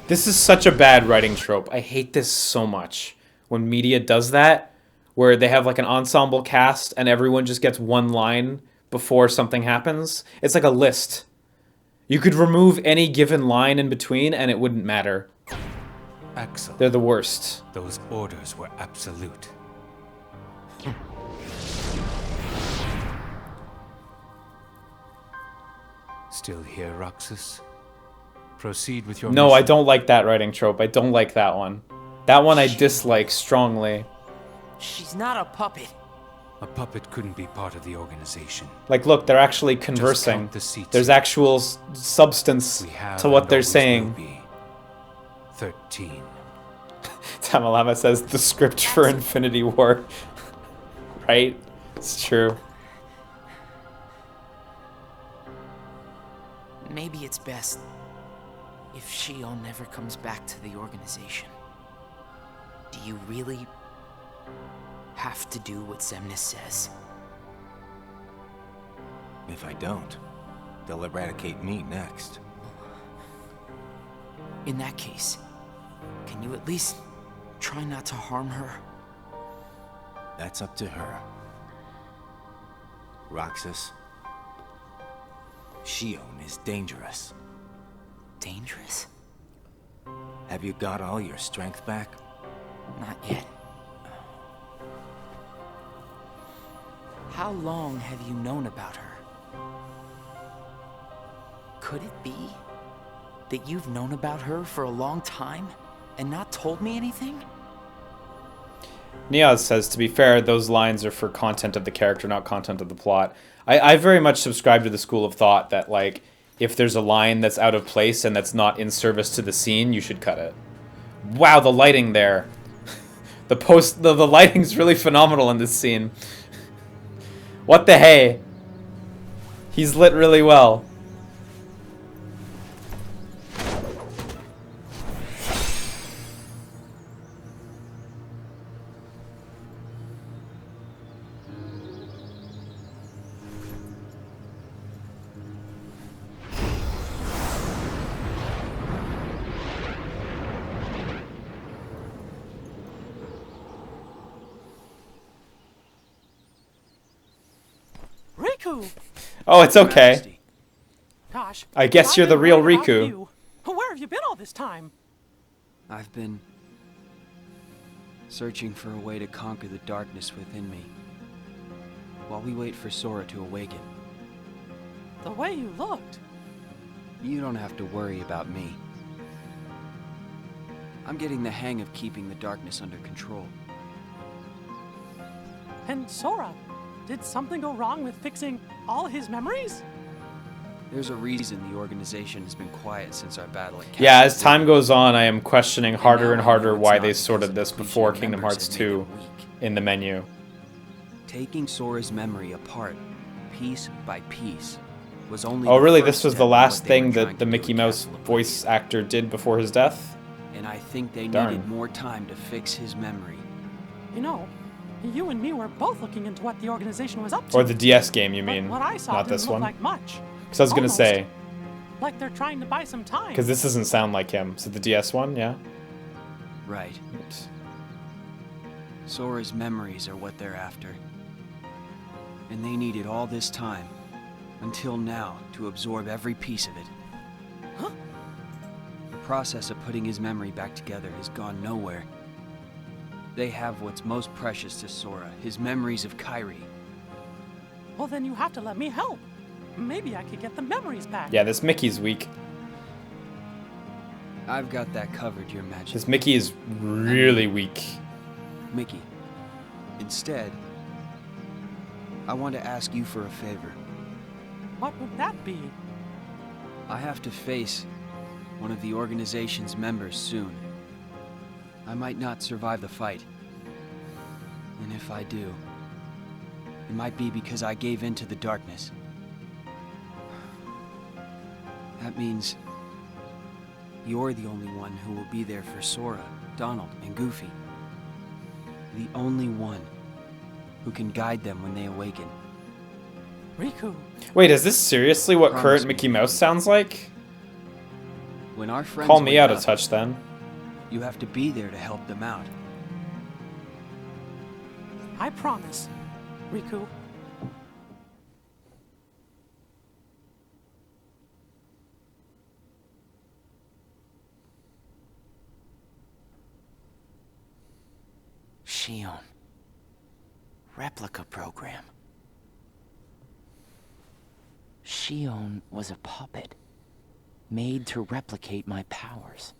This is such a bad writing trope. I hate this so much. When media does that, where they have like an ensemble cast and everyone just gets one line before something happens. It's like a list. You could remove any given line in between and it wouldn't matter. Axel, They're the worst. those orders were absolute. Still here, Roxas? Proceed with your No, mission. I don't like that writing trope. I don't like that one. That one I dislike strongly. She's not a puppet. A puppet couldn't be part of the organization. Like, look, they're actually conversing. count the seats. There's actual substance We have to what and they're always saying. will be. 13. Tamalama says the script for Infinity War. Right? It's true. Maybe it's best if Xion never comes back to the organization. Do you really have to do what Xemnas says? If I don't, they'll eradicate me next. In that case, can you at least try not to harm her? That's up to her. Roxas, Xion is dangerous. Dangerous? Have you got all your strength back? Not yet. How long have you known about her? Could it be that you've known about her for a long time and not told me anything? Niaz says, to be fair, those lines are for content of the character, not content of the plot. I very much subscribe to the school of thought that, like, if there's a line that's out of place and that's not in service to the scene, you should cut it. Wow, the lighting there. The lighting's really phenomenal in this scene. What the hey? He's lit really well. Riku! Oh, it's okay. Gosh. I guess you're the real I've been worried about Riku. you. Where have you been all this time? I've been searching for a way to conquer the darkness within me, while we wait for Sora to awaken. The way you looked. You don't have to worry about me. I'm getting the hang of keeping the darkness under control. And Sora, did something go wrong with fixing all his memories? There's a reason the organization has been quiet since our battle at Yeah, Castle as time Oblivion. goes on, I am questioning harder and now I harder know it's why not they because sorted of this the before Fusion Kingdom members Hearts have made 2 them weak. in the menu. Taking Sora's memory apart, piece by piece, was only Oh, the really? first This was step the in last what they were thing trying that to the do Mickey at Mouse Castle voice actor did before his death? And I think they Darn. needed more time to fix his memory. You know, you and me were both looking into what the organization was up to. Or the DS game, you But mean? what I saw Not didn't this look one? like much. Because I was going to Almost say, like they're trying to buy some time. because this doesn't sound like him. So the DS one, yeah? Right. Oops. Sora's memories are what they're after. And they needed all this time, until now, to absorb every piece of it. Huh? The process of putting his memory back together has gone nowhere. They have what's most precious to Sora, his memories of Kairi. Well, then you have to let me help. Maybe I could get the memories back. Yeah, this Mickey's weak. I've got that covered, Your Majesty. This Mickey is really weak. Mickey, instead, I want to ask you for a favor. What would that be? I have to face one of the organization's members soon. I might not survive the fight. And if I do, it might be because I gave in to the darkness. That means you're the only one who will be there for Sora, Donald, and Goofy. The only one who can guide them when they awaken. Riku. Wait, is this seriously what Promise current me. Mickey Mouse sounds like? When our friends Call me wake out of up, touch then. you have to be there to help them out. I promise, Riku. Xion. Replica program. Xion was a puppet, made to replicate my powers.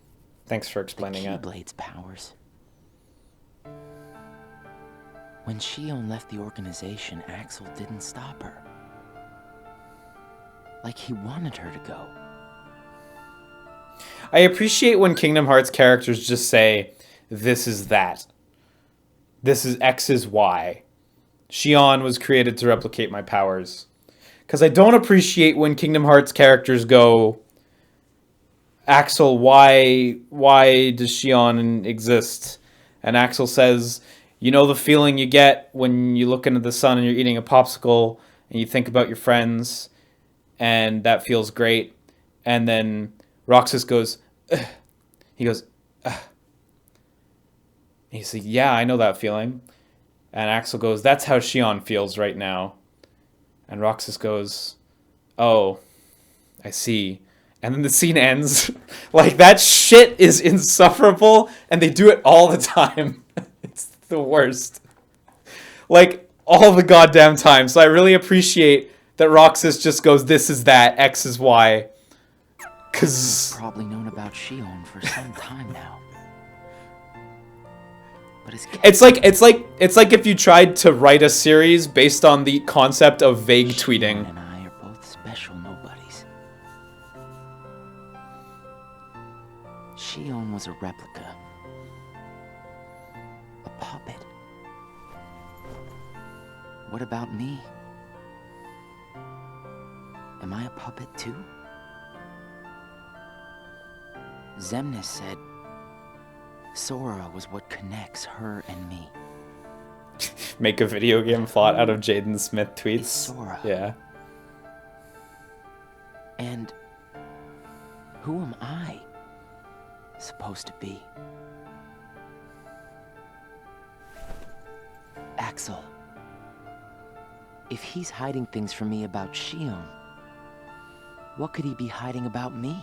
Thanks for explaining it. The Keyblade's powers. When Xion left the organization, Axel didn't stop her. Like he wanted her to go. I appreciate when Kingdom Hearts characters just say, this is that. This is X is Y. Xion was created to replicate my powers. Because I don't appreciate when Kingdom Hearts characters go, Axel, why does Xion exist? And Axel says, you know the feeling you get when you look into the sun and you're eating a popsicle and you think about your friends and that feels great. And then Roxas goes, ugh. He goes, ugh. And he's like, yeah, I know that feeling. And Axel goes, that's how Xion feels right now. And Roxas goes, oh, I see. And then the scene ends. Like, that shit is insufferable, and they do it all the time. It's the worst. Like, all the goddamn time. So I really appreciate that Roxas just goes, this is that, X is Y. Because... I've probably known about Xion for some time now. But it's like if you tried to write a series based on the concept of vague tweeting. Xion and I are both special nobodies. Xion was a replica. A puppet. What about me? Am I a puppet too? Xemnas said Sora was what connects her and me. Make a video game plot out of Jaden Smith tweets. It's Sora. Yeah. And who am I supposed to be? Axel, If he's hiding things from me about Xion, what could he be hiding about me?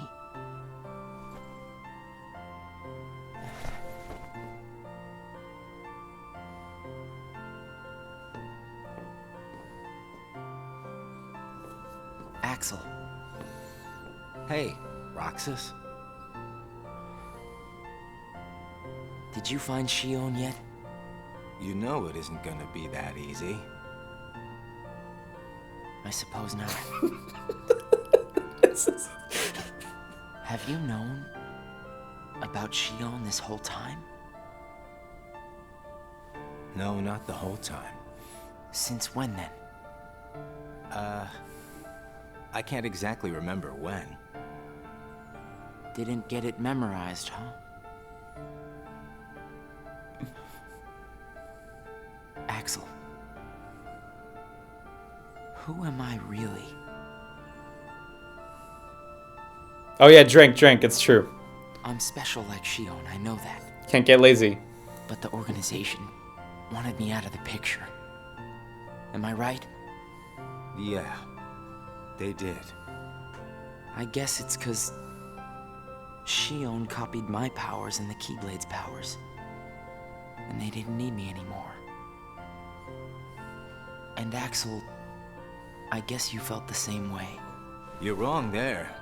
Axel. Hey, Roxas. Did you find Xion yet? You know it isn't gonna be that easy. I suppose not. Have you known about Xion this whole time? No, not the whole time. Since when then? I can't exactly remember when. Didn't get it memorized, huh? Axel. Who am I really? Oh yeah, drink. It's true. I'm special like Xion, I know that. Can't get lazy. But the organization wanted me out of the picture. Am I right? Yeah, they did. I guess it's 'cause Xion copied my powers and the Keyblade's powers. And they didn't need me anymore. And Axel, I guess you felt the same way. You're wrong there.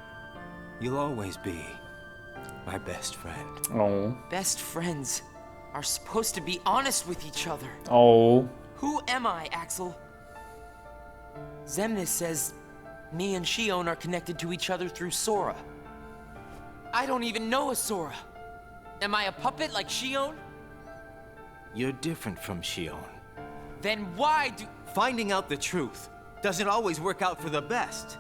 You'll always be my best friend. Oh. Best friends are supposed to be honest with each other. Oh. Who am I, Axel? Xemnas says me and Xion are connected to each other through Sora. I don't even know a Sora. Am I a puppet like Xion? You're different from Xion. Then why do... Finding out the truth doesn't always work out for the best.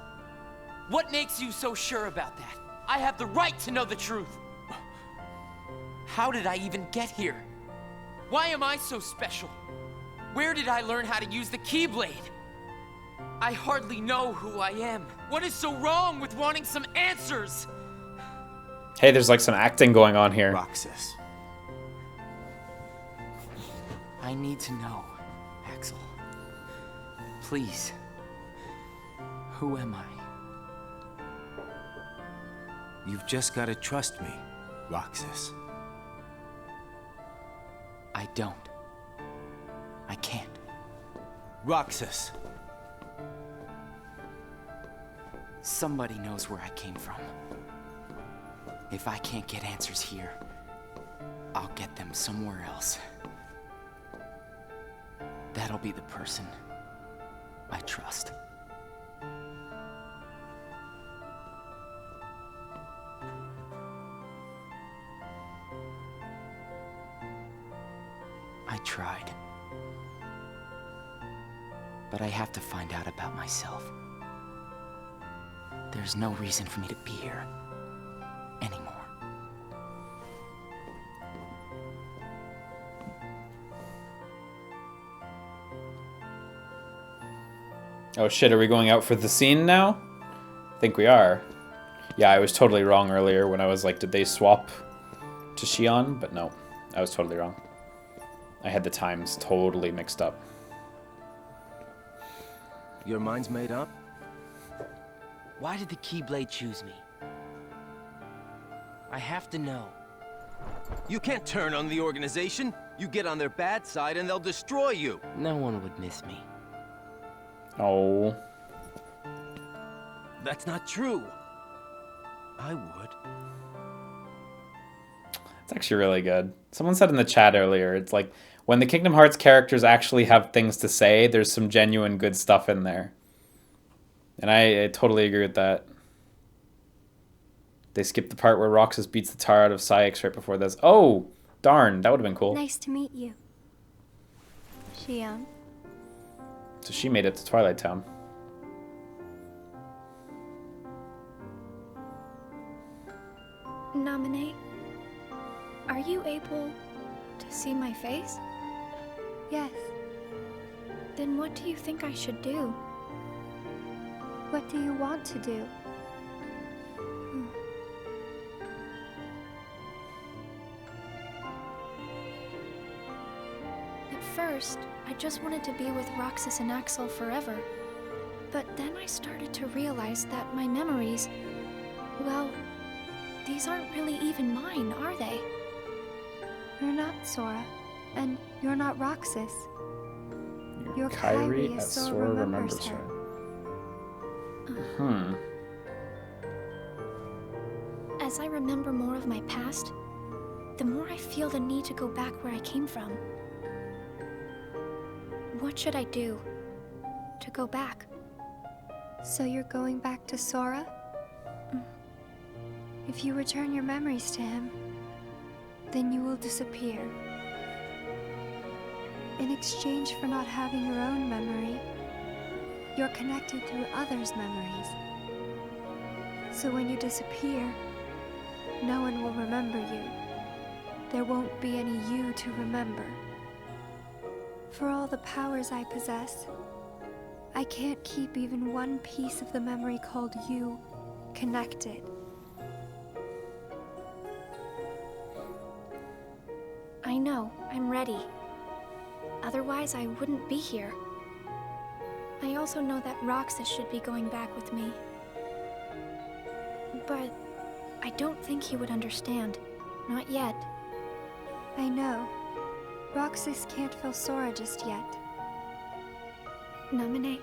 What makes you so sure about that? I have the right to know the truth. How did I even get here? Why am I so special? Where did I learn how to use the Keyblade? I hardly know who I am. What is so wrong with wanting some answers? Hey, there's like some acting going on here. Roxas. I need to know, Axel. Please. Who am I? You've just gotta trust me, Roxas. I don't. I can't. Roxas. Somebody knows where I came from. If I can't get answers here, I'll get them somewhere else. That'll be the person I trust. I tried. But I have to find out about myself. There's no reason for me to be here anymore. Oh shit, are we going out for the scene now? I think we are. Yeah, I was totally wrong earlier when I was like, did they swap to Xion? But no, I was totally wrong. I had the times totally mixed up. Your mind's made up? Why did the Keyblade choose me? I have to know. You can't turn on the organization. You get on their bad side and they'll destroy you. No one would miss me. Oh. That's not true. I would. It's actually really good. Someone said in the chat earlier, it's like, when the Kingdom Hearts characters actually have things to say, there's some genuine good stuff in there. And I totally agree with that. They skipped the part where Roxas beats the tar out of Syx right before this. Oh, darn, that would have been cool. Nice to meet you, Xion. So she made it to Twilight Town. Nominate, are you able to see my face? Yes. Then what do you think I should do? What do you want to do? It At first, I just wanted to be with Roxas and Axel forever. But then I started to realize that my memories, well, these aren't really even mine, are they? You're not Sora, and you're not Roxas. You're Kyrie Kyrie as as Sora remembers her. As I remember more of my past, the more I feel the need to go back where I came from. What should I do to go back? So you're going back to Sora? If you return your memories to him, then you will disappear. In exchange for not having your own memory, you're connected through others' memories. So when you disappear, no one will remember you. There won't be any you to remember. For all the powers I possess, I can't keep even one piece of the memory called you connected. I know, I'm ready. Otherwise, I wouldn't be here. I also know that Roxas should be going back with me. But I don't think he would understand. Not yet. I know. Roxas can't feel Sora just yet. Namine,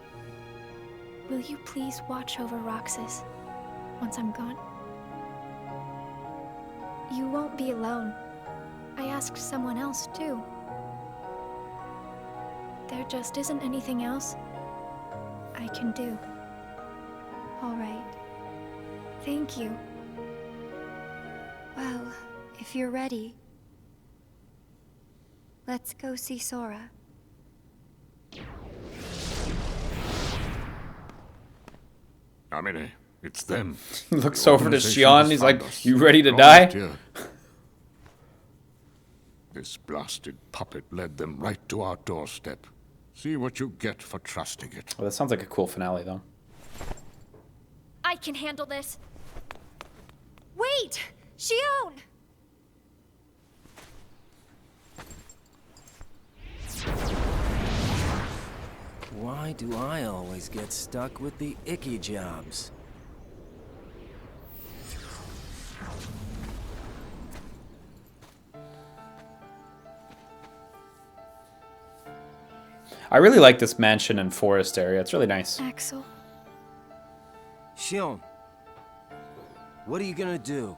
will you please watch over Roxas once I'm gone? You won't be alone. I asked someone else, too. There just isn't anything else I can do. All right. Thank you. Well, if you're ready, let's go see Sora. Amine, it's them. He looks The over to organization Xion. has He's found like, us. "You ready to All die?" right, yeah. This blasted puppet led them right to our doorstep. See what you get for trusting it. Well, that sounds like a cool finale, though. I can handle this. Wait! Xion! Why do I always get stuck with the icky jobs? I really like this mansion and forest area. It's really nice. Axel. Xion, what are you gonna do?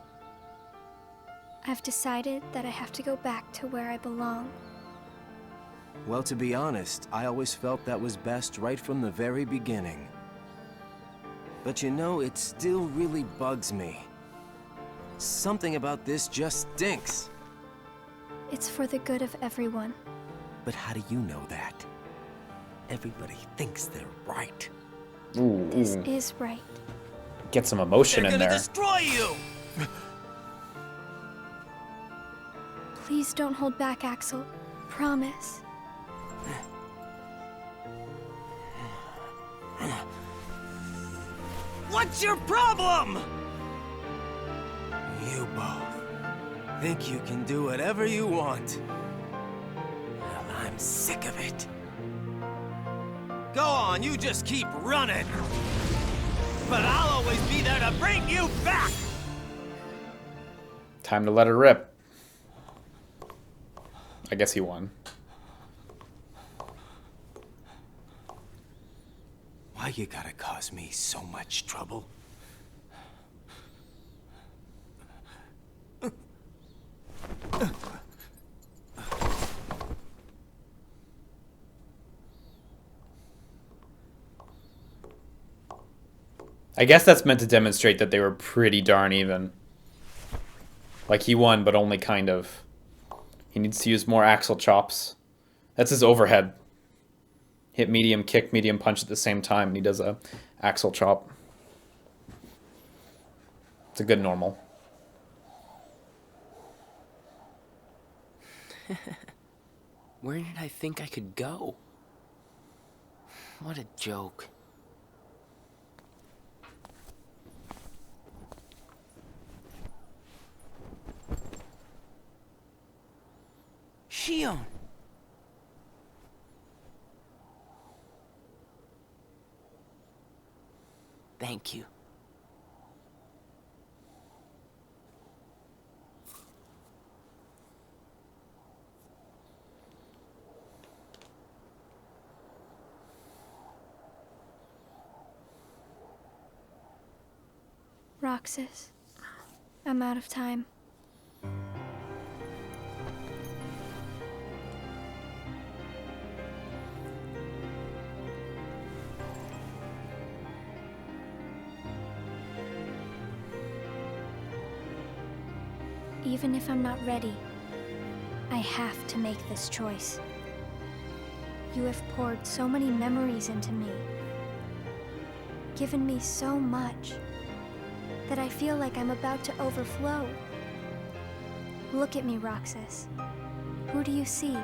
I've decided that I have to go back to where I belong. Well, to be honest, I always felt that was best right from the very beginning. But you know, it still really bugs me. Something about this just stinks. It's for the good of everyone. But how do you know that? Everybody thinks they're right. Ooh, This ooh. is right. Get some emotion in there. Destroy you! Please don't hold back, Axel. Promise. What's your problem? You both think you can do whatever you want. Well, I'm sick of it. Go on, you just keep running. But I'll always be there to bring you back! Time to let her rip. I guess he won. Why you gotta cause me so much trouble? I guess that's meant to demonstrate that they were pretty darn even. Like, he won, but only kind of. He needs to use more Axel chops. That's his overhead. Hit medium, kick, medium punch at the same time, and he does a Axel chop. It's a good normal. Where did I think I could go? What a joke. Xion! Thank you. Roxas, I'm out of time. Even if I'm not ready, I have to make this choice. You have poured so many memories into me, given me so much, that I feel like I'm about to overflow. Look at me, Roxas. Who do you see?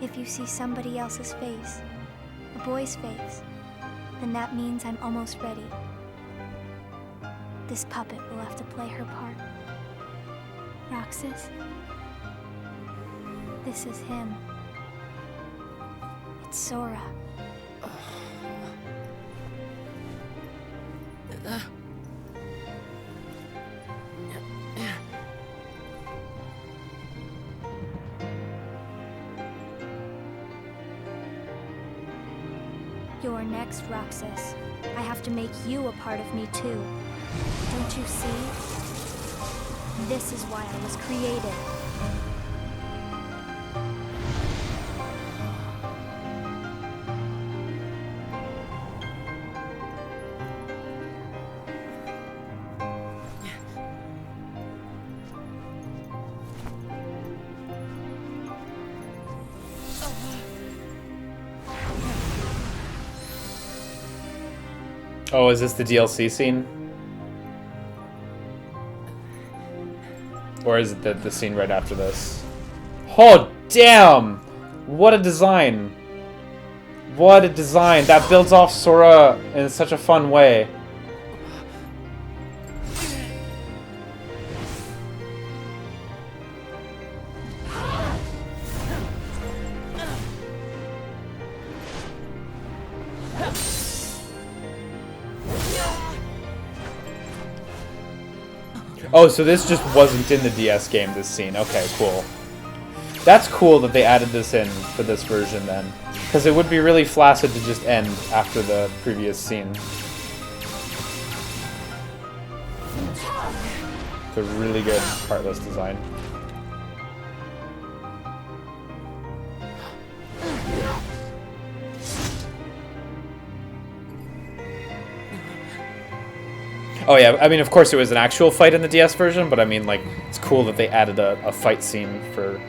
If you see somebody else's face, a boy's face, then that means I'm almost ready. This puppet will have to play her part. Roxas, this is him. It's Sora. You're next, Roxas. I have to make you a part of me too. Don't you see? This is why I was created. Oh, is this the DLC scene? Or is it the scene right after this? Oh, damn! What a design! What a design! That builds off Sora in such a fun way. Oh, so this just wasn't in the DS game, this scene. Okay, cool. That's cool that they added this in for this version then. Because it would be really flaccid to just end after the previous scene. It's a really good Heartless design. Oh yeah, I mean, of course it was an actual fight in the DS version, but I mean, like, it's cool that they added a fight scene for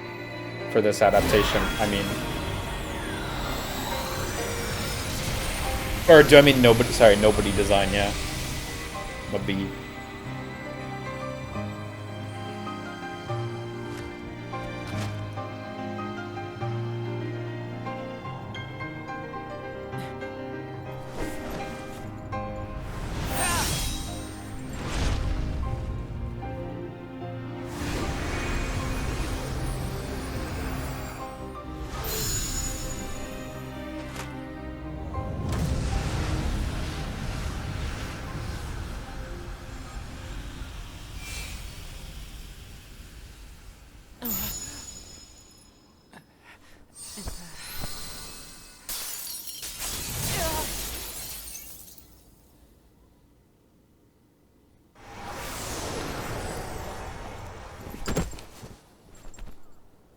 this adaptation. I mean... Or do I mean nobody, sorry, nobody design, yeah. Nobody.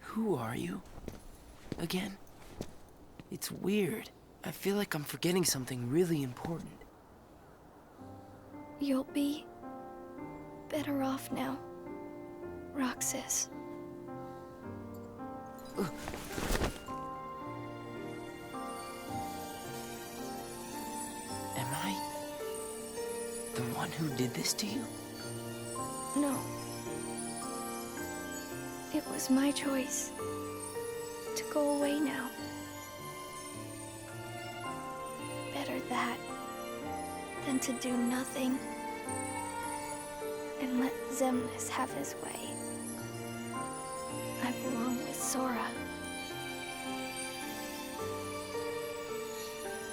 Who are you? Again? It's weird. I feel like I'm forgetting something really important. You'll be better off now, Roxas. Am I the one who did this to you? No. It was my choice to go away now. Better that than to do nothing and let Xemnas have his way. I belong with Sora.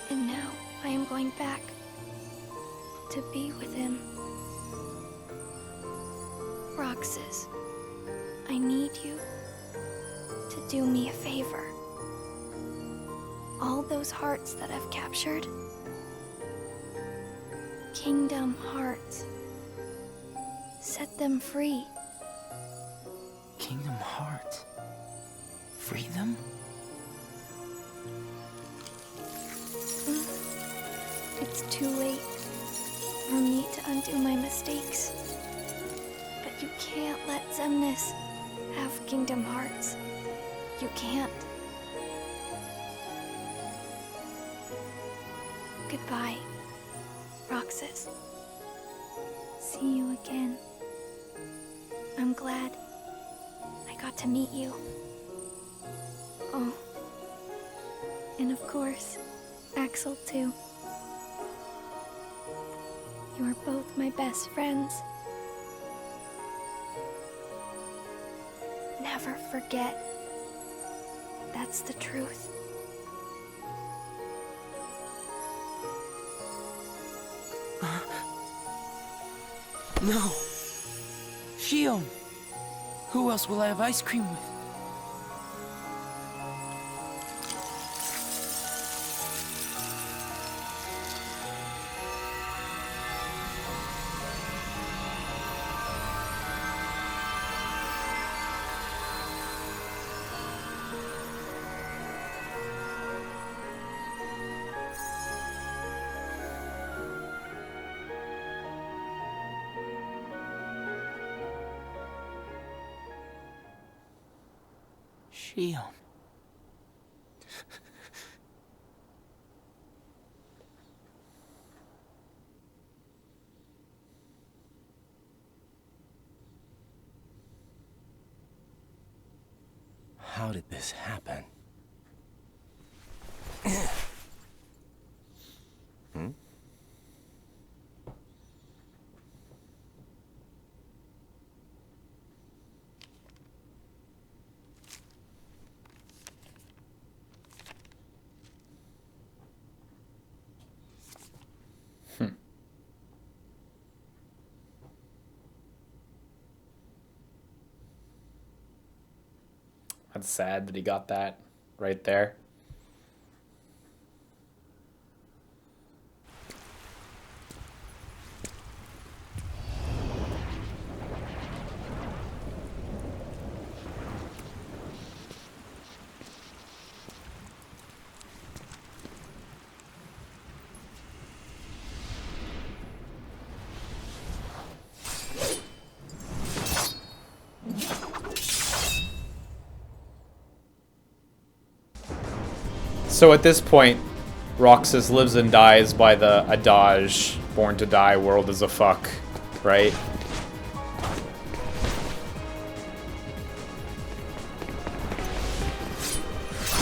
And now I am going back to be with him. Roxas, I need you to do me a favor. All those hearts that I've captured, Kingdom Hearts, set them free. Kingdom Hearts? Free them? It's too late for me to undo my mistakes. But you can't let Xemnas have Kingdom Hearts. You can't. Goodbye, Roxas. See you again. I'm glad I got to meet you. Oh, and of course, Axel too. You are both my best friends. Never forget. That's the truth. No. Xion. Who else will I have ice cream with? Xion. How did this happen? Hmm? That's sad that he got that right there. So at this point, Roxas lives and dies by the adage, born to die, world is a fuck, right?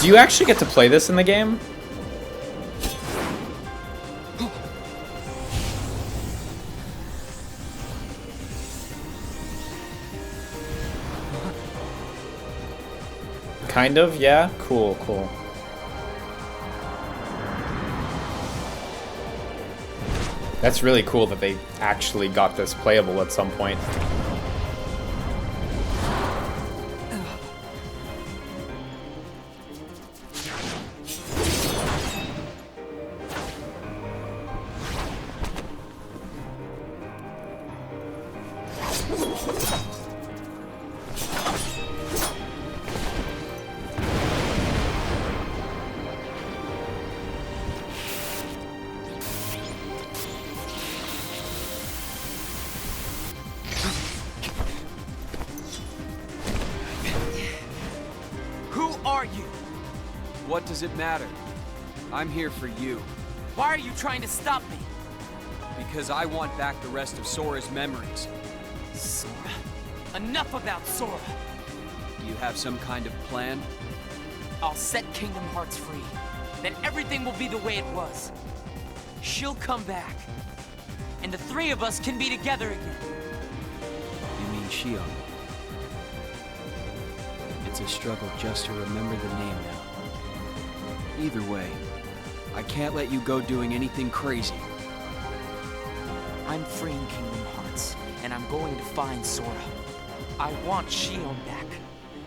Do you actually get to play this in the game? Kind of, yeah? Cool, cool. That's really cool that they actually got this playable at some point. What does it matter? I'm here for you. Why are you trying to stop me? Because I want back the rest of Sora's memories. Sora. Enough about Sora. Do you have some kind of plan? I'll set Kingdom Hearts free. Then everything will be the way it was. She'll come back. And the three of us can be together again. You mean Xion? It's a struggle just to remember the name now. Either way, I can't let you go doing anything crazy. I'm freeing Kingdom Hearts, and I'm going to find Sora. I want Xion back.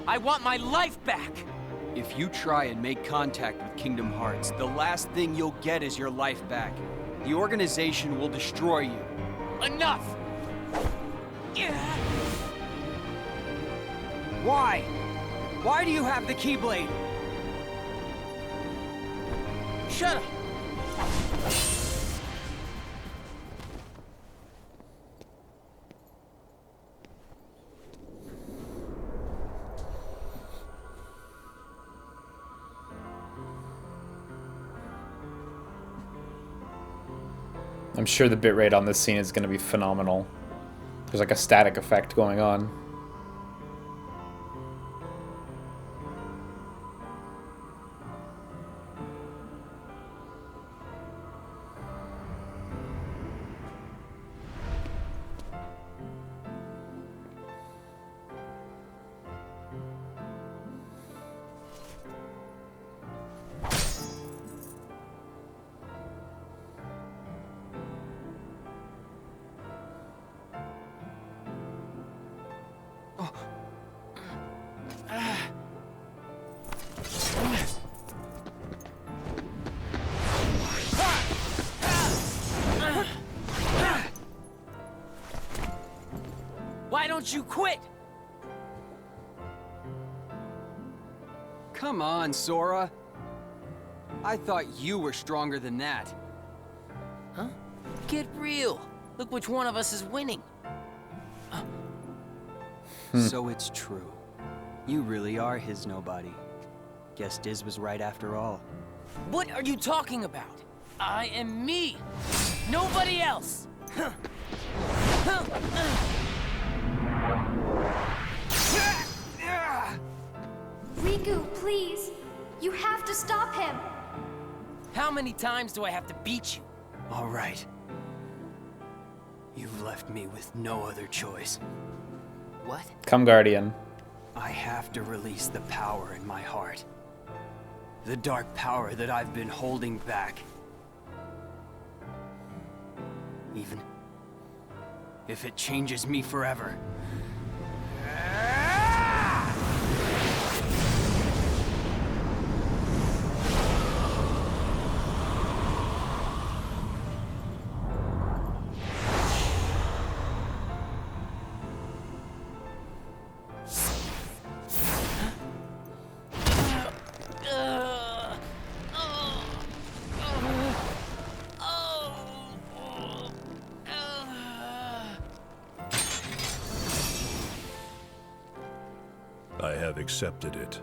I want my life back! If you try and make contact with Kingdom Hearts, the last thing you'll get is your life back. The organization will destroy you. Enough! Why? Why do you have the Keyblade? Shut up! I'm sure the bitrate on this scene is going to be phenomenal. There's like a static effect going on. Why don't you quit? Come on, Sora. I thought you were stronger than that. Huh? Get real. Look which one of us is winning. So it's true. You really are his nobody. Guess Diz was right after all. What are you talking about? I am me. Nobody else. Riku, please! You have to stop him! How many times do I have to beat you? All right. You've left me with no other choice. What? Come, Guardian. I have to release the power in my heart. The dark power that I've been holding back. Even if it changes me forever. I have accepted it.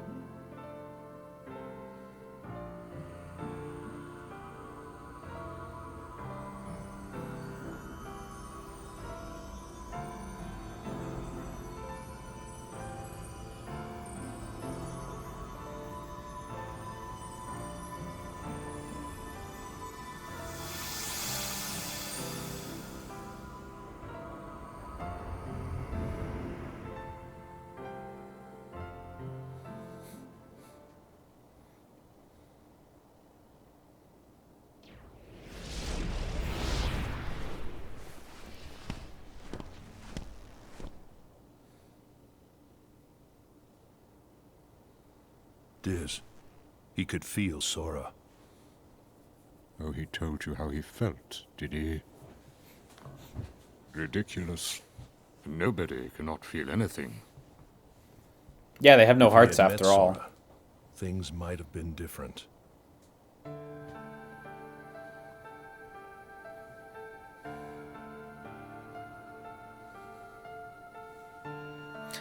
Diz, he could feel Sora. Oh, he told you how he felt, did he? Ridiculous. Nobody cannot feel anything. Yeah, they have no If he hearts had met after all. Sora, things might have been different.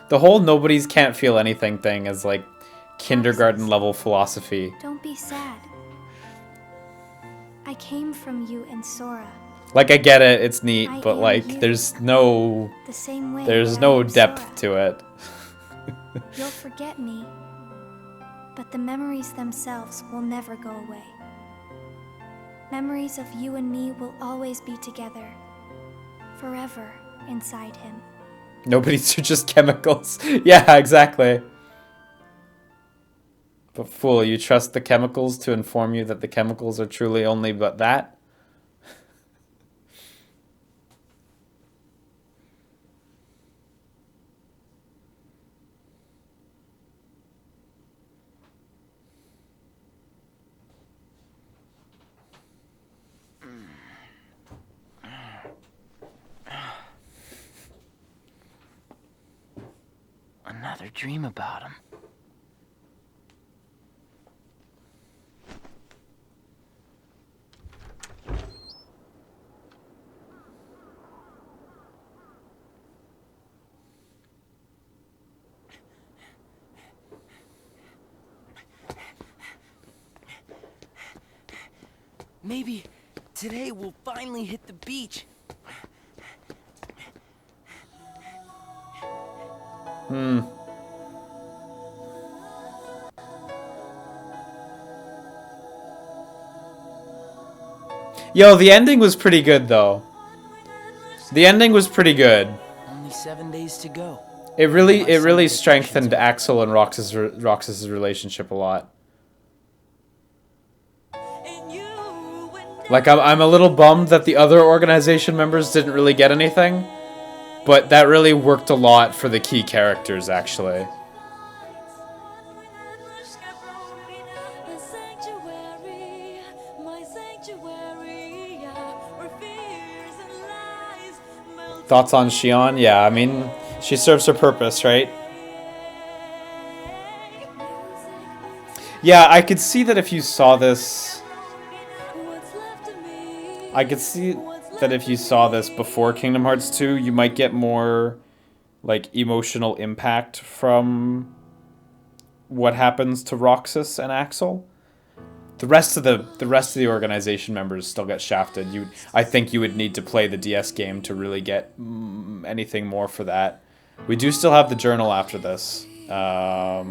The whole nobody's can't feel anything thing is like kindergarten level philosophy. Don't be sad. I came from you and Sora. Like, I get it, it's neat, I but am like you. there's no The same way there's that I no am depth to it. You'll forget me, but the memories themselves will never go away. Memories of you and me will always be together, forever inside him. Nobody's just chemicals. Yeah, exactly. But fool, you trust the chemicals to inform you that the chemicals are truly only but that? rather dream about him. Maybe today we'll finally hit the beach. Yo, the ending was pretty good though. The ending was pretty good. Only 7 days to go. It really strengthened Axel and Roxas's relationship a lot. Like, I'm a little bummed that the other organization members didn't really get anything, but that really worked a lot for the key characters, actually. Thoughts on Xion? Yeah, I mean, she serves her purpose, right? Yeah, I could see that if you saw this... I could see that if you saw this before Kingdom Hearts 2, you might get more, like, emotional impact from what happens to Roxas and Axel. The rest of the organization members still get shafted. I think you would need to play the DS game to really get anything more for that. We do still have the journal after this. But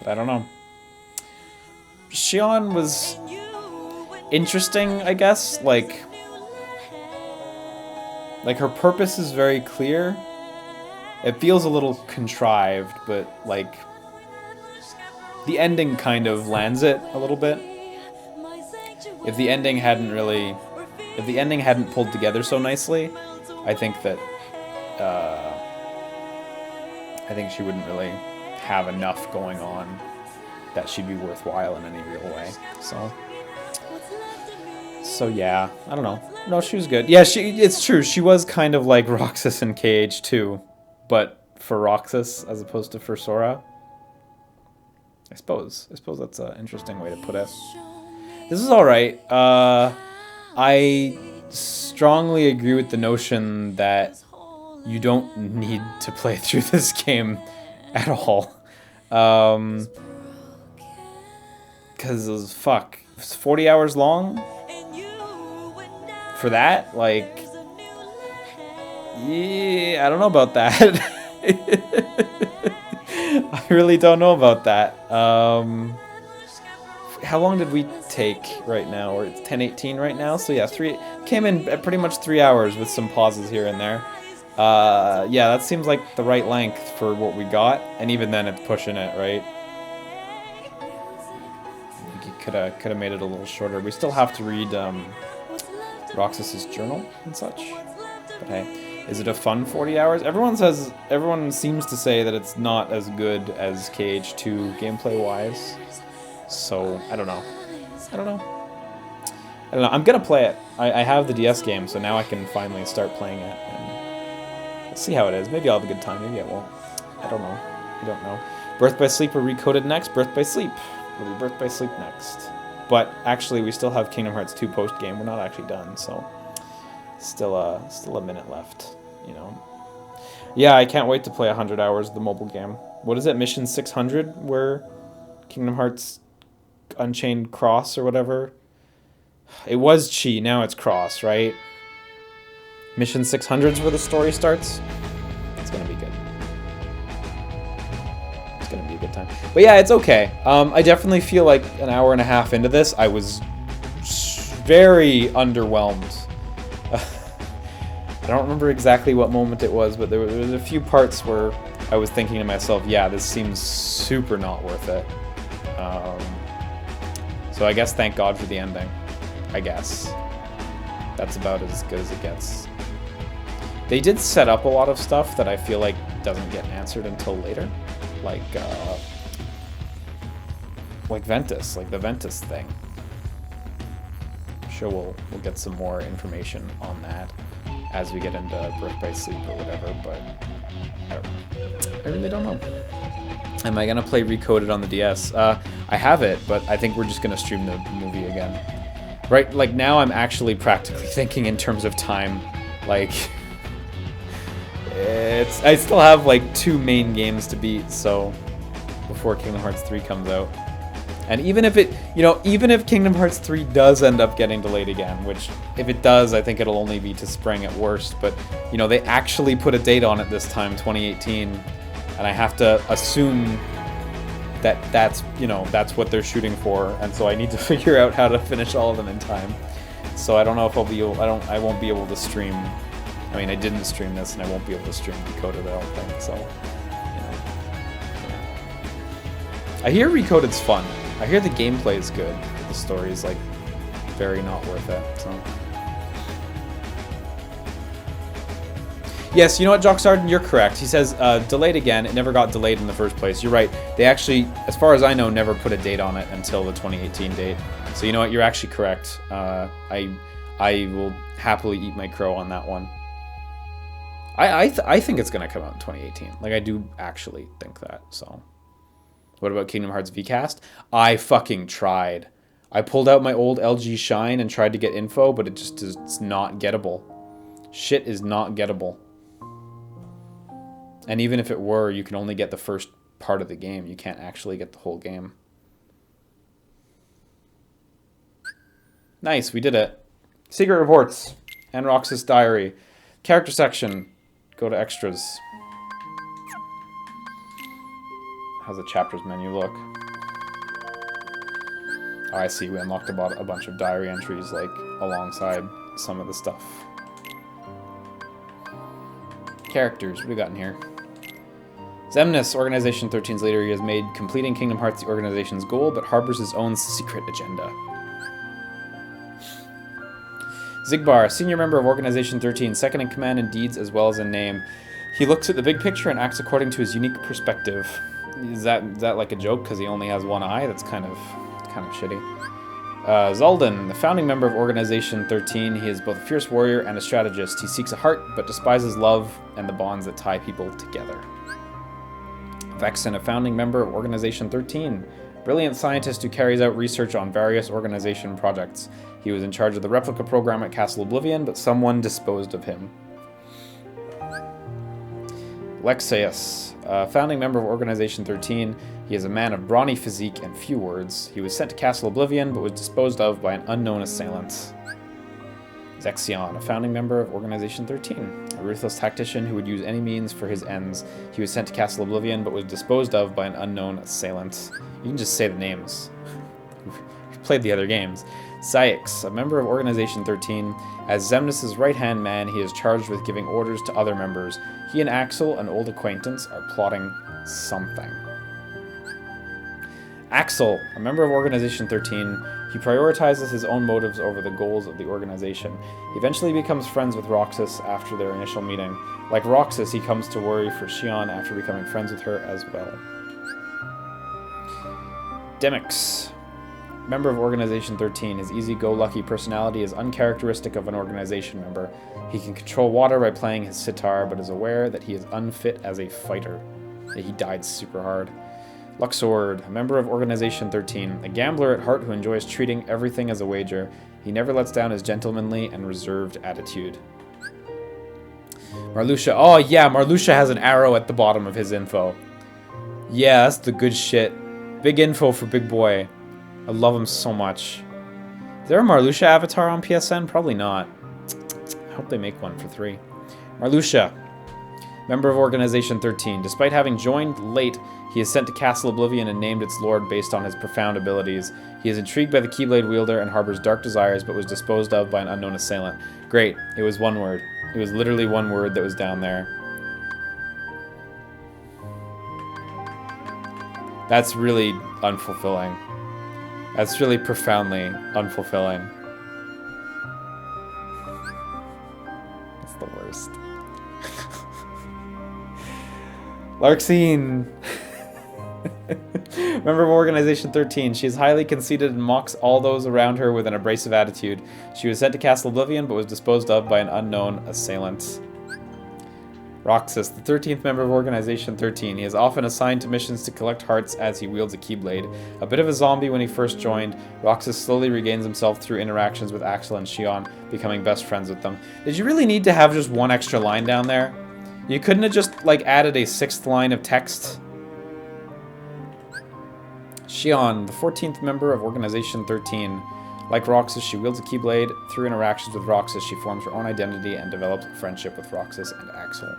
I don't know. Xion was interesting, I guess. Like her purpose is very clear. It feels a little contrived, but like the ending kind of lands it a little bit. If the ending hadn't pulled together so nicely, I think that she wouldn't really have enough going on that she'd be worthwhile in any real way. So yeah, I don't know. No, she was good. Yeah, it's true. She was kind of like Roxas in KH2, but for Roxas as opposed to for Sora. I suppose that's an interesting way to put it. This is alright. I strongly agree with the notion that you don't need to play through this game at all. Because it's 40 hours long? For that? Like, yeah, I don't know about that. I really don't know about that. How long did we take right now? We're at 10:18 right now, so yeah, came in at pretty much 3 hours with some pauses here and there. Yeah, that seems like the right length for what we got, and even then it's pushing it, right? I think you could have made it a little shorter. We still have to read Roxas's journal and such. But hey, is it a fun 40 hours? Everyone seems to say that it's not as good as KH2 gameplay-wise. So, I don't know. I'm gonna play it. I have the DS game, so now I can finally start playing it. And we'll see how it is. Maybe I'll have a good time. Maybe I won't. I don't know. Birth by Sleep or Recoded next? Birth by Sleep. It'll be Birth by Sleep next. But actually, we still have Kingdom Hearts 2 post-game. We're not actually done, so still a minute left, you know. Yeah, I can't wait to play 100 hours of the mobile game. What is it, Mission 600, where Kingdom Hearts Unchained Cross or whatever? It was Chi, now it's Cross, right? Mission 600's where the story starts. It's gonna be good. It's gonna be a good time. But yeah, it's okay. I definitely feel like an hour and a half into this, I was very underwhelmed. I don't remember exactly what moment it was, but there was a few parts where I was thinking to myself, yeah, this seems super not worth it. So I guess thank God for the ending. I guess. That's about as good as it gets. They did set up a lot of stuff that I feel like doesn't get answered until later. Like Ventus, like the Ventus thing. I'm sure we'll get some more information on that as we get into Birth by Sleep or whatever, but really don't know. Am I gonna play Recoded on the DS? I have it, but I think we're just gonna stream the movie again. Right, like now I'm actually practically thinking in terms of time. Like, I still have like 2 main games to beat, so before Kingdom Hearts 3 comes out. And even if it, even if Kingdom Hearts 3 does end up getting delayed again, which if it does, I think it'll only be to spring at worst, but they actually put a date on it this time, 2018, and I have to assume that that's what they're shooting for, and so I need to figure out how to finish all of them in time. So I don't know if I won't be able to stream. I mean, I didn't stream this, and I won't be able to stream Recoded, I don't think, so, I hear Recoded's fun. I hear the gameplay is good, but the story is, like, very not worth it, so. Yes, you know what, Jock Sarden, you're correct. He says, delayed again. It never got delayed in the first place. You're right. They actually, as far as I know, never put a date on it until the 2018 date. So you know what, you're actually correct. I will happily eat my crow on that one. I think it's going to come out in 2018. Like, I do actually think that, so. What about Kingdom Hearts VCast? I fucking tried. I pulled out my old LG Shine and tried to get info, but it's not gettable. Shit is not gettable. And even if it were, you can only get the first part of the game. You can't actually get the whole game. Nice, we did it. Secret Reports and Roxas Diary. Character section. Go to extras. How's the chapters menu look? Oh, I see. We unlocked a bunch of diary entries, like, alongside some of the stuff. Characters. What do we got in here? Xemnas, Organization 13's leader. He has made completing Kingdom Hearts the organization's goal, but harbors his own secret agenda. Zigbar, senior member of Organization 13, second in command in deeds as well as in name. He looks at the big picture and acts according to his unique perspective. Is that like a joke because he only has one eye? That's kind of shitty. Zaldan, the founding member of Organization 13, he is both a fierce warrior and a strategist. He seeks a heart, but despises love and the bonds that tie people together. Vexen, a founding member of Organization 13, brilliant scientist who carries out research on various organization projects. He was in charge of the replica program at Castle Oblivion, but someone disposed of him. Lexaeus, a founding member of Organization 13. He is a man of brawny physique and few words. He was sent to Castle Oblivion, but was disposed of by an unknown assailant. Xion, a founding member of Organization 13. A ruthless tactician who would use any means for his ends. He was sent to Castle Oblivion, but was disposed of by an unknown assailant. You can just say the names. You've played the other games. Syx, a member of Organization 13. As Xemnas' right-hand man, he is charged with giving orders to other members. He and Axel, an old acquaintance, are plotting something. Axel, a member of Organization 13, he prioritizes his own motives over the goals of the organization. He eventually becomes friends with Roxas after their initial meeting. Like Roxas, he comes to worry for Xion after becoming friends with her as well. Demix, member of Organization 13. His easy-go-lucky personality is uncharacteristic of an organization member. He can control water by playing his sitar, but is aware that he is unfit as a fighter. He died super hard. Luxord, a member of Organization 13, a gambler at heart who enjoys treating everything as a wager. He never lets down his gentlemanly and reserved attitude. Marluxia. Oh yeah, Marluxia has an arrow at the bottom of his info. Yeah, that's the good shit. Big info for big boy. I love him so much. Is there a Marluxia avatar on PSN? Probably not. I hope they make one for 3. Marluxia, member of Organization 13. Despite having joined late, he is sent to Castle Oblivion and named its lord based on his profound abilities. He is intrigued by the Keyblade wielder and harbors dark desires, but was disposed of by an unknown assailant. Great. It was one word. It was literally one word that was down there. That's really unfulfilling. That's really profoundly unfulfilling. That's the worst. Larxene. Member of Organization 13. She is highly conceited and mocks all those around her with an abrasive attitude. She was sent to Castle Oblivion, but was disposed of by an unknown assailant. Roxas, the 13th member of Organization 13. He is often assigned to missions to collect hearts as he wields a Keyblade. A bit of a zombie when he first joined, Roxas slowly regains himself through interactions with Axel and Xion, becoming best friends with them. Did you really need to have just one extra line down there? You couldn't have just, like, added a 6th line of text? Xion, the 14th member of Organization 13. Like Roxas, she wields a Keyblade. Through interactions with Roxas, she forms her own identity and develops a friendship with Roxas and Axel.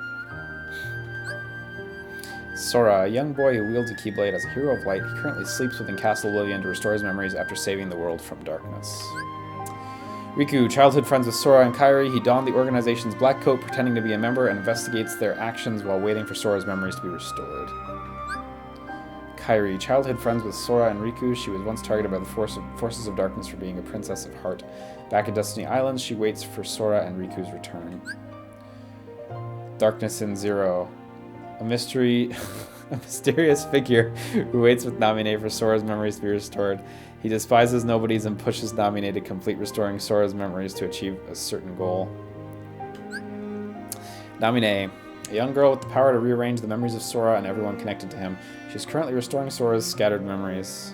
Sora, a young boy who wields a Keyblade as a hero of light. He currently sleeps within Castle Oblivion to restore his memories after saving the world from darkness. Riku, childhood friends with Sora and Kairi. He donned the organization's black coat pretending to be a member and investigates their actions while waiting for Sora's memories to be restored. Kairi, childhood friends with Sora and Riku. She was once targeted by the forces of darkness for being a princess of heart. Back at Destiny Islands, she waits for Sora and Riku's return. Darkness in Zero. A mysterious figure who waits with Namine for Sora's memories to be restored. He despises nobodies and pushes Namine to complete restoring Sora's memories to achieve a certain goal. Namine, a young girl with the power to rearrange the memories of Sora and everyone connected to him. She is currently restoring Sora's scattered memories.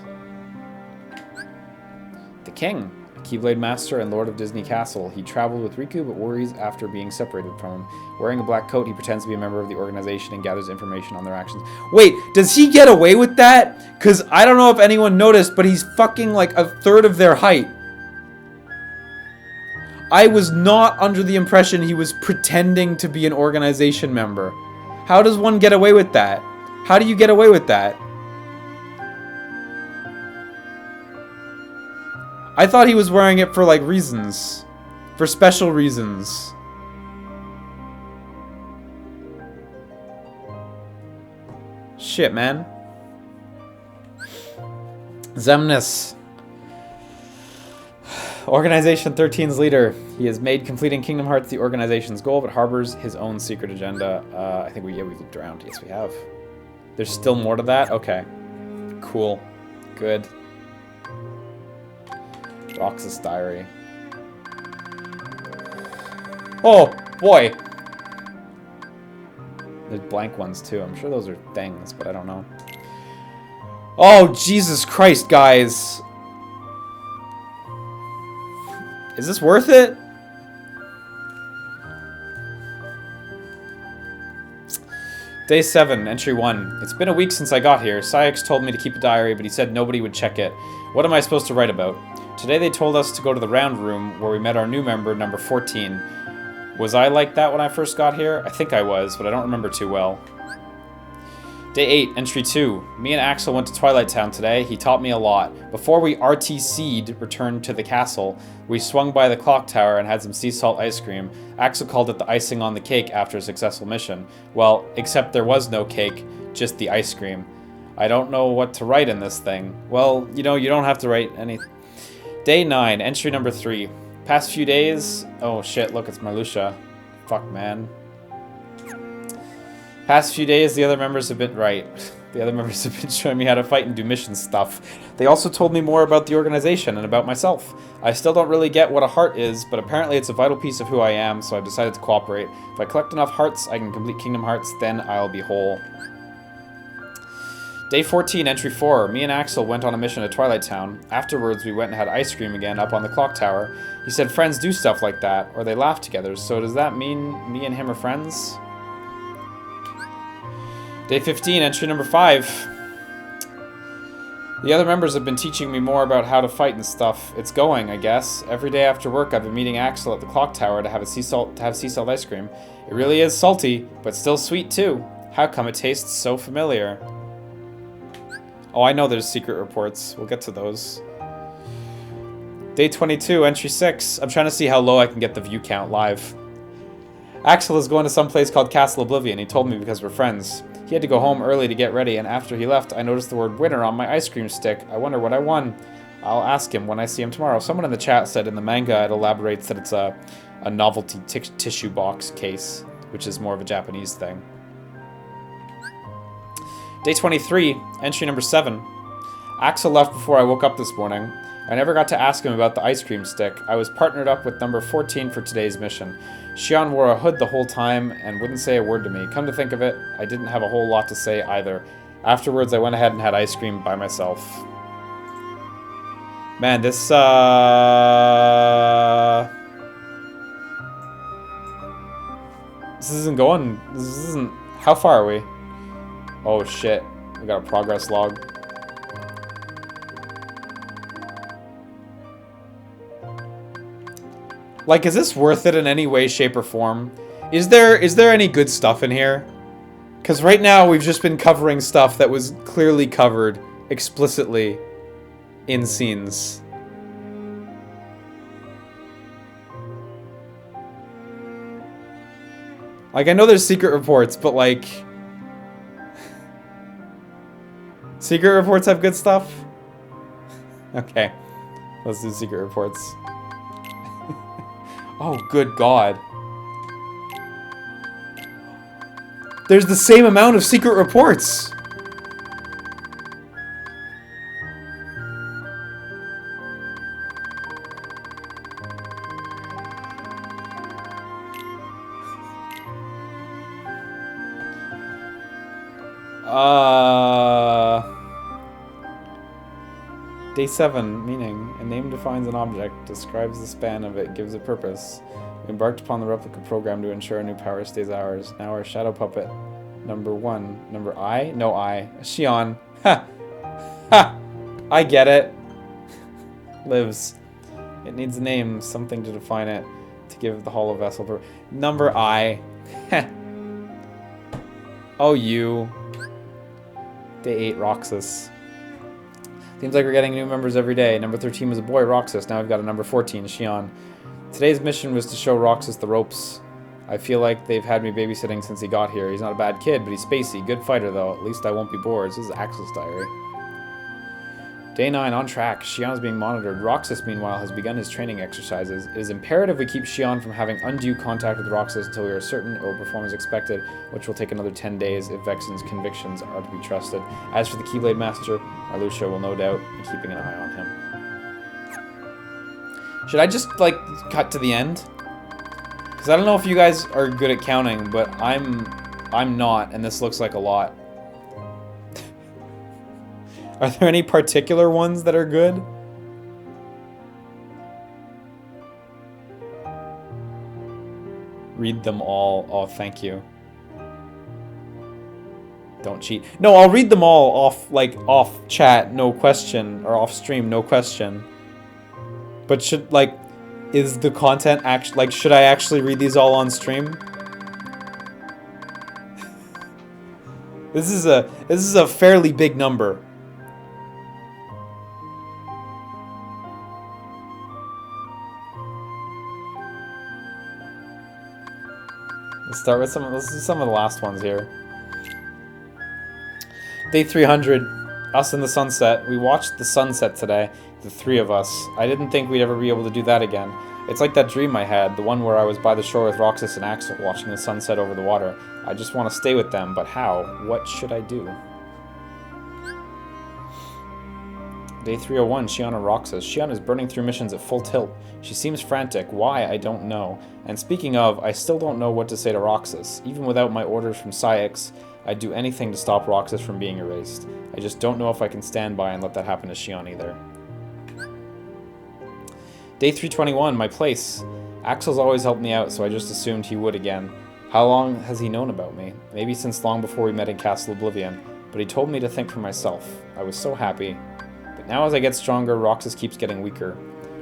The King, a Keyblade Master and Lord of Disney Castle. He traveled with Riku but worries after being separated from him. Wearing a black coat, he pretends to be a member of the organization and gathers information on their actions. Wait, does he get away with that? Because I don't know if anyone noticed, but he's fucking like a third of their height. I was not under the impression he was pretending to be an organization member. How does one get away with that? How do you get away with that? I thought he was wearing it for, like, reasons. For special reasons. Shit, man. Xemnas. Organization 13's leader. He has made completing Kingdom Hearts the organization's goal, but harbors his own secret agenda. I think we've looked around. Yes, we have. There's still more to that? Okay. Cool. Good. Roxas Diary. Oh, boy! There's blank ones, too. I'm sure those are things, but I don't know. Oh, Jesus Christ, guys! Is this worth it? Day 7, Entry 1. It's been a week since I got here. Syx told me to keep a diary, but he said nobody would check it. What am I supposed to write about? Today they told us to go to the round room, where we met our new member, number 14. Was I like that when I first got here? I think I was, but I don't remember too well. Day 8, Entry 2. Me and Axel went to Twilight Town today. He taught me a lot. Before we RTC'd returned to the castle, we swung by the clock tower and had some sea salt ice cream. Axel called it the icing on the cake after a successful mission. Well, except there was no cake, just the ice cream. I don't know what to write in this thing. Well, you know, you don't have to write anything. Day 9, Entry number 3. Past few days... Oh shit, look, it's Marluxia. Fuck, man. Past few days, the other members have been... Right. The other members have been showing me how to fight and do mission stuff. They also told me more about the organization and about myself. I still don't really get what a heart is, but apparently it's a vital piece of who I am, so I've decided to cooperate. If I collect enough hearts, I can complete Kingdom Hearts, then I'll be whole. Day 14, Entry 4. Me and Axel went on a mission to Twilight Town. Afterwards, we went and had ice cream again up on the clock tower. He said friends do stuff like that, or they laugh together, so does that mean me and him are friends? Day 15, Entry number 5. The other members have been teaching me more about how to fight and stuff. It's going, I guess. Every day after work, I've been meeting Axel at the clock tower to have sea salt ice cream. It really is salty, but still sweet too. How come it tastes so familiar? Oh, I know there's secret reports. We'll get to those. Day 22, Entry 6. I'm trying to see how low I can get the view count live. Axel is going to some place called Castle Oblivion. He told me because we're friends. He had to go home early to get ready, and after he left, I noticed the word winner on my ice cream stick. I wonder what I won. I'll ask him when I see him tomorrow. Someone in the chat said in the manga it elaborates that it's a novelty tissue box case, which is more of a Japanese thing. Day 23, Entry number 7. Axel left before I woke up this morning. I never got to ask him about the ice cream stick. I was partnered up with number 14 for today's mission. Xion wore a hood the whole time and wouldn't say a word to me. Come to think of it, I didn't have a whole lot to say either. Afterwards, I went ahead and had ice cream by myself. Man, this isn't going. This isn't. How far are we? Oh shit. We got a progress log. Like, is this worth it in any way, shape, or form? Is there any good stuff in here? Because right now we've just been covering stuff that was clearly covered explicitly in scenes. Like, I know there's secret reports, but like... Secret reports have good stuff? Okay. Let's do secret reports. Oh, good God. There's the same amount of secret reports! Day 7, meaning. A name defines an object, describes the span of it, gives it purpose. We embarked upon the replica program to ensure a new power stays ours. Now our shadow puppet. Number 1. Number I? No I. Xion. Ha! Ha! I get it. Lives. It needs a name, something to define it, to give the hollow vessel number I. Heh. Oh, you. Day 8, Roxas. Seems like we're getting new members every day. Number 13 was a boy, Roxas. Now we've got a number 14, Xion. Today's mission was to show Roxas the ropes. I feel like they've had me babysitting since he got here. He's not a bad kid, but he's spacey. Good fighter, though. At least I won't be bored. This is Axel's diary. Day 9, on track. Xion is being monitored. Roxas, meanwhile, has begun his training exercises. It is imperative we keep Xion from having undue contact with Roxas until we are certain it will perform as expected, which will take another 10 days if Vexen's convictions are to be trusted. As for the Keyblade Master, Arlucia will no doubt be keeping an eye on him. Should I just, like, cut to the end? Because I don't know if you guys are good at counting, but I'm not, and this looks like a lot. Are there any particular ones that are good? Read them all. Oh, thank you. Don't cheat. No, I'll read them all off, like, off chat, no question, or off stream, no question. But should, like, is the content actually, like, should I actually read these all on stream? This is a fairly big number. Let's start with let's do some of the last ones here. Day 300, us in the sunset. We watched the sunset today, the 3 of us. I didn't think we'd ever be able to do that again. It's like that dream I had, the one where I was by the shore with Roxas and Axel watching the sunset over the water. I just want to stay with them, but how? What should I do? Day 301, Xion and Roxas. Xion is burning through missions at full tilt. She seems frantic. Why, I don't know. And speaking of, I still don't know what to say to Roxas. Even without my orders from Psyx, I'd do anything to stop Roxas from being erased. I just don't know if I can stand by and let that happen to Xion either. Day 321, my place. Axel's always helped me out, so I just assumed he would again. How long has he known about me? Maybe since long before we met in Castle Oblivion. But he told me to think for myself. I was so happy. But now as I get stronger, Roxas keeps getting weaker.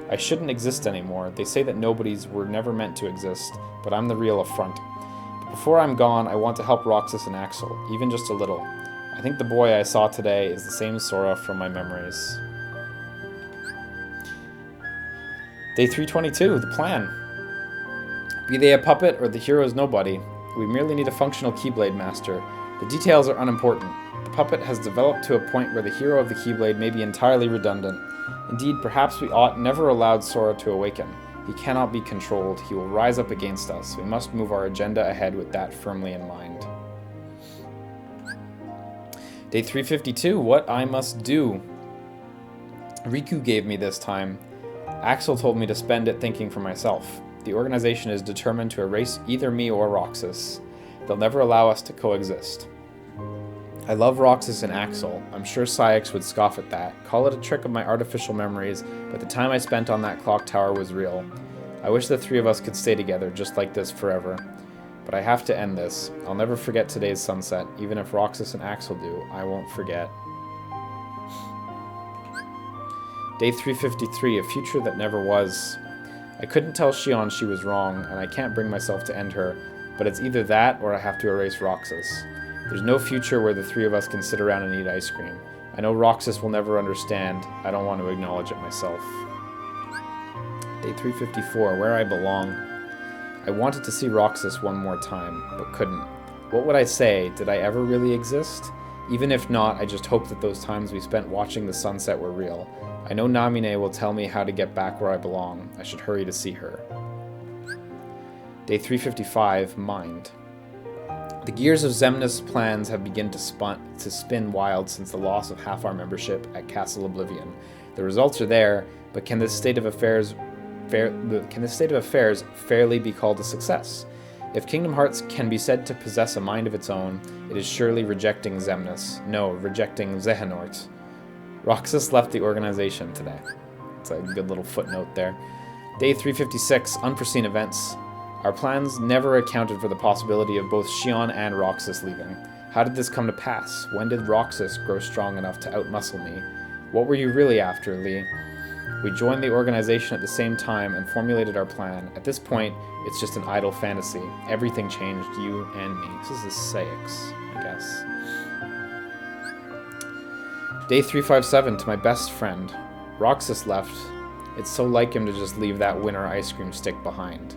I shouldn't exist anymore. They say that nobodies were never meant to exist, but I'm the real affront. But before I'm gone, I want to help Roxas and Axel, even just a little. I think the boy I saw today is the same Sora from my memories. Day 322, the plan. Be they a puppet or the hero's nobody, we merely need a functional Keyblade Master. The details are unimportant. The puppet has developed to a point where the hero of the Keyblade may be entirely redundant. Indeed, perhaps we ought never allowed Sora to awaken. He cannot be controlled. He will rise up against us. We must move our agenda ahead with that firmly in mind. Day 352, what I must do. Riku gave me this time. Axel told me to spend it thinking for myself. The organization is determined to erase either me or Roxas. They'll never allow us to coexist. I love Roxas and Axel. I'm sure Cyax would scoff at that. Call it a trick of my artificial memories, but the time I spent on that clock tower was real. I wish the three of us could stay together just like this forever. But I have to end this. I'll never forget today's sunset. Even if Roxas and Axel do, I won't forget. Day 353, a future that never was. I couldn't tell Xion she was wrong, and I can't bring myself to end her, but it's either that or I have to erase Roxas. There's no future where the three of us can sit around and eat ice cream. I know Roxas will never understand. I don't want to acknowledge it myself. Day 354, where I belong. I wanted to see Roxas one more time, but couldn't. What would I say? Did I ever really exist? Even if not, I just hope that those times we spent watching the sunset were real. I know Namine will tell me how to get back where I belong. I should hurry to see her. Day 355, Mind. The gears of Xemnas' plans have begun to spin wild since the loss of half our membership at Castle Oblivion. The results are there, but can this state of affairs fairly be called a success? If Kingdom Hearts can be said to possess a mind of its own, it is surely rejecting Xemnas. No, rejecting Xehanort. Roxas left the organization today. It's a good little footnote there. Day 356, unforeseen events. Our plans never accounted for the possibility of both Xion and Roxas leaving. How did this come to pass? When did Roxas grow strong enough to outmuscle me? What were you really after, Lee? We joined the organization at the same time and formulated our plan. At this point, it's just an idle fantasy. Everything changed, you and me. This is the Cyax, I guess. Day 357, to my best friend. Roxas left. It's so like him to just leave that winter ice cream stick behind.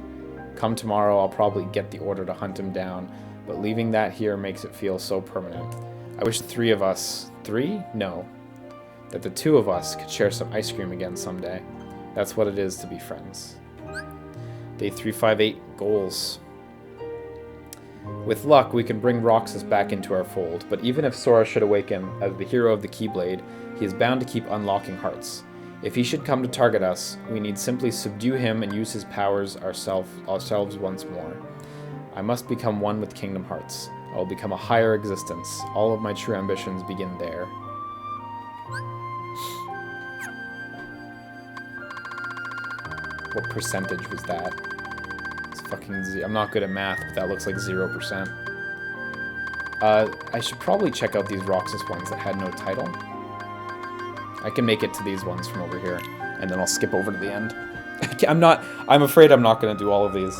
Come tomorrow, I'll probably get the order to hunt him down, but leaving that here makes it feel so permanent. I wish the three of us... Three? No. That the two of us could share some ice cream again someday. That's what it is to be friends. Day 358, Goals. With luck, we can bring Roxas back into our fold, but even if Sora should awaken as the hero of the Keyblade, he is bound to keep unlocking hearts. If he should come to target us, we need simply subdue him and use his powers ourselves once more. I must become one with Kingdom Hearts. I will become a higher existence. All of my true ambitions begin there. What percentage was that? It's fucking I'm not good at math, but that looks like 0%. I should probably check out these Roxas ones that had no title. I can make it to these ones from over here, and then I'll skip over to the end. I'm afraid I'm not going to do all of these.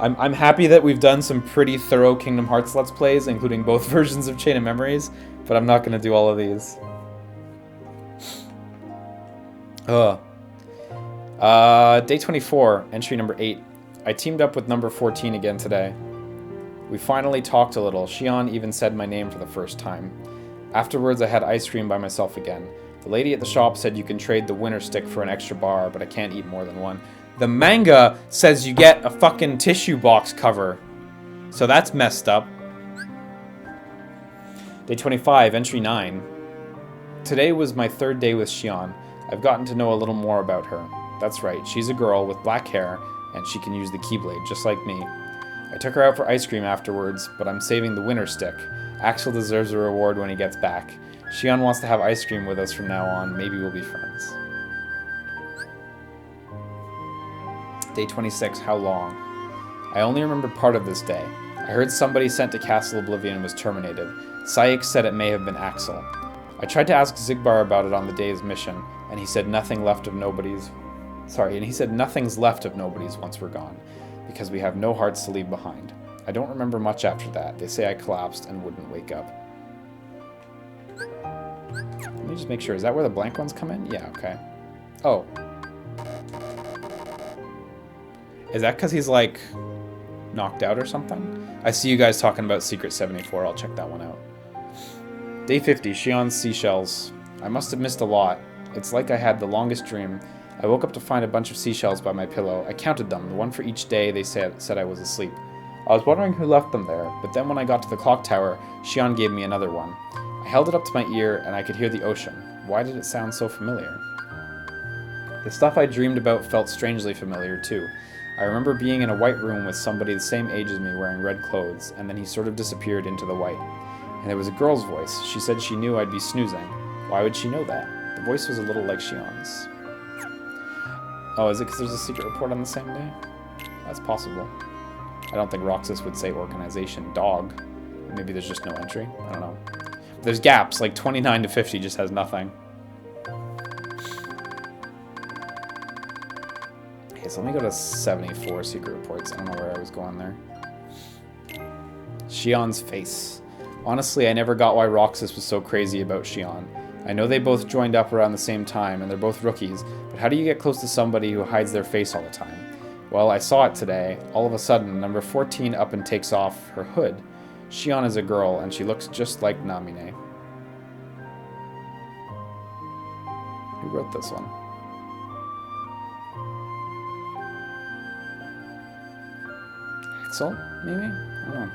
I'm happy that we've done some pretty thorough Kingdom Hearts Let's Plays, including both versions of Chain of Memories, but I'm not going to do all of these. Day 24, entry number 8. I teamed up with number 14 again today. We finally talked a little. Xion even said my name for the first time. Afterwards, I had ice cream by myself again. The lady at the shop said you can trade the winner stick for an extra bar, but I can't eat more than one. The manga says you get a fucking tissue box cover. So that's messed up. Day 25, entry 9. Today was my third day with Xion. I've gotten to know a little more about her. That's right, she's a girl with black hair, and she can use the Keyblade, just like me. I took her out for ice cream afterwards, but I'm saving the winner stick. Axel deserves a reward when he gets back. Xion wants to have ice cream with us from now on. Maybe we'll be friends. Day 26, how long? I only remember part of this day. I heard somebody sent to Castle Oblivion was terminated. Cyax said it may have been Axel. I tried to ask Xigbar about it on the day's mission, and he said nothing's left of nobody's once we're gone, because we have no hearts to leave behind. I don't remember much after that. They say I collapsed and wouldn't wake up. Let me just make sure. Is that where the blank ones come in? Yeah, okay. Oh. Is that because he's, like, knocked out or something? I see you guys talking about Secret 74. I'll check that one out. Day 50, Xion's Seashells. I must have missed a lot. It's like I had the longest dream. I woke up to find a bunch of seashells by my pillow. I counted them, one for each day they said I was asleep. I was wondering who left them there, but then when I got to the clock tower, Xion gave me another one. I held it up to my ear, and I could hear the ocean. Why did it sound so familiar? The stuff I dreamed about felt strangely familiar, too. I remember being in a white room with somebody the same age as me wearing red clothes, and then he sort of disappeared into the white. And there was a girl's voice. She said she knew I'd be snoozing. Why would she know that? The voice was a little like Xion's. Oh, is it because there's a secret report on the same day? That's possible. I don't think Roxas would say organization dog. Maybe there's just no entry. I don't know. But there's gaps, like 29 to 50 just has nothing. Okay, so let me go to 74 secret reports. I don't know where I was going there. Xion's face. Honestly, I never got why Roxas was so crazy about Xion. I know they both joined up around the same time, and they're both rookies, but how do you get close to somebody who hides their face all the time? Well, I saw it today. All of a sudden, number 14 up and takes off her hood. Xion is a girl, and she looks just like Namine. Who wrote this one? Axel, maybe? I don't know.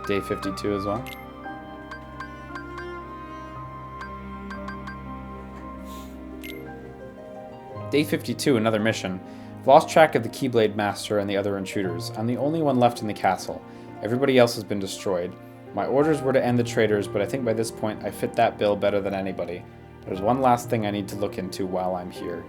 Day 52 as well. Day 52, another mission. I've lost track of the Keyblade Master and the other intruders. I'm the only one left in the castle. Everybody else has been destroyed. My orders were to end the traitors, but I think by this point I fit that bill better than anybody. There's one last thing I need to look into while I'm here.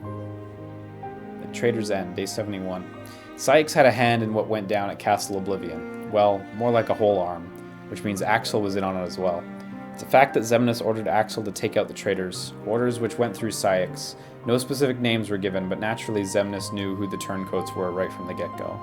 The Traitors End, Day 71. Sykes had a hand in what went down at Castle Oblivion. Well, more like a whole arm, which means Axel was in on it as well. It's a fact that Xemnas ordered Axel to take out the traitors, orders which went through Sykes. No specific names were given, but naturally Xemnas knew who the turncoats were right from the get-go.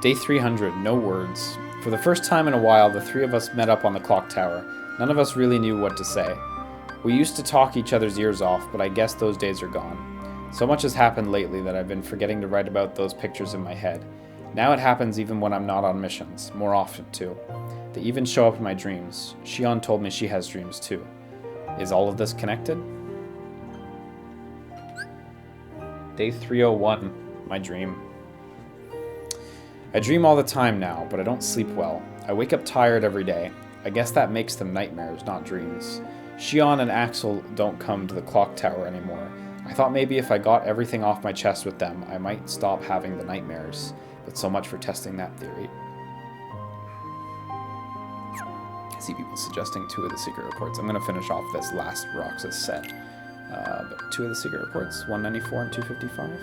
Day 300, no words. For the first time in a while, the three of us met up on the clock tower. None of us really knew what to say. We used to talk each other's ears off, but I guess those days are gone. So much has happened lately that I've been forgetting to write about those pictures in my head. Now it happens even when I'm not on missions, more often too. They even show up in my dreams. Xion told me she has dreams too. Is all of this connected? Day 301, my dream. I dream all the time now, but I don't sleep well. I wake up tired every day. I guess that makes them nightmares, not dreams. Xion and Axel don't come to the clock tower anymore. I thought maybe if I got everything off my chest with them, I might stop having the nightmares. But so much for testing that theory. I see people suggesting 2 of the secret reports. I'm going to finish off this last Roxas set. But 2 of the secret reports, 194 and 255.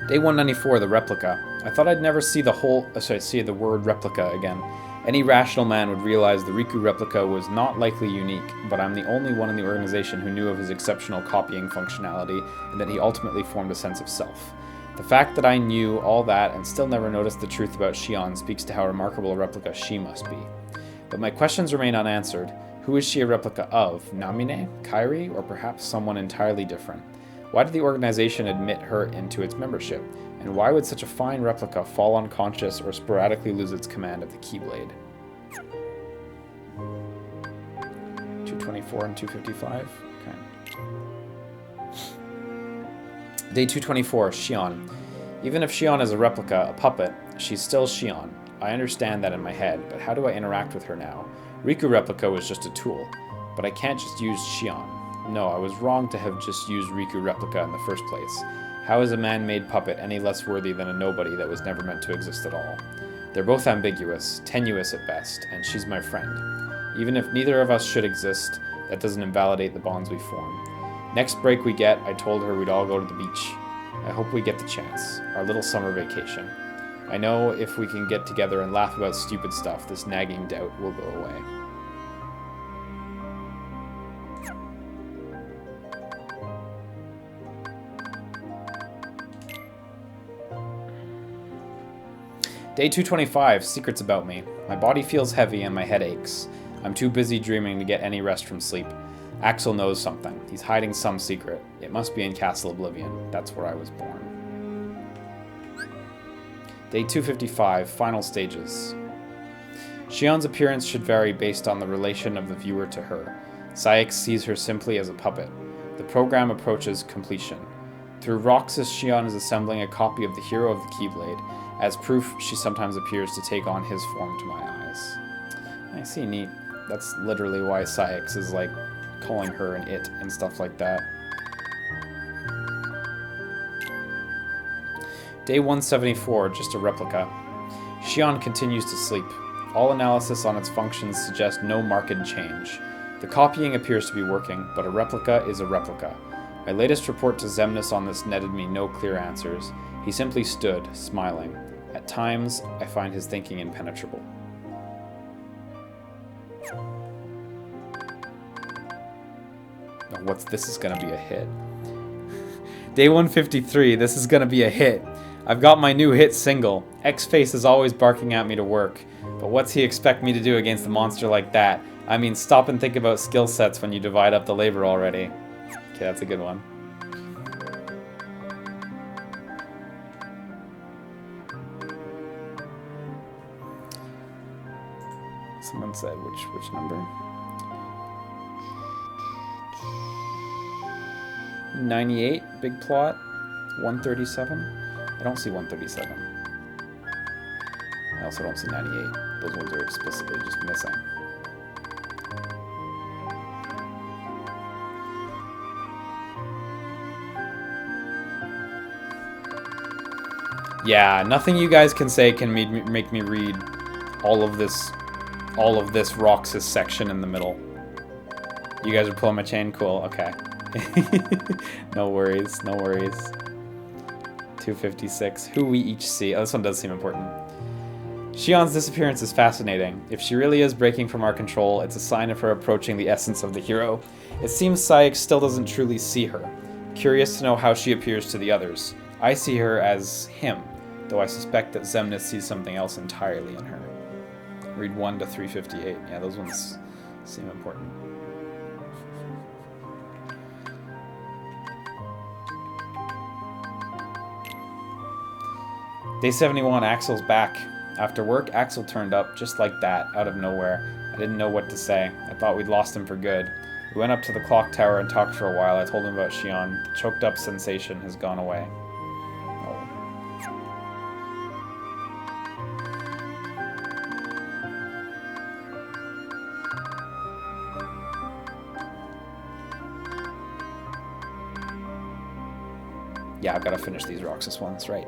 Day 194, the replica. I thought I'd never see the word replica again. Any rational man would realize the Riku replica was not likely unique, but I'm the only one in the organization who knew of his exceptional copying functionality, and that he ultimately formed a sense of self. The fact that I knew all that and still never noticed the truth about Xion speaks to how remarkable a replica she must be. But my questions remain unanswered. Who is she a replica of? Namine? Kairi? Or perhaps someone entirely different? Why did the organization admit her into its membership? And why would such a fine replica fall unconscious or sporadically lose its command of the Keyblade? 224 and 255? Okay. Day 224, Xion. Even if Xion is a replica, a puppet, she's still Xion. I understand that in my head, but how do I interact with her now? Riku replica was just a tool, but I can't just use Xion. No, I was wrong to have just used Riku replica in the first place. How is a man-made puppet any less worthy than a nobody that was never meant to exist at all? They're both ambiguous, tenuous at best, and she's my friend. Even if neither of us should exist, that doesn't invalidate the bonds we form. Next break we get, I told her we'd all go to the beach. I hope we get the chance. Our little summer vacation. I know if we can get together and laugh about stupid stuff, this nagging doubt will go away. Day 225, secrets about me. My body feels heavy and my head aches. I'm too busy dreaming to get any rest from sleep. Axel knows something. He's hiding some secret. It must be in Castle Oblivion. That's where I was born. Day 255, final stages. Xion's appearance should vary based on the relation of the viewer to her. Saïx sees her simply as a puppet. The program approaches completion. Through Roxas, Xion is assembling a copy of the hero of the Keyblade. As proof, she sometimes appears to take on his form to my eyes. I see, neat. That's literally why Saïx is like calling her an it and stuff like that. Day 174, just a replica. Xion continues to sleep. All analysis on its functions suggests no marked change. The copying appears to be working, but a replica is a replica. My latest report to Xemnas on this netted me no clear answers. He simply stood, smiling. At times, I find his thinking impenetrable. Oh, this is gonna be a hit. Day 153, this is gonna be a hit. I've got my new hit single. X-Face is always barking at me to work. But what's he expect me to do against a monster like that? I mean, stop and think about skill sets when you divide up the labor already. Okay, that's a good one. Someone said which number? 98, big plot. 137. I don't see 137. I also don't see 98. Those ones are explicitly just missing. Yeah, nothing you guys can say can make me read all of this Roxas section in the middle. You guys are pulling my chain? Cool, okay. No worries, no worries. 256. Who we each see. Oh, this one does seem important. Xion's disappearance is fascinating. If she really is breaking from our control, it's a sign of her approaching the essence of the hero. It seems Saïx still doesn't truly see her. Curious to know how she appears to the others. I see her as him, though I suspect that Xemnas sees something else entirely in her. Read 1 to 358. Yeah, those ones seem important. Day 71, Axel's back. After work, Axel turned up, just like that, out of nowhere. I didn't know what to say. I thought we'd lost him for good. We went up to the clock tower and talked for a while. I told him about Xion. The choked up sensation has gone away. Oh. Yeah, I've got to finish these Roxas ones, right.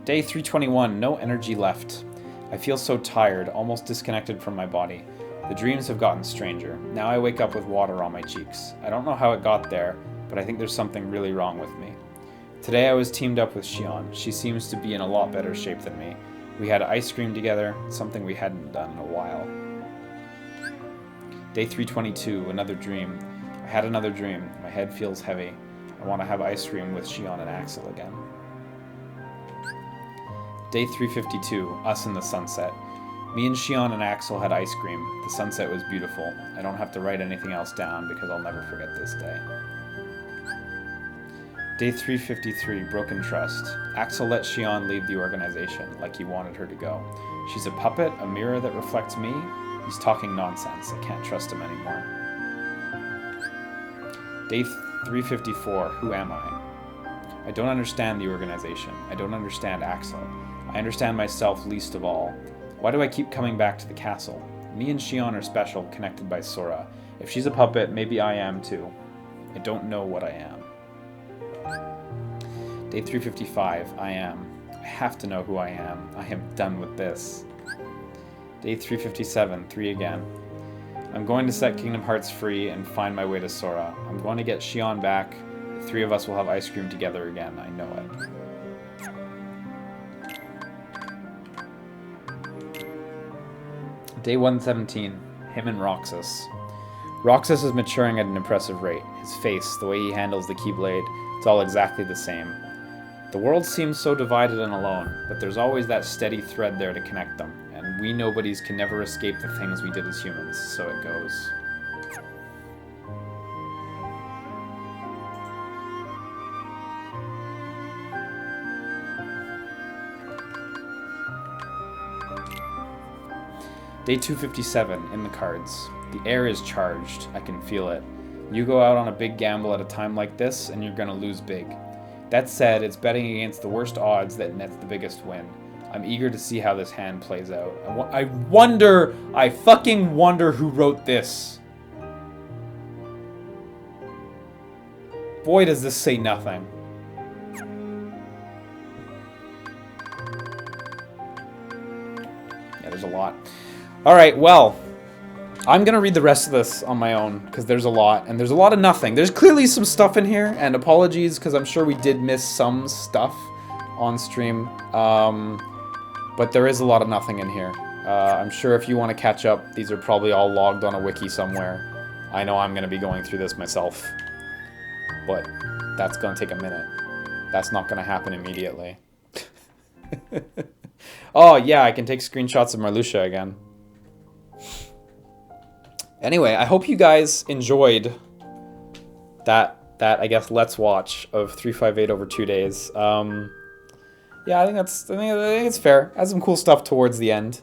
Day 321, no energy left. I feel so tired, almost disconnected from my body. The dreams have gotten stranger. Now I wake up with water on my cheeks. I don't know how it got there, but I think there's something really wrong with me. Today I was teamed up with Xion. She seems to be in a lot better shape than me. We had ice cream together, something we hadn't done in a while. Day 322, another dream. I had another dream. My head feels heavy. I want to have ice cream with Xion and Axel again. Day 352, us in the sunset. Me and Xion and Axel had ice cream. The sunset was beautiful. I don't have to write anything else down because I'll never forget this day. Day 353, broken trust. Axel let Xion leave the organization like he wanted her to go. She's a puppet, a mirror that reflects me. He's talking nonsense. I can't trust him anymore. Day 354, who am I? I don't understand the organization. I don't understand Axel. I understand myself least of all. Why do I keep coming back to the castle? Me and Xion are special, connected by Sora. If she's a puppet, maybe I am too. I don't know what I am. Day 355, I am. I have to know who I am. I am done with this. Day 357, 3 again. I'm going to set Kingdom Hearts free and find my way to Sora. I'm going to get Xion back. The 3 of us will have ice cream together again. I know it. Day 117, him and Roxas. Roxas is maturing at an impressive rate. His face, the way he handles the Keyblade, it's all exactly the same. The world seems so divided and alone, but there's always that steady thread there to connect them, and We nobodies can never escape the things we did as humans, so it goes. Day 257 in the cards. The air is charged. I can feel it. You go out on a big gamble at a time like this, and you're gonna lose big. That said, it's betting against the worst odds that nets the biggest win. I'm eager to see how this hand plays out. I fucking wonder who wrote this. Boy, does this say nothing. Yeah, there's a lot. Alright, well, I'm gonna read the rest of this on my own, because there's a lot, and there's a lot of nothing. There's clearly some stuff in here, and apologies, because I'm sure we did miss some stuff on stream. But there is a lot of nothing in here. I'm sure if you want to catch up, these are probably all logged on a wiki somewhere. I know I'm gonna be going through this myself, but that's gonna take a minute. That's not gonna happen immediately. Oh yeah, I can take screenshots of Marluxia again. Anyway, I hope you guys enjoyed that I guess Let's Watch of 358 over 2 days. Yeah, I think it's fair. Has some cool stuff towards the end.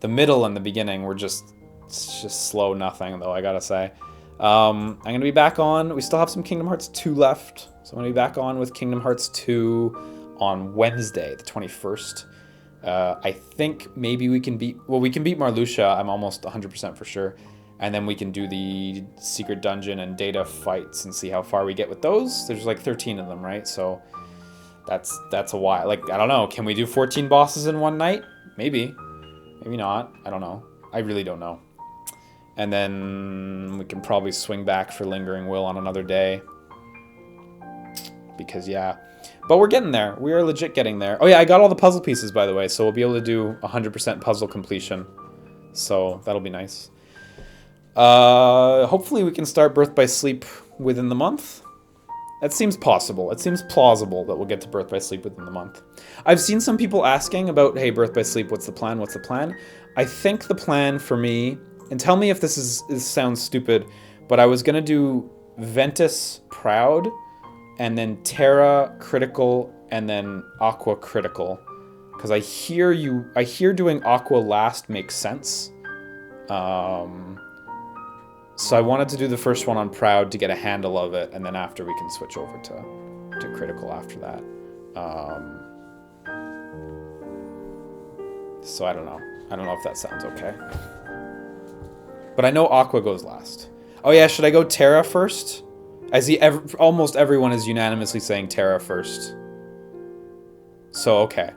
The middle and the beginning were just slow nothing though, I gotta say. I'm gonna be back on. We still have some Kingdom Hearts 2 left, so I'm gonna be back on with Kingdom Hearts 2 on Wednesday, the 21st. I think maybe we can beat Marluxia. I'm almost 100% for sure. And then we can do the secret dungeon and data fights and see how far we get with those. There's like 13 of them, right? So that's a while. Like, I don't know. Can we do 14 bosses in one night? Maybe. Maybe not. I don't know. I really don't know. And then we can probably swing back for Lingering Will on another day. Because, yeah. But we're getting there. We are legit getting there. Oh, yeah, I got all the puzzle pieces, by the way. So we'll be able to do 100% puzzle completion. So that'll be nice. Hopefully we can start Birth by Sleep within the month. That seems possible. It seems plausible that we'll get to Birth by Sleep within the month. I've seen some people asking about, hey, Birth by Sleep, what's the plan? What's the plan? I think the plan for me, and tell me if this sounds stupid, but I was going to do Ventus Proud, and then Terra Critical, and then Aqua Critical. Because I hear doing Aqua last makes sense. So I wanted to do the first one on Proud to get a handle of it, and then after we can switch over to Critical after that. So I don't know. I don't know if that sounds okay. But I know Aqua goes last. Oh yeah, should I go Terra first? I see almost everyone is unanimously saying Terra first. So okay.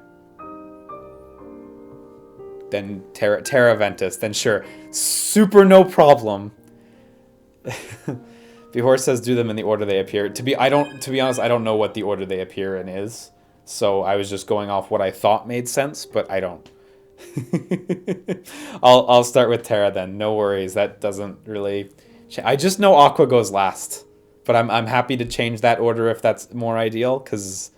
Then Terra Ventus, then sure. Super no problem. Bihor says do them in the order they appear. To be honest, I don't know what the order they appear in is. So I was just going off what I thought made sense, but I don't. I'll start with Terra then. No worries. That doesn't really I just know Aqua goes last. But I'm happy to change that order if that's more ideal, cuz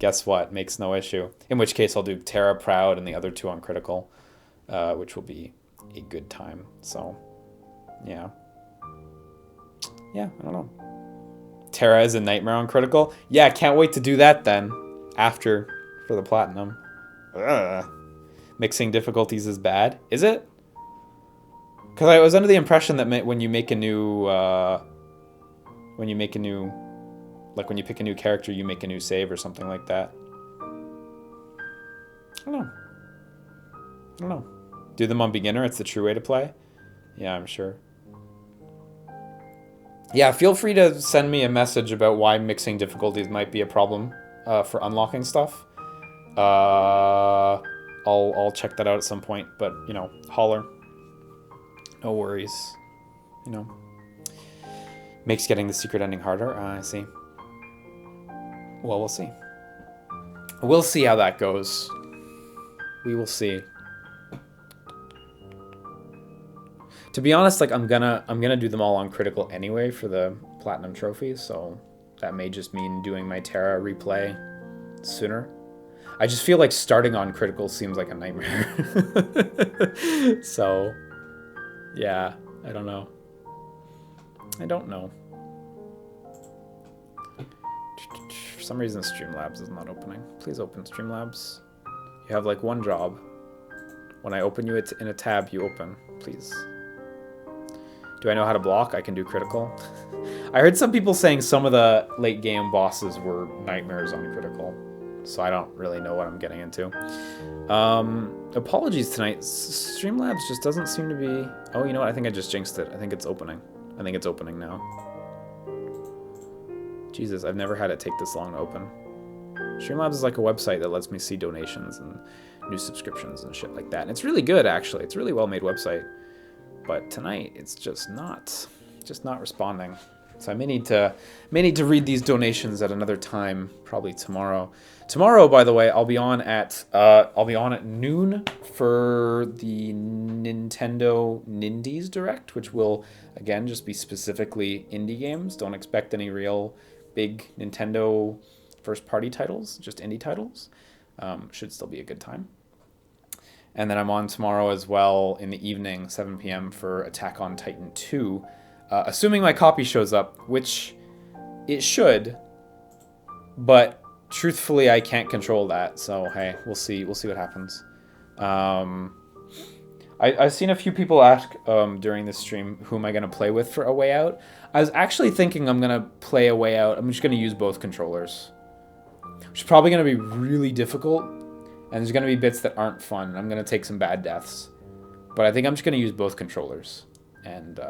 guess what? Makes no issue. In which case I'll do Terra Proud and the other two on Critical, which will be a good time. So, yeah. Yeah, I don't know. Terra is a Nightmare on Critical. Yeah, can't wait to do that then. After, for the Platinum. Ugh. Mixing difficulties is bad. Is it? Because I was under the impression that when you make a new... when you pick a new character, you make a new save or something like that. I don't know. Do them on beginner, it's the true way to play. Yeah, I'm sure. Yeah, feel free to send me a message about why mixing difficulties might be a problem for unlocking stuff. I'll check that out at some point, but, you know, holler. No worries. You know. Makes getting the secret ending harder. I see. Well, we'll see. We'll see how that goes. We will see. To be honest, like I'm gonna do them all on Critical anyway for the Platinum trophies, so that may just mean doing my Terra replay sooner. I just feel like starting on critical seems like a nightmare. So, yeah, I don't know. I don't know. For some reason, Streamlabs is not opening. Please open Streamlabs. You have like one job. When I open you in a tab, you open. Please. Do I know how to block? I can do critical. I heard some people saying some of the late game bosses were nightmares on critical. So I don't really know what I'm getting into. Apologies tonight. Streamlabs just doesn't seem to be... Oh, you know what? I think I just jinxed it. I think it's opening. I think it's opening now. Jesus, I've never had it take this long to open. Streamlabs is like a website that lets me see donations and new subscriptions and shit like that. And it's really good, actually. It's a really well-made website. But tonight, it's just not responding. So I may need to read these donations at another time, probably tomorrow. Tomorrow, by the way, I'll be on at noon for the Nintendo Nindies Direct, which will again just be specifically indie games. Don't expect any real big Nintendo first-party titles, just indie titles. Should still be a good time. And then I'm on tomorrow as well in the evening, 7 p.m. for Attack on Titan 2. Assuming my copy shows up, which it should, but truthfully I can't control that. So hey, we'll see what happens. I've seen a few people ask during this stream, who am I going to play with for A Way Out? I was actually thinking I'm going to play A Way Out. I'm just going to use both controllers, which is probably going to be really difficult. And there's going to be bits that aren't fun. I'm going to take some bad deaths. But I think I'm just going to use both controllers. And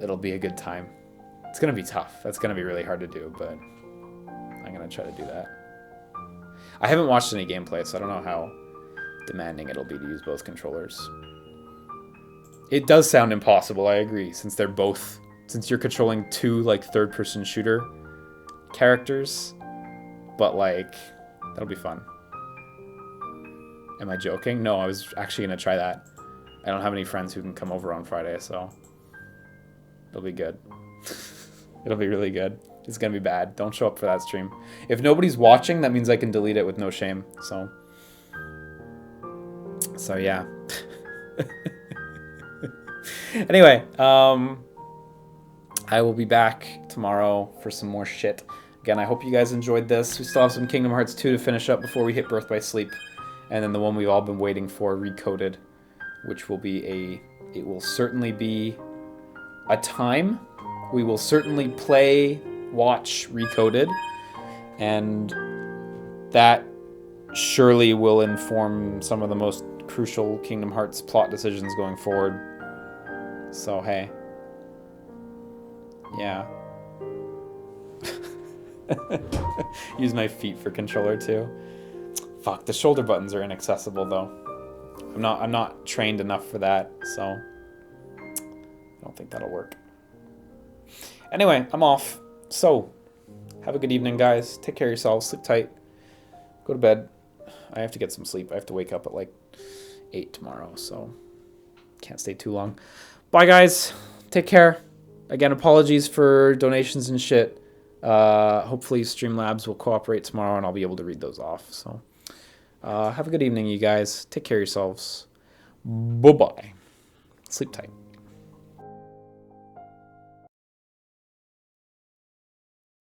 it'll be a good time. It's going to be tough. That's going to be really hard to do, but I'm going to try to do that. I haven't watched any gameplay, so I don't know how demanding it'll be to use both controllers. It does sound impossible, I agree, since you're controlling two, like, third-person shooter characters. But, like, that'll be fun. Am I joking? No, I was actually going to try that. I don't have any friends who can come over on Friday, so it'll be good. It'll be really good. It's going to be bad. Don't show up for that stream. If nobody's watching, that means I can delete it with no shame. So yeah. Anyway, I will be back tomorrow for some more shit. Again, I hope you guys enjoyed this. We still have some Kingdom Hearts 2 to finish up before we hit Birth by Sleep. And then the one we've all been waiting for, Recoded, which will be it will certainly be a time. We will certainly play, watch Recoded, and that surely will inform some of the most crucial Kingdom Hearts plot decisions going forward. So, hey. Yeah. Use my feet for controller, too. Fuck, the shoulder buttons are inaccessible, though. I'm not trained enough for that, so I don't think that'll work. Anyway, I'm off. So, have a good evening, guys. Take care of yourselves. Sleep tight. Go to bed. I have to get some sleep. I have to wake up at like 8 tomorrow, so can't stay too long. Bye, guys. Take care. Again, apologies for donations and shit. Hopefully Streamlabs will cooperate tomorrow and I'll be able to read those off. So, have a good evening, you guys. Take care of yourselves. Bye-bye. Sleep tight.